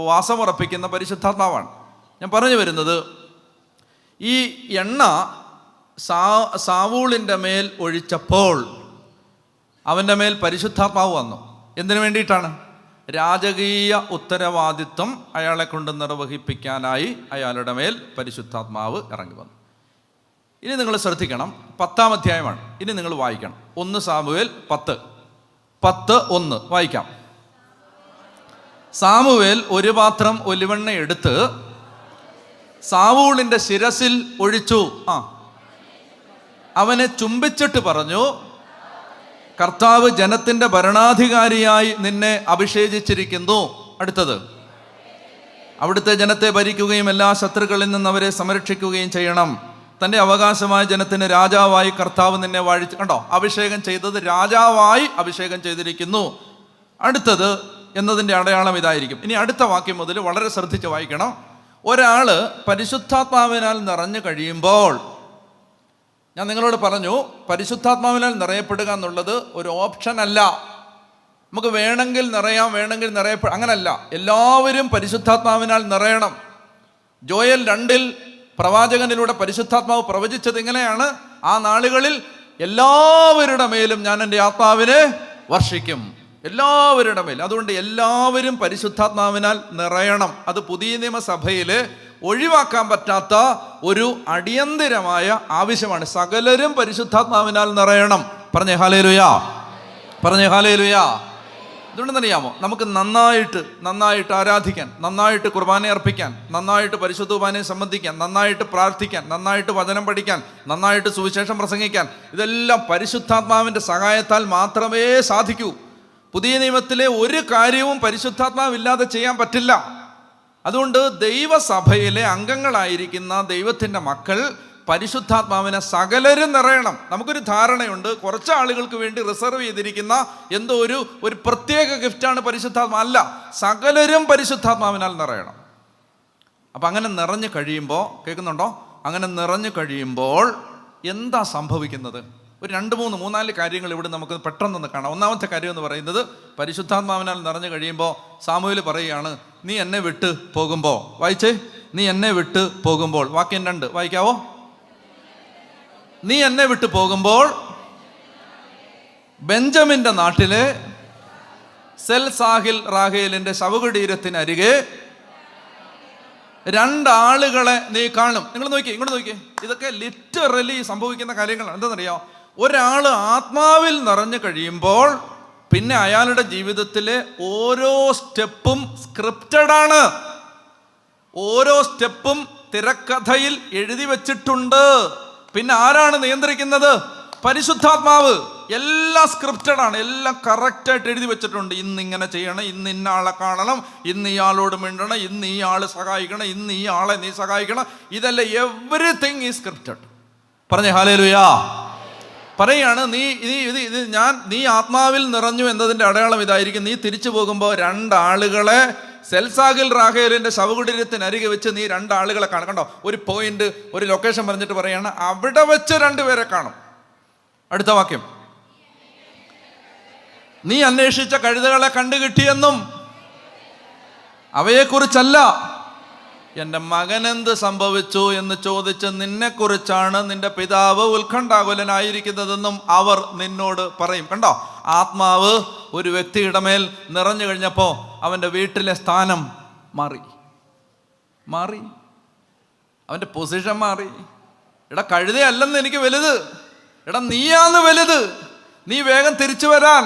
വാസമുറപ്പിക്കുന്ന പരിശുദ്ധാത്മാവാണ്. ഞാൻ പറഞ്ഞു വരുന്നത്, ഈ എണ്ണ സാവൂളിൻ്റെ മേൽ ഒഴിച്ചപ്പോൾ അവൻ്റെ മേൽ പരിശുദ്ധാത്മാവ് വന്നു. എന്തിനു വേണ്ടിയിട്ടാണ്? രാജകീയ ഉത്തരവാദിത്വം അയാളെ കൊണ്ട് നിർവഹിപ്പിക്കാനായി അയാളുടെ മേൽ പരിശുദ്ധാത്മാവ് ഇറങ്ങി വന്നു. ഇനി നിങ്ങൾ ശ്രദ്ധിക്കണം, 10-ാം അധ്യായമാണ്. ഇനി നിങ്ങൾ വായിക്കണം. 1 സാമുവേൽ 10:1 വായിക്കാം. സാമുവേൽ ഒരു പാത്രം ഒലിവെണ്ണ എടുത്ത് സാവൂളിന്റെ ശിരസിൽ ഒഴിച്ചു. അവനെ ചുംബിച്ചിട്ട് പറഞ്ഞു, കർത്താവ് ജനത്തിന്റെ ഭരണാധികാരിയായി നിന്നെ അഭിഷേചിച്ചിരിക്കുന്നു. അടുത്തത്, അവിടുത്തെ ജനത്തെ ഭരിക്കുകയും എല്ലാ ശത്രുക്കളിൽ നിന്ന് അവരെ സംരക്ഷിക്കുകയും ചെയ്യണം. തൻ്റെ അവകാശമായ ജനത്തിന് രാജാവായി കർത്താവ് നിന്നെ വാഴിച്ചു. കണ്ടോ? അഭിഷേകം ചെയ്തത് രാജാവായി അഭിഷേകം ചെയ്തിരിക്കുന്നു. അടുത്തത് എന്നതിൻ്റെ അടയാളം ഇതായിരിക്കും. ഇനി അടുത്ത വാക്യം മുതൽ വളരെ ശ്രദ്ധിച്ച് വായിക്കണം. ഒരാള് പരിശുദ്ധാത്മാവിനാൽ നിറഞ്ഞു കഴിയുമ്പോൾ, ഞാൻ നിങ്ങളോട് പറഞ്ഞു, പരിശുദ്ധാത്മാവിനാൽ നിറയപ്പെടുക എന്നുള്ളത് ഒരു ഓപ്ഷൻ അല്ല. നമുക്ക് വേണമെങ്കിൽ നിറയാം, വേണമെങ്കിൽ അങ്ങനല്ല. എല്ലാവരും പരിശുദ്ധാത്മാവിനാൽ നിറയണം. ജോയൽ 2 പ്രവാചകനിലൂടെ പരിശുദ്ധാത്മാവ് പ്രവചിച്ചത് ഇങ്ങനെയാണ്: ആ നാളുകളിൽ എല്ലാവരുടെ മേലും ഞാൻ എൻ്റെ ആത്മാവിനെ വർഷിക്കും. എല്ലാവരുടെ മേൽ. അതുകൊണ്ട് എല്ലാവരും പരിശുദ്ധാത്മാവിനാൽ നിറയണം. അത് പുതിയ നിയമസഭയിൽ ഒഴിവാക്കാൻ പറ്റാത്ത ഒരു അടിയന്തിരമായ ആവശ്യമാണ്. സകലരും പരിശുദ്ധാത്മാവിനാൽ നിറയണം. പറഞ്ഞേ ഹല്ലേലൂയാ, പറഞ്ഞേ ഹല്ലേലൂയാ. അതുകൊണ്ടെന്നറിയാമോ, നമുക്ക് നന്നായിട്ട് ആരാധിക്കാൻ, നന്നായിട്ട് കുർബാന അർപ്പിക്കാൻ, നന്നായിട്ട് പരിശുദ്ധ കുർബാനയെ സംബന്ധിക്കാൻ, നന്നായിട്ട് പ്രാർത്ഥിക്കാൻ, നന്നായിട്ട് വചനം പഠിക്കാൻ, നന്നായിട്ട് സുവിശേഷം പ്രസംഗിക്കാൻ, ഇതെല്ലാം പരിശുദ്ധാത്മാവിൻ്റെ സഹായത്താൽ മാത്രമേ സാധിക്കൂ. പുതിയ നിയമത്തിലെ ഒരു കാര്യവും പരിശുദ്ധാത്മാവില്ലാതെ ചെയ്യാൻ പറ്റില്ല. അതുകൊണ്ട് ദൈവസഭയിലെ അംഗങ്ങളായിരിക്കുന്ന ദൈവത്തിൻ്റെ മക്കൾ പരിശുദ്ധാത്മാവിനെ സകലരും നിറയണം. നമുക്കൊരു ധാരണയുണ്ട്, കുറച്ച് ആളുകൾക്ക് വേണ്ടി റിസർവ് ചെയ്തിരിക്കുന്ന എന്തോ ഒരു പ്രത്യേക ഗിഫ്റ്റാണ് പരിശുദ്ധാത്മാ. അല്ല, സകലരും പരിശുദ്ധാത്മാവിനാൽ നിറയണം. അപ്പം അങ്ങനെ നിറഞ്ഞു കഴിയുമ്പോൾ, കേൾക്കുന്നുണ്ടോ? അങ്ങനെ നിറഞ്ഞു കഴിയുമ്പോൾ എന്താ സംഭവിക്കുന്നത്? ഒരു 2-3-4 കാര്യങ്ങൾ ഇവിടെ നമുക്ക് പെട്ടെന്നൊന്ന് കാണാം. ഒന്നാമത്തെ കാര്യം എന്ന് പറയുന്നത്, പരിശുദ്ധാത്മാവിനാൽ നിറഞ്ഞു കഴിയുമ്പോൾ സാമുവേൽ പറയുകയാണ്, നീ എന്നെ വിട്ട് പോകുമ്പോൾ, വായിച്ചേ, നീ എന്നെ വിട്ട് പോകുമ്പോൾ. വാക്യം 2 വായിക്കാവോ? നീ എന്നെ വിട്ട് പോകുമ്പോൾ ബെഞ്ചമിൻ്റെ നാട്ടിലെ സെൽസാഹിൽ റാഹേലിൻ്റെ ശവകുടീരത്തിനരികെ 2 ആളുകളെ നീ കാണും. നിങ്ങൾ നോക്കിയേ, ഇങ്ങോട്ട് നോക്കിയേ. ഇതൊക്കെ ലിറ്ററലി സംഭവിക്കുന്ന കാര്യങ്ങളാണ്. എന്താണെന്നറിയോ? ഒരാൾ ആത്മാവിൽ നിറഞ്ഞു കഴിയുമ്പോൾ പിന്നെ അയാളുടെ ജീവിതത്തിലെ ഓരോ സ്റ്റെപ്പും സ്ക്രിപ്റ്റഡാണ്. ഓരോ സ്റ്റെപ്പും തിരക്കഥയിൽ എഴുതി വച്ചിട്ടുണ്ട്. പിന്നെ ആരാണ് നിയന്ത്രിക്കുന്നത്? പരിശുദ്ധാത്മാവ്. എല്ലാം സ്ക്രിപ്റ്റഡാണ്, എല്ലാം കറക്റ്റായിട്ട് എഴുതി വെച്ചിട്ടുണ്ട്. ഇന്നിങ്ങനെ ചെയ്യണം, ഇന്ന് ഇന്ന ആളെ കാണണം, ഇന്ന് ഇയാളോട് മിണ്ടണം, ഇന്ന് ഈ ആള് സഹായിക്കണം, ഇന്ന് ഈ ആളെ നീ സഹായിക്കണം. ഇതെല്ലാം എവറിത്തിങ് ഈസ് സ്ക്രിപ്റ്റഡ്. പറഞ്ഞേ ഹല്ലേലൂയാ. പറയാണ്, നീ ആത്മാവിൽ നിറഞ്ഞു എന്നതിൻ്റെ അടയാളം ഇതായിരിക്കും. നീ തിരിച്ചു പോകുമ്പോൾ 2 ആളുകളെ സെൽസാഗിൽ റാഹേലിന്റെ ശവകുടീരത്തിനരികെ വെച്ച് നീ 2 ആളുകളെ കാണും. കണ്ടോ, ഒരു പോയിന്റ്, ഒരു ലൊക്കേഷൻ പറഞ്ഞിട്ട് പറയാണ് അവിടെ വെച്ച് 2 പേരെ കാണും. അടുത്ത വാക്യം, നീ അന്വേഷിച്ച കഴുതകളെ കണ്ടുകിട്ടിയെന്നും അവയെക്കുറിച്ചല്ല എൻ്റെ മകനെന്ത് സംഭവിച്ചു എന്ന് ചോദിച്ച് നിന്നെക്കുറിച്ചാണ് നിന്റെ പിതാവ് ഉത്കണ്ഠാകുലനായിരിക്കുന്നതെന്നും അവർ നിന്നോട് പറയും. കണ്ടോ, ആത്മാവ് ഒരു വ്യക്തിയുടെ മേൽ നിറഞ്ഞു കഴിഞ്ഞപ്പോൾ അവൻ്റെ വീട്ടിലെ സ്ഥാനം മാറി, അവൻ്റെ പൊസിഷൻ മാറി. എടാ, കഴുതയല്ലെന്ന് എനിക്ക് വലുത്, എടാ നീയാന്ന് വലുത്, നീ വേഗം തിരിച്ചു വരാൻ.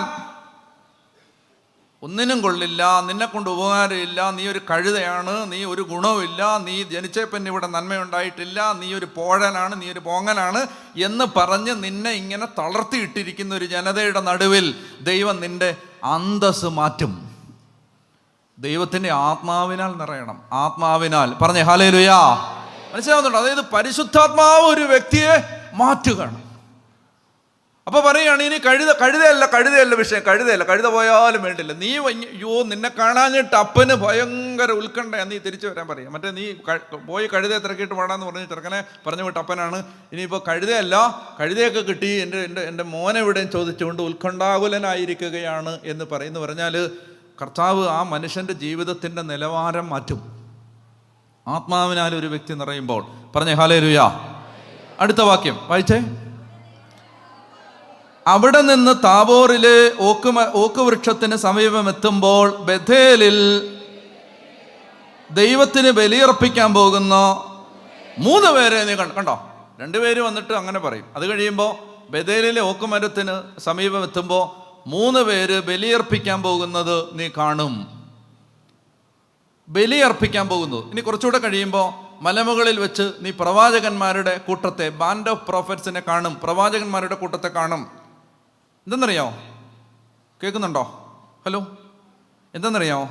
ഒന്നിനും കൊള്ളില്ല, നിന്നെ കൊണ്ട് ഉപകാരമില്ല, നീ ഒരു കഴുതയാണ്, നീ ഒരു ഗുണവുമില്ല, നീ ജനിച്ചപ്പം ഇവിടെ നന്മയുണ്ടായിട്ടില്ല, നീ ഒരു പോഴനാണ്, നീ ഒരു പോങ്ങനാണ് എന്ന് പറഞ്ഞ് നിന്നെ ഇങ്ങനെ തളർത്തിയിട്ടിരിക്കുന്ന ഒരു ജനതയുടെ നടുവിൽ ദൈവം നിന്റെ അന്തസ് മാറ്റും. ദൈവത്തിൻ്റെ ആത്മാവിനാൽ നിറയണം, ആത്മാവിനാൽ. പറഞ്ഞേ ഹല്ലേലൂയാ. മനസ്സിലാവുന്നുണ്ടോ? അതായത് പരിശുദ്ധാത്മാവ് ഒരു വ്യക്തിയെ മാറ്റുകയാണ്. അപ്പൊ പറയുകയാണ്, ഇനി കഴുതയല്ല വിഷയം, കഴുത പോയാലും വേണ്ടില്ല, നീ നിന്നെ കാണാഞ്ഞിട്ട് അപ്പന് ഭയങ്കര ഉത്കണ്ഠയാണ്, നീ തിരിച്ചു വരാൻ പറയാം. മറ്റേ നീ പോയി കഴുതയെ തിരക്കിയിട്ട് പാടാന്ന് പറഞ്ഞ് ചെറുക്കനെ പറഞ്ഞു വിട്ട് അപ്പനാണ്. ഇനിയിപ്പോൾ കഴുതയൊക്കെ കിട്ടി, എൻ്റെ മോനെ എവിടെയും ചോദിച്ചുകൊണ്ട് ഉത്കണ്ഠാകുലനായിരിക്കുകയാണ് എന്ന് പറഞ്ഞാൽ കർത്താവ് ആ മനുഷ്യൻ്റെ ജീവിതത്തിൻ്റെ നിലവാരം മാറ്റും, ആത്മാവിനാൽ ഒരു വ്യക്തി നിറയുമ്പോൾ. പറഞ്ഞേ ഹല്ലേലൂയാ. അടുത്ത വാക്യം വായിച്ചേ. അവിടെ നിന്ന് താബോറിലെ ഓക്ക് വൃക്ഷത്തിന് സമീപം എത്തുമ്പോൾ ബഥേലിൽ ദൈവത്തിന് ബലിയർപ്പിക്കാൻ പോകുന്ന 3 പേരെ നീ കണ്ടോ. 2 പേര് വന്നിട്ട് അങ്ങനെ പറയും. അത് കഴിയുമ്പോൾ ബഥേലിലെ ഓക്കുമരത്തിന് സമീപം എത്തുമ്പോൾ 3 പേര് ബലിയർപ്പിക്കാൻ പോകുന്നത് നീ കാണും. ബലിയർപ്പിക്കാൻ പോകുന്നു. ഇനി കുറച്ചുകൂടെ കഴിയുമ്പോൾ മലമുകളിൽ വെച്ച് നീ പ്രവാചകന്മാരുടെ കൂട്ടത്തെ, ബാൻഡ് ഓഫ് പ്രോഫറ്റ്സിനെ കാണും, പ്രവാചകന്മാരുടെ കൂട്ടത്തെ കാണും. എന്തെന്നറിയാമോ? കേൾക്കുന്നുണ്ടോ? ഹലോ, എന്തെന്നറിയാമോ?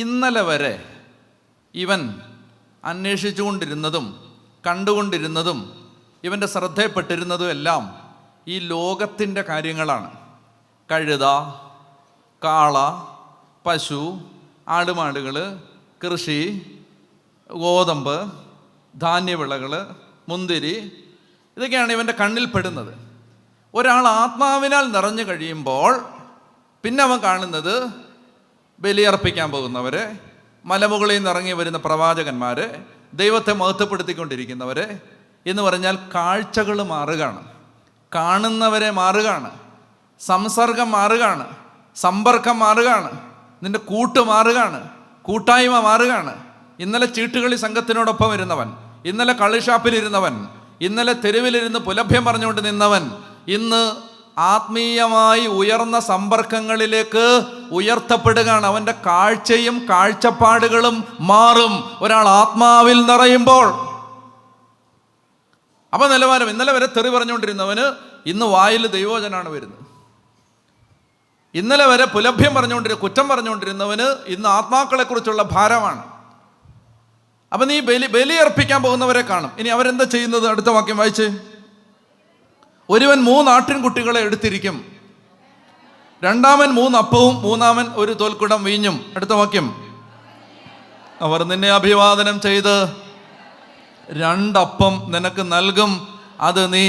ഇന്നലെ വരെ ഇവൻ അന്വേഷിച്ചുകൊണ്ടിരുന്നതും കണ്ടുകൊണ്ടിരുന്നതും ഇവൻ്റെ ശ്രദ്ധയപ്പെട്ടിരുന്നതും എല്ലാം ഈ ലോകത്തിൻ്റെ കാര്യങ്ങളാണ്. കഴുത, കാള, പശു, ആടുമാടുകൾ, കൃഷി, ഗോതമ്പ്, ധാന്യവിളകൾ, മുന്തിരി, ഇതൊക്കെയാണ് ഇവൻ്റെ കണ്ണിൽ പെടുന്നത്. ഒരാൾ ആത്മാവിനാൽ നിറഞ്ഞു കഴിയുമ്പോൾ പിന്നെ അവൻ കാണുന്നത് ബലിയർപ്പിക്കാൻ പോകുന്നവരെ, മലമുകളിൽ നിന്ന് ഇറങ്ങി വരുന്ന പ്രവാചകന്മാരെ, ദൈവത്തെ മഹത്വപ്പെടുത്തിക്കൊണ്ടിരിക്കുന്നവരെ എന്ന് പറഞ്ഞാൽ കാഴ്ചകൾ മാറുകയാണ്, കാണുന്നവരെ മാറുകയാണ്, സംസർഗം മാറുകയാണ്, സമ്പർക്കം മാറുകയാണ്, നിന്റെ കൂട്ട് മാറുകയാണ്, കൂട്ടായ്മ മാറുകയാണ്. ഇന്നലെ ചീട്ടുകളി സംഘത്തിനോടൊപ്പം ഇരുന്നവൻ, ഇന്നലെ കളിഷാപ്പിലിരുന്നവൻ, ഇന്നലെ തെരുവിലിരുന്ന് പുലഭ്യം പറഞ്ഞുകൊണ്ട് നിന്നവൻ ഇന്ന് ആത്മീയമായി ഉയർന്ന സമ്പർക്കങ്ങളിലേക്ക് ഉയർത്തപ്പെടുകയാണ്. അവൻ്റെ കാഴ്ചയും കാഴ്ചപ്പാടുകളും മാറും ഒരാൾ ആത്മാവിൽ നിറയുമ്പോൾ. അപ്പൊ നിലവാരം, ഇന്നലെ വരെ തെറി പറഞ്ഞുകൊണ്ടിരുന്നവന് ഇന്ന് വായിൽ ദൈവവചനാണ് വരുന്നത്. ഇന്നലെ വരെ പുലഭ്യം കുറ്റം പറഞ്ഞുകൊണ്ടിരുന്നവന് ഇന്ന് ആത്മാക്കളെ കുറിച്ചുള്ള ഭാരമാണ്. അപ്പൊ നീ ബലിയർപ്പിക്കാൻ പോകുന്നവരെ കാണും. ഇനി അവരെന്താ ചെയ്യുന്നത്? അടുത്ത വാക്യം വായിച്ച്. ഒരുവൻ 3 ആട്ടിൻകുട്ടികളെ എടുത്തിരിക്കും, രണ്ടാമൻ 3 അപ്പവും മൂന്നാമൻ 1 തോൽക്കുടം വീഞ്ഞും. അടുത്ത വാക്യം. അവർ നിന്നെ അഭിവാദനം ചെയ്ത് 2 അപ്പം നിനക്ക് നൽകും, അത് നീ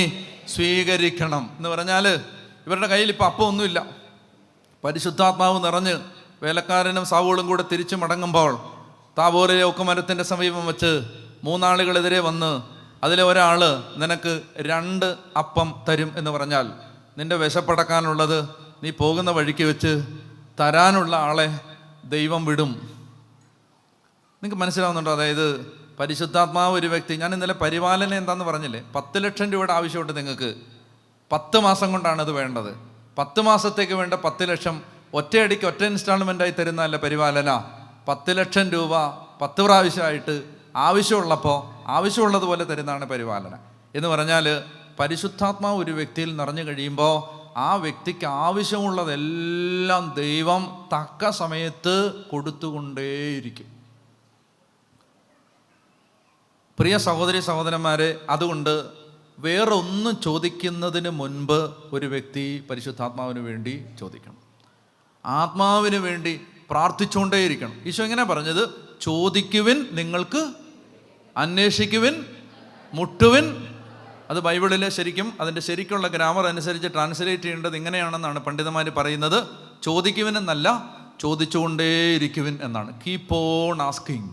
സ്വീകരിക്കണം എന്ന് പറഞ്ഞാൽ ഇവരുടെ കയ്യിൽ ഇപ്പം അപ്പം ഒന്നുമില്ല. പരിശുദ്ധാത്മാവ് നിറഞ്ഞ് വേലക്കാരനും സാവൂളും കൂടെ തിരിച്ചു മടങ്ങുമ്പോൾ താബോറിലെ ഒക്കുമരത്തിൻ്റെ സമീപം വെച്ച് 3 ആളുകളെതിരെ വന്ന് അതിലെ ഒരാൾ നിനക്ക് 2 അപ്പം തരും എന്ന് പറഞ്ഞാൽ നിന്റെ വിശപ്പടക്കാനുള്ളത് നീ പോകുന്ന വഴിക്ക് വെച്ച് തരാനുള്ള ആളെ ദൈവം വിടും. നിങ്ങൾക്ക് മനസ്സിലാവുന്നുണ്ടോ? അതായത് പരിശുദ്ധാത്മാവ് ഒരു വ്യക്തി, ഞാൻ ഇന്നലെ പരിപാലനം എന്താണെന്ന് പറഞ്ഞില്ലേ, 10 ലക്ഷം രൂപയുടെ ആവശ്യമുണ്ട് നിങ്ങൾക്ക്. 10 മാസം കൊണ്ടാണ് അത് വേണ്ടത്. 10 മാസത്തേക്ക് വേണ്ട 10 ലക്ഷം ഒറ്റയടിക്ക് ഒറ്റ ഇൻസ്റ്റാൾമെൻ്റായി തരുന്നതല്ല പരിപാലന. 10 ലക്ഷം രൂപ 10 പ്രാവശ്യമായിട്ട് ആവശ്യമുള്ളപ്പോൾ ആവശ്യമുള്ളതുപോലെ തരുന്നതാണ് പരിപാലന. എന്ന് പറഞ്ഞാൽ പരിശുദ്ധാത്മാവ് ഒരു വ്യക്തിയിൽ നിറഞ്ഞു കഴിയുമ്പോൾ ആ വ്യക്തിക്ക് ആവശ്യമുള്ളതെല്ലാം ദൈവം തക്ക സമയത്ത് കൊടുത്തുകൊണ്ടേയിരിക്കും. പ്രിയ സഹോദരി സഹോദരന്മാരെ, അതുകൊണ്ട് വേറൊന്നും ചോദിക്കുന്നതിന് മുൻപ് ഒരു വ്യക്തി പരിശുദ്ധാത്മാവിന് വേണ്ടി ചോദിക്കണം. ആത്മാവിന് വേണ്ടി പ്രാർത്ഥിച്ചുകൊണ്ടേയിരിക്കണം. ഈശോ എങ്ങനെ പറഞ്ഞത്? ചോദിക്കുവിൻ നിങ്ങൾക്ക്, അന്വേഷിക്കുവിൻ, മുട്ടുവിൻ. അത് ബൈബിളിലെ ശരിക്കും അതിൻ്റെ ശരിക്കുള്ള ഗ്രാമർ അനുസരിച്ച് ട്രാൻസ്ലേറ്റ് ചെയ്യേണ്ടത് ഇങ്ങനെയാണെന്നാണ് പണ്ഡിതന്മാർ പറയുന്നത്. ചോദിക്കുവിൻ എന്നല്ല, ചോദിച്ചുകൊണ്ടേയിരിക്കുവിൻ എന്നാണ്. Keep on asking.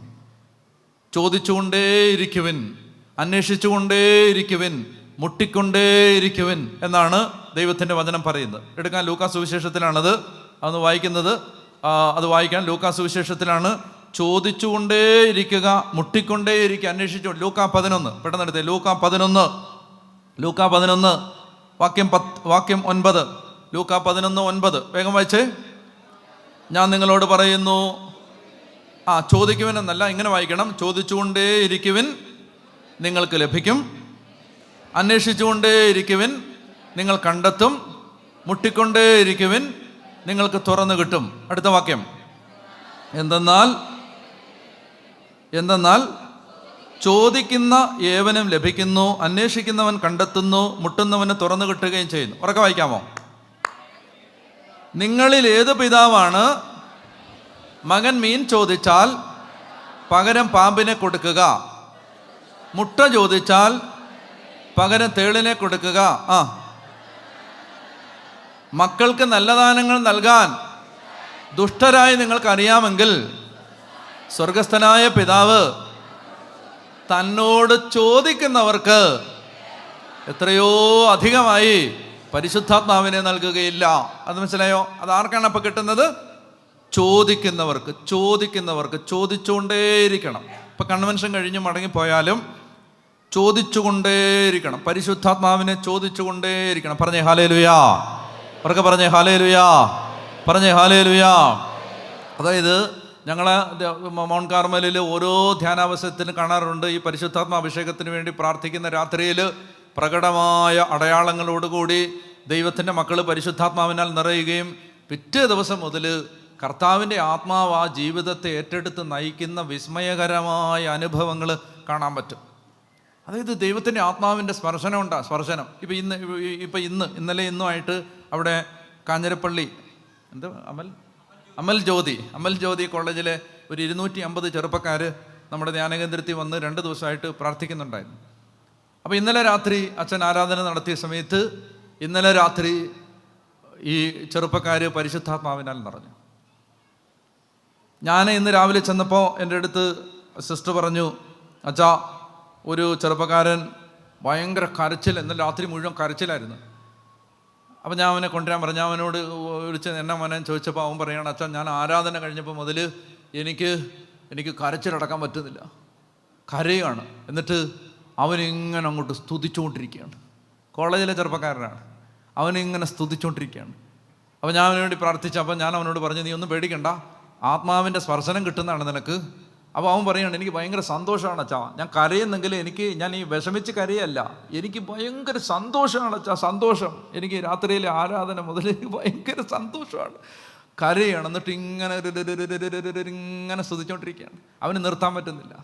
ചോദിച്ചുകൊണ്ടേയിരിക്കുവിൻ, അന്വേഷിച്ചുകൊണ്ടേയിരിക്കുവിൻ, മുട്ടിക്കൊണ്ടേയിരിക്കുവിൻ എന്നാണ് ദൈവത്തിൻ്റെ വചനം പറയുന്നത്. എടുക്കാൻ ലൂക്കാ സുവിശേഷത്തിലാണത്. അതൊന്ന് വായിക്കുന്നത്. അത് വായിക്കാൻ ലൂക്കാ സുവിശേഷത്തിലാണ്. ചോദിച്ചുകൊണ്ടേയിരിക്കുക, മുട്ടിക്കൊണ്ടേയിരിക്കുക, അന്വേഷിച്ചു. ലൂക്കാ 11 പെട്ടെന്ന് എടുത്തേ. ലൂക്കാ 11 വാക്യം 9. ലൂക്കാ 11:9 വേഗം വായിച്ചേ. ഞാൻ നിങ്ങളോട് പറയുന്നു. ചോദിക്കുവിൻ എന്നല്ല, ഇങ്ങനെ വായിക്കണം. ചോദിച്ചുകൊണ്ടേയിരിക്കുവിൻ, നിങ്ങൾക്ക് ലഭിക്കും. അന്വേഷിച്ചുകൊണ്ടേയിരിക്കുവിൻ, നിങ്ങൾ കണ്ടെത്തും. മുട്ടിക്കൊണ്ടേയിരിക്കുവിൻ, നിങ്ങൾക്ക് തുറന്നു കിട്ടും. അടുത്ത വാക്യം. എന്തെന്നാൽ ചോദിക്കുന്ന ഏവനും ലഭിക്കുന്നു, അന്വേഷിക്കുന്നവൻ കണ്ടെത്തുന്നു, മുട്ടുന്നവന് തുറന്നു കിട്ടുകയും ചെയ്യുന്നു. ഉറക്കെ വായിക്കാമോ? നിങ്ങളിൽ ഏത് പിതാവാണ് മകൻ മീൻ ചോദിച്ചാൽ പകരം പാമ്പിനെ കൊടുക്കുക? മുട്ട ചോദിച്ചാൽ പകരം തേളിനെ കൊടുക്കുക? മക്കൾക്ക് നല്ല ദാനങ്ങൾ നൽകാൻ ദുഷ്ടരായി നിങ്ങൾക്കറിയാമെങ്കിൽ സ്വർഗസ്ഥനായ പിതാവ് തന്നോട് ചോദിക്കുന്നവർക്ക് എത്രയോ അധികമായി പരിശുദ്ധാത്മാവിനെ നൽകുകയില്ല. അത് മനസ്സിലായോ? അത് ആർക്കാണ് അപ്പം കിട്ടുന്നത്? ചോദിക്കുന്നവർക്ക്. ചോദിച്ചുകൊണ്ടേയിരിക്കണം. ഇപ്പം കൺവെൻഷൻ കഴിഞ്ഞ് മടങ്ങിപ്പോയാലും ചോദിച്ചുകൊണ്ടേയിരിക്കണം. പരിശുദ്ധാത്മാവിനെ ചോദിച്ചുകൊണ്ടേയിരിക്കണം. പറഞ്ഞേ ഹല്ലേലൂയാ. ഉറക്കെ പറഞ്ഞേ ഹല്ലേലൂയാ. പറഞ്ഞേ ഹല്ലേലൂയാ. അതായത് ഞങ്ങൾ മൗണ്ട് കാർമലിൽ ഓരോ ധ്യാനാവസരത്തിന് കാണാറുണ്ട്. ഈ പരിശുദ്ധാത്മ അഭിഷേകത്തിന് വേണ്ടി പ്രാർത്ഥിക്കുന്ന രാത്രിയിൽ പ്രകടമായ അടയാളങ്ങളോടുകൂടി ദൈവത്തിൻ്റെ മക്കൾ പരിശുദ്ധാത്മാവിനാൽ നിറയുകയും പിറ്റേ ദിവസം മുതൽ കർത്താവിൻ്റെ ആത്മാവ് ആ ജീവിതത്തെ ഏറ്റെടുത്ത് നയിക്കുന്ന വിസ്മയകരമായ അനുഭവങ്ങൾ കാണാൻ പറ്റും. അതായത് ദൈവത്തിൻ്റെ ആത്മാവിൻ്റെ സ്പർശനം. ഇപ്പം ഇന്നലെ ഇന്നുമായിട്ട് അവിടെ കാഞ്ഞിരപ്പള്ളി അമൽ ജ്യോതി കോളേജിലെ ഒരു 250 ചെറുപ്പക്കാർ നമ്മുടെ ധ്യാനകേന്ദ്രത്തിൽ വന്ന് 2 ദിവസമായിട്ട് പ്രാർത്ഥിക്കുന്നുണ്ടായിരുന്നു. അപ്പോൾ ഇന്നലെ രാത്രി അച്ഛൻ ആരാധന നടത്തിയ സമയത്ത് ഇന്നലെ രാത്രി ഈ ചെറുപ്പക്കാർ പരിശുദ്ധാത്മാവിനാൽ നിറഞ്ഞു. ഞാൻ ഇന്ന് രാവിലെ ചെന്നപ്പോൾ എൻ്റെ അടുത്ത് സിസ്റ്റർ പറഞ്ഞു, അച്ഛാ ഒരു ചെറുപ്പക്കാരൻ ഭയങ്കര കരച്ചിൽ, ഇന്നലെ രാത്രി മുഴുവൻ കരച്ചിലായിരുന്നു. അപ്പം ഞാൻ അവനെ കൊണ്ടുവരാൻ പറഞ്ഞു. ഞാൻ അവനോട് വിളിച്ച് എന്നെ മോനെ ചോദിച്ചപ്പോൾ അവൻ പറയുകയാണ്, അച്ഛാ ഞാൻ ആരാധന കഴിഞ്ഞപ്പോൾ മുതൽ എനിക്ക് കരച്ചിലടക്കാൻ പറ്റുന്നില്ല, കരയാണ്. എന്നിട്ട് അവനിങ്ങനെ അങ്ങോട്ട് സ്തുതിച്ചുകൊണ്ടിരിക്കുകയാണ്. കോളേജിലെ ചെറുപ്പക്കാരനാണ്. അവനിങ്ങനെ സ്തുതിച്ചുകൊണ്ടിരിക്കുകയാണ്. അപ്പോൾ ഞാൻ അവന് വേണ്ടി പ്രാർത്ഥിച്ചപ്പോൾ ഞാൻ അവനോട് പറഞ്ഞു, നീ ഒന്നും പേടിക്കണ്ട, ആത്മാവിൻ്റെ സ്പർശനം കിട്ടുന്നതാണ് നിനക്ക്. അപ്പോൾ അവൻ പറയുകയാണ്, എനിക്ക് ഭയങ്കര സന്തോഷമാണ് അച്ഛാ, ഞാൻ കരയുന്നെങ്കിൽ ഞാൻ ഈ വിഷമിച്ച് കരയല്ല, എനിക്ക് ഭയങ്കര സന്തോഷമാണ് അച്ഛാ, സന്തോഷം. എനിക്ക് രാത്രിയിലെ ആരാധന മുതൽ ഭയങ്കര സന്തോഷമാണ്, കരയാണ്. എന്നിട്ട് ഇങ്ങനെ സ്തുതിച്ചുകൊണ്ടിരിക്കുകയാണ്. അവന് നിർത്താൻ പറ്റുന്നില്ല,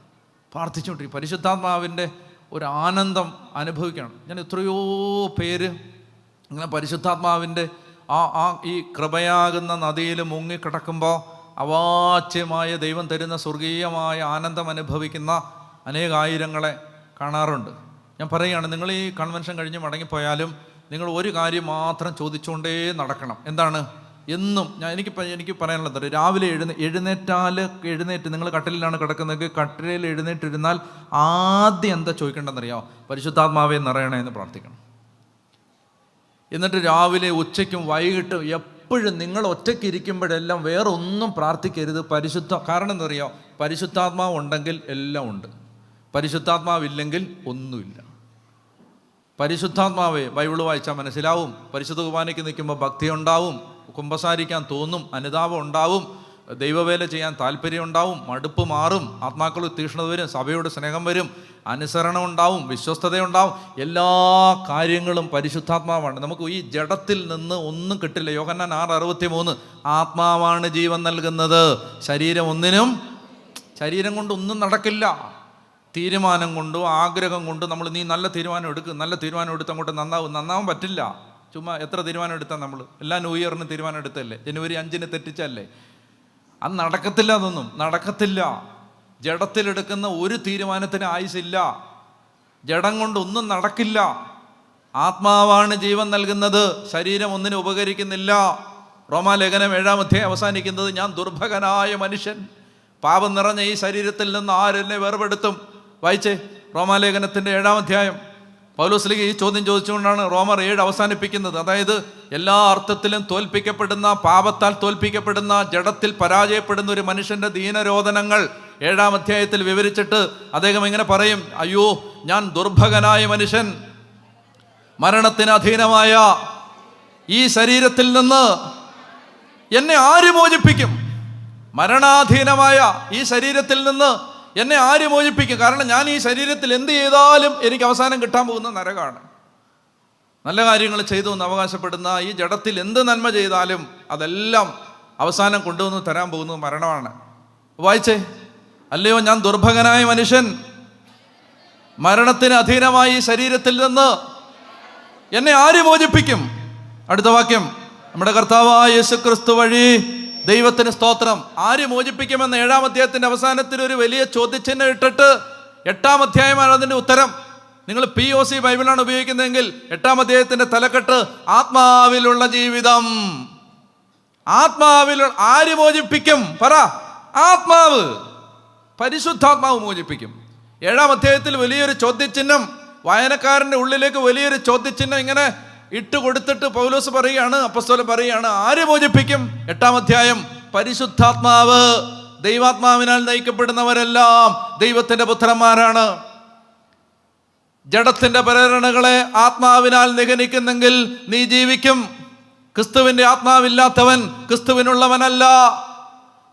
പ്രാർത്ഥിച്ചുകൊണ്ടിരിക്കും. പരിശുദ്ധാത്മാവിൻ്റെ ഒരു ആനന്ദം അനുഭവിക്കുകയാണ്. ഞാൻ എത്രയോ പേര് ഇങ്ങനെ പരിശുദ്ധാത്മാവിൻ്റെ ഈ കൃപയാകുന്ന നദിയിൽ മുങ്ങിക്കിടക്കുമ്പോൾ അവാച്യമായ ദൈവം തരുന്ന സ്വർഗീയമായ ആനന്ദം അനുഭവിക്കുന്ന അനേകായിരങ്ങളെ കാണാറുണ്ട്. ഞാൻ പറയുകയാണ്, നിങ്ങൾ ഈ കൺവെൻഷൻ കഴിഞ്ഞ് മടങ്ങിപ്പോയാലും നിങ്ങൾ ഒരു കാര്യം മാത്രം ചോദിച്ചുകൊണ്ടേ നടക്കണം. എന്താണ്? എന്നും എനിക്ക് പറയാനുള്ളത്, രാവിലെ എഴുന്നേറ്റ് നിങ്ങൾ കട്ടിലാണ് കിടക്കുന്നതെങ്കിൽ കട്ടിലിൽ എഴുന്നേറ്റിരുന്നാൽ ആദ്യം എന്താ ചോദിക്കേണ്ടതെന്നറിയാമോ? പരിശുദ്ധാത്മാവെ നിറയണേ എന്ന് പ്രാർത്ഥിക്കണം. എന്നിട്ട് രാവിലെ ഉച്ചയ്ക്കും വൈകിട്ടും എപ്പോഴും നിങ്ങൾ ഒറ്റയ്ക്ക് ഇരിക്കുമ്പോഴെല്ലാം വേറെ ഒന്നും പ്രാർത്ഥിക്കരുത്. കാരണം എന്തറിയാമോ? പരിശുദ്ധാത്മാവ് ഉണ്ടെങ്കിൽ എല്ലാം ഉണ്ട്, പരിശുദ്ധാത്മാവില്ലെങ്കിൽ ഒന്നുമില്ല. പരിശുദ്ധാത്മാവെ ബൈബിൾ വായിച്ചാൽ മനസ്സിലാവും. പരിശുദ്ധ കുർബാനയ്ക്ക് നിൽക്കുമ്പോൾ ഭക്തി ഉണ്ടാവും, കുമ്പസാരിക്കാൻ തോന്നും, അനുതാപം ഉണ്ടാവും, ദൈവവേല ചെയ്യാൻ താല്പര്യം ഉണ്ടാവും, മടുപ്പ് മാറും, ആത്മാക്കൾ തീക്ഷ്ണത വരും, സഭയോട് സ്നേഹം വരും, അനുസരണം ഉണ്ടാവും, വിശ്വസ്തതയുണ്ടാവും. എല്ലാ കാര്യങ്ങളും പരിശുദ്ധാത്മാവാണ്. നമുക്ക് ഈ ജഡത്തിൽ നിന്ന് ഒന്നും കിട്ടില്ല. യോഹന്നാൻ 6:63 ആത്മാവാണ് ജീവൻ നൽകുന്നത്, ശരീരം കൊണ്ടൊന്നും നടക്കില്ല. തീരുമാനം കൊണ്ടോ ആഗ്രഹം കൊണ്ടോ നീ നല്ല തീരുമാനം എടുത്ത് അങ്ങോട്ട് നന്നാവാൻ പറ്റില്ല. ചുമ്മാ എത്ര തീരുമാനം എടുത്താൽ നമ്മൾ എല്ലാ ന്യൂ ഇയറിന് തീരുമാനം എടുത്തല്ലേ, ജനുവരി 5-ന് തെറ്റിച്ചല്ലേ. അത് നടക്കത്തില്ല, അതൊന്നും നടക്കത്തില്ല. ജഡത്തിലെടുക്കുന്ന ഒരു തീരുമാനത്തിന് ആയുസില്ല. ജഡം കൊണ്ടൊന്നും നടക്കില്ല. ആത്മാവാണ് ജീവൻ നൽകുന്നത്, ശരീരം ഒന്നിനും ഉപകരിക്കുന്നില്ല. റോമാലേഖനം 7-ാം അധ്യായം അവസാനിക്കുന്നത്, ഞാൻ ദുർഭകനായ മനുഷ്യൻ, പാപം നിറഞ്ഞ ഈ ശരീരത്തിൽ നിന്ന് ആരെന്നെ വേർപെടുത്തും. വായിച്ചേ റോമാലേഖനത്തിൻ്റെ 7-ാം അധ്യായം. പൗലോസ്ലീഹ ഈ ചോദ്യം ചോദിച്ചുകൊണ്ടാണ് റോമർ 7 അവസാനിപ്പിക്കുന്നത്. അതായത് എല്ലാ അർത്ഥത്തിലും തോൽപ്പിക്കപ്പെടുന്ന, പാപത്താൽ തോൽപ്പിക്കപ്പെടുന്ന, ജഡത്തിൽ പരാജയപ്പെടുന്ന ഒരു മനുഷ്യന്റെ ദീനരോധനങ്ങൾ 7-ാം അധ്യായത്തിൽ വിവരിച്ചിട്ട് അദ്ദേഹം ഇങ്ങനെ പറയും, അയ്യോ ഞാൻ ദുർഭകനായ മനുഷ്യൻ, മരണത്തിന് അധീനമായ ഈ ശരീരത്തിൽ നിന്ന് എന്നെ ആര് മോചിപ്പിക്കും? മരണാധീനമായ ഈ ശരീരത്തിൽ നിന്ന് എന്നെ ആര് മോചിപ്പിക്കും? കാരണം ഞാൻ ഈ ശരീരത്തിൽ എന്ത് ചെയ്താലും എനിക്ക് അവസാനം കിട്ടാൻ പോകുന്ന നരകമാണ്. നല്ല കാര്യങ്ങൾ ചെയ്തു എന്ന് അവകാശപ്പെടുന്ന ഈ ജഡത്തിൽ എന്ത് നന്മ ചെയ്താലും അതെല്ലാം അവസാനം കൊണ്ടുവന്ന് തരാൻ പോകുന്നത് മരണമാണ്. വായിച്ചേ, അല്ലയോ ഞാൻ ദുർഭകനായ മനുഷ്യൻ, മരണത്തിന് അധീനമായ ഈ ശരീരത്തിൽ നിന്ന് എന്നെ ആര് മോചിപ്പിക്കും? അടുത്ത വാക്യം, നമ്മുടെ കർത്താവായ യേശുക്രിസ്തു വഴി ദൈവത്തിന് സ്തോത്രം. ആര് മോചിപ്പിക്കുമെന്ന് 7-ാം അധ്യായത്തിന്റെ അവസാനത്തിൽ ഒരു വലിയ ചോദ്യചിഹ്നം ഇട്ടിട്ട് 8-ാം അധ്യായമാണ് അതിന്റെ ഉത്തരം. നിങ്ങൾ POC ബൈബിളാണ് ഉപയോഗിക്കുന്നതെങ്കിൽ 8-ാം അധ്യായത്തിന്റെ തലക്കെട്ട് ആത്മാവിലുള്ള ജീവിതം. ആത്മാവിലുള്ള ആര് മോചിപ്പിക്കും? പറ. ആത്മാവ്, പരിശുദ്ധാത്മാവ് മോചിപ്പിക്കും. 7-ാം അധ്യായത്തിൽ വലിയൊരു ചോദ്യചിഹ്നം, വായനക്കാരന്റെ ഉള്ളിലേക്ക് വലിയൊരു ചോദ്യചിഹ്നം ഇങ്ങനെ ഇട്ട് കൊടുത്തിട്ട് പൗലോസ് പറയുകയാണ്, അപ്പോസ്തലൻ പറയുകയാണ്, ആര് മോചിപ്പിക്കും? 8-ാം അധ്യായം, പരിശുദ്ധാത്മാവ്. ദൈവാത്മാവിനാൽ നയിക്കപ്പെടുന്നവരെല്ലാം ദൈവത്തിന്റെ പുത്രന്മാരാണ്. ജഡത്തിന്റെ പ്രേരണകളെ ആത്മാവിനാൽ നിഗനിക്കുന്നെങ്കിൽ നീ ജീവിക്കും. ക്രിസ്തുവിന്റെ ആത്മാവില്ലാത്തവൻ ക്രിസ്തുവിനുള്ളവനല്ല.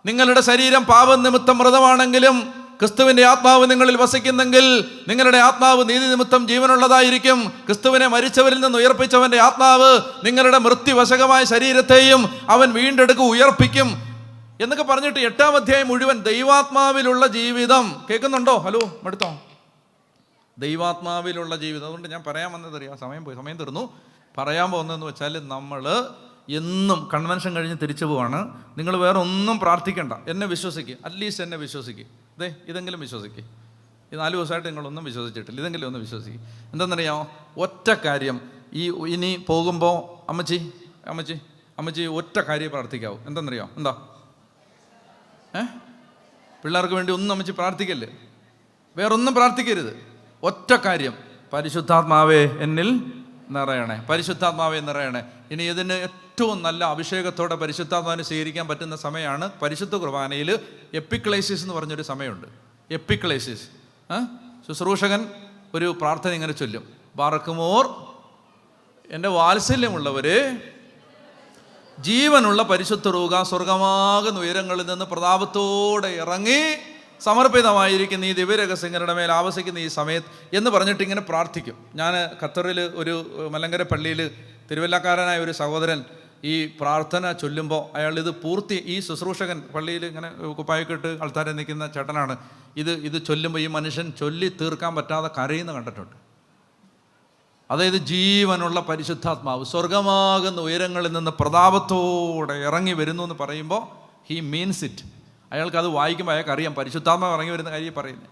നിങ്ങളുടെ ശരീരം പാപനിമിത്തം മൃതമാണെങ്കിലും ക്രിസ്തുവിന്റെ ആത്മാവ് നിങ്ങളിൽ വസിക്കുന്നെങ്കിൽ നിങ്ങളുടെ ആത്മാവ് നീതി നിമിത്തം ജീവനുള്ളതായിരിക്കും. ക്രിസ്തുവിനെ മരിച്ചവരിൽ നിന്ന് ഉയർപ്പിച്ചവന്റെ ആത്മാവ് നിങ്ങളുടെ മൃത്യുവശകമായ ശരീരത്തെയും അവൻ വീണ്ടെടുക്കും, ഉയർപ്പിക്കും എന്നൊക്കെ പറഞ്ഞിട്ട് 8-ാം അധ്യായം മുഴുവൻ ദൈവാത്മാവിലുള്ള ജീവിതം. കേൾക്കുന്നുണ്ടോ? ഹലോ, മടുത്തോ? ദൈവാത്മാവിലുള്ള ജീവിതം. അതുകൊണ്ട് ഞാൻ പറയാൻ വന്നതറിയാം, സമയം തീർന്നു. പറയാൻ പോകുന്നതെന്ന് വെച്ചാൽ, നമ്മൾ എന്നും കൺവെൻഷൻ കഴിഞ്ഞ് തിരിച്ചു പോവാണ്. നിങ്ങൾ വേറെ ഒന്നും പ്രാർത്ഥിക്കണ്ട, എന്നെ വിശ്വസിക്കുക, അറ്റ്ലീസ്റ്റ് എന്നെ വിശ്വസിക്കുക. ഇതെങ്കിലും വിശ്വസിക്കുക. ഈ 4 ദിവസമായിട്ട് നിങ്ങളൊന്നും വിശ്വസിച്ചിട്ടില്ല, ഇതെങ്കിലും ഒന്ന് വിശ്വസിക്കുക. എന്താണെന്നറിയാമോ? ഒറ്റ കാര്യം, ഇനി പോകുമ്പോൾ അമ്മച്ചി ഒറ്റ കാര്യം പ്രാർത്ഥിക്കാവൂ. എന്താണെന്നറിയാമോ? എന്താ? പിള്ളേർക്ക് വേണ്ടി ഒന്നും അമ്മച്ചി പ്രാർത്ഥിക്കല്ലേ, വേറൊന്നും പ്രാർത്ഥിക്കരുത്. ഒറ്റ കാര്യം, പരിശുദ്ധാത്മാവേ എന്നിൽ നിറയണേ, പരിശുദ്ധാത്മാവേ നിറയണേ. ഇനി ഇതിന് ഏറ്റവും നല്ല അഭിഷേകത്തോടെ പരിശുദ്ധാത്മാവിനെ സ്വീകരിക്കാൻ പറ്റുന്ന സമയമാണ് പരിശുദ്ധ കുർബാനയിൽ എപ്പിക്ലേസിസ് എന്ന് പറഞ്ഞൊരു സമയമുണ്ട്. എപ്പിക്ലേസിസ്, ശുശ്രൂഷകൻ ഒരു പ്രാർത്ഥന ഇങ്ങനെ ചൊല്ലും, ബാറക്കുമോർ എൻ്റെ വാത്സല്യമുള്ളവരെ, ജീവനുള്ള പരിശുദ്ധ റൂഹ സ്വർഗമാകുന്ന ഉയരങ്ങളിൽ നിന്ന് പ്രതാപത്തോടെ ഇറങ്ങി സമർപ്പിതമായിരിക്കുന്ന ഈ ദിവ്യരഹസ്യങ്ങളുടെ മേൽ ആവസിക്കുന്ന ഈ സമയത്ത് എന്ന് പറഞ്ഞിട്ട് ഇങ്ങനെ പ്രാർത്ഥിക്കും. ഞാൻ ഖത്തറിൽ ഒരു മലങ്കര പള്ളിയിൽ തിരുവല്ലക്കാരനായ ഒരു സഹോദരൻ ഈ പ്രാർത്ഥന ചൊല്ലുമ്പോൾ അയാൾ ഈ ശുശ്രൂഷകൻ പള്ളിയിൽ ഇങ്ങനെ കുപ്പായൊക്കെ ഇട്ട് ആൾക്കാരെ നിൽക്കുന്ന ചേട്ടനാണ്. ഇത് ചൊല്ലുമ്പോൾ ഈ മനുഷ്യൻ ചൊല്ലി തീർക്കാൻ പറ്റാതെ കരയുന്ന കണ്ടിട്ടുണ്ട്. അതായത് ജീവനുള്ള പരിശുദ്ധാത്മാവ് സ്വർഗമാകുന്ന ഉയരങ്ങളിൽ നിന്ന് പ്രതാപത്തോടെ ഇറങ്ങി വരുന്നു എന്ന് പറയുമ്പോൾ ഹി മീൻസ് ഇറ്റ്. അയാൾക്ക് അത് വായിക്കുമ്പോൾ അയാൾക്ക് അറിയാം പരിശുദ്ധാത്മാവ് ഇറങ്ങി വരുന്ന കാര്യം പറയുന്നത്.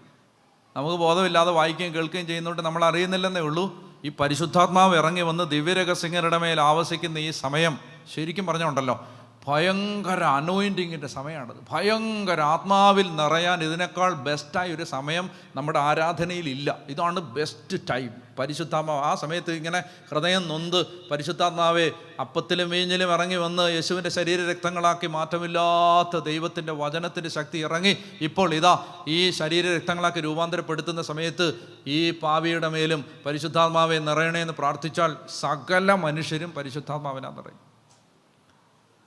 നമുക്ക് ബോധമില്ലാതെ വായിക്കുകയും കേൾക്കുകയും ചെയ്യുന്നതുകൊണ്ട് നമ്മൾ അറിയുന്നില്ലെന്നേ ഉള്ളൂ. ഈ പരിശുദ്ധാത്മാവ് ഇറങ്ങി വന്ന് ദിവ്യരഹസ്യങ്ങളുടെ മേൽ ആവസിക്കുന്ന ഈ സമയം ശരിക്കും പറഞ്ഞുണ്ടല്ലോ, ഭയങ്കര അനോയിൻറ്റിങ്ങിൻ്റെ സമയമാണത്. ഭയങ്കര ആത്മാവിൽ നിറയാൻ ഇതിനേക്കാൾ ബെസ്റ്റായ ഒരു സമയം നമ്മുടെ ആരാധനയിൽ ഇല്ല. ഇതാണ് ബെസ്റ്റ് ടൈം. പരിശുദ്ധാത്മാവ് ആ സമയത്ത് ഇങ്ങനെ ഹൃദയം നൊന്ത് പരിശുദ്ധാത്മാവെ അപ്പത്തിലും വീഞ്ഞിലും ഇറങ്ങി വന്ന് യേശുവിൻ്റെ ശരീരരക്തങ്ങളാക്കി മാറ്റമില്ലാത്ത ദൈവത്തിൻ്റെ വചനത്തിൻ്റെ ശക്തി ഇറങ്ങി ഇപ്പോൾ ഇതാ ഈ ശരീരരക്തങ്ങളാക്കി രൂപാന്തരപ്പെടുത്തുന്ന സമയത്ത് ഈ പാപിയുടെ മേലും പരിശുദ്ധാത്മാവെ നിറയണേ എന്ന് പ്രാർത്ഥിച്ചാൽ സകല മനുഷ്യരും പരിശുദ്ധാത്മാവിനാ നിറയും.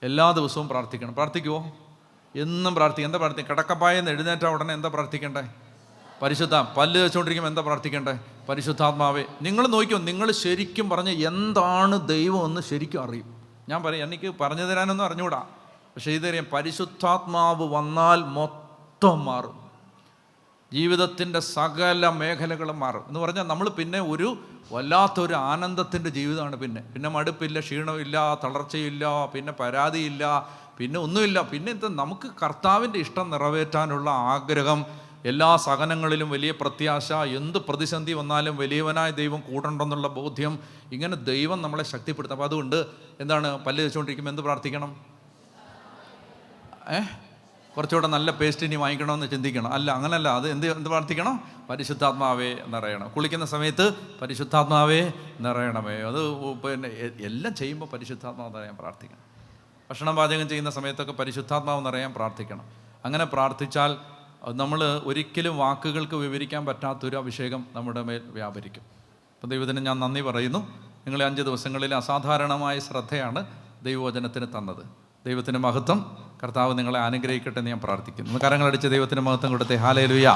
എല്ലാ ദിവസവും പ്രാർത്ഥിക്കണം. പ്രാർത്ഥിക്കുമോ? എന്നും പ്രാർത്ഥിക്കും. എന്താ പ്രാർത്ഥിക്കും? കിടക്കപ്പായെന്ന് എഴുന്നേറ്റ ഉടനെ എന്താ പ്രാർത്ഥിക്കണ്ടേ? പല്ല് വെച്ചുകൊണ്ടിരിക്കുമ്പോൾ എന്താ പ്രാർത്ഥിക്കണ്ടേ? പരിശുദ്ധാത്മാവേ. നിങ്ങൾ നോക്കിയോ, നിങ്ങൾ ശരിക്കും പറഞ്ഞ് എന്താണ് ദൈവം എന്ന് ശരിക്കും അറിയും. ഞാൻ പറയും, എനിക്ക് പറഞ്ഞു തരാനൊന്നും അറിഞ്ഞുകൂടാ, പക്ഷേ ഇതറിയാം, പരിശുദ്ധാത്മാവ് വന്നാൽ മൊത്തം മാറും. ജീവിതത്തിൻ്റെ സകല മേഖലകളും മാറും എന്ന് പറഞ്ഞാൽ നമ്മൾ പിന്നെ ഒരു വല്ലാത്തൊരു ആനന്ദത്തിൻ്റെ ജീവിതമാണ്. പിന്നെ മടുപ്പില്ല, ക്ഷീണമില്ല, തളർച്ചയില്ല, പിന്നെ പരാതിയില്ല, പിന്നെ ഒന്നുമില്ല. പിന്നെ എന്താ, നമുക്ക് കർത്താവിൻ്റെ ഇഷ്ടം നിറവേറ്റാനുള്ള ആഗ്രഹം, എല്ലാ സഹനങ്ങളിലും വലിയ പ്രത്യാശ, എന്ത് പ്രതിസന്ധി വന്നാലും വലിയവനായ ദൈവം കൂടെയുണ്ടെന്നുള്ള ബോധ്യം, ഇങ്ങനെ ദൈവം നമ്മളെ ശക്തിപ്പെടുത്തും. അപ്പോൾ അതുകൊണ്ട് എന്താണ്, പല്ല് വെച്ചുകൊണ്ടിരിക്കുമ്പോൾ എന്ത് പ്രാർത്ഥിക്കണം? കുറച്ചുകൂടെ നല്ല പേസ്റ്റ് ഇനി വാങ്ങിക്കണമെന്ന് ചിന്തിക്കണം. അല്ല, അങ്ങനല്ല. അത് എന്ത് പ്രാർത്ഥിക്കണം? പരിശുദ്ധാത്മാവേ നിറയണം. കുളിക്കുന്ന സമയത്ത് പരിശുദ്ധാത്മാവേ നിറയണമേ. അത് പിന്നെ എല്ലാം ചെയ്യുമ്പോൾ പരിശുദ്ധാത്മാവ് നിറയാൻ പ്രാർത്ഥിക്കണം. ഭക്ഷണം പാചകം ചെയ്യുന്ന സമയത്തൊക്കെ പരിശുദ്ധാത്മാവ് നിറയാൻ പ്രാർത്ഥിക്കണം. അങ്ങനെ പ്രാർത്ഥിച്ചാൽ നമ്മൾ ഒരിക്കലും വാക്കുകൾക്ക് വിവരിക്കാൻ പറ്റാത്തൊരു അഭിഷേകം നമ്മുടെ മേൽ വ്യാപരിക്കും. അപ്പം ദൈവത്തിന് ഞാൻ നന്ദി പറയുന്നു. നിങ്ങളെ 5 ദിവസങ്ങളിൽ അസാധാരണമായ ശ്രദ്ധയാണ് ദൈവവചനത്തിന് തന്നത്. ദൈവത്തിൻ്റെ മഹത്വം. കർത്താവ് നിങ്ങളെ അനുഗ്രഹിക്കട്ടെ എന്ന് ഞാൻ പ്രാർത്ഥിക്കുന്നു. കരങ്ങളടിച്ച് ദൈവത്തിൻ്റെ മഹത്വം കൊടുത്തേ. ഹല്ലേലൂയ.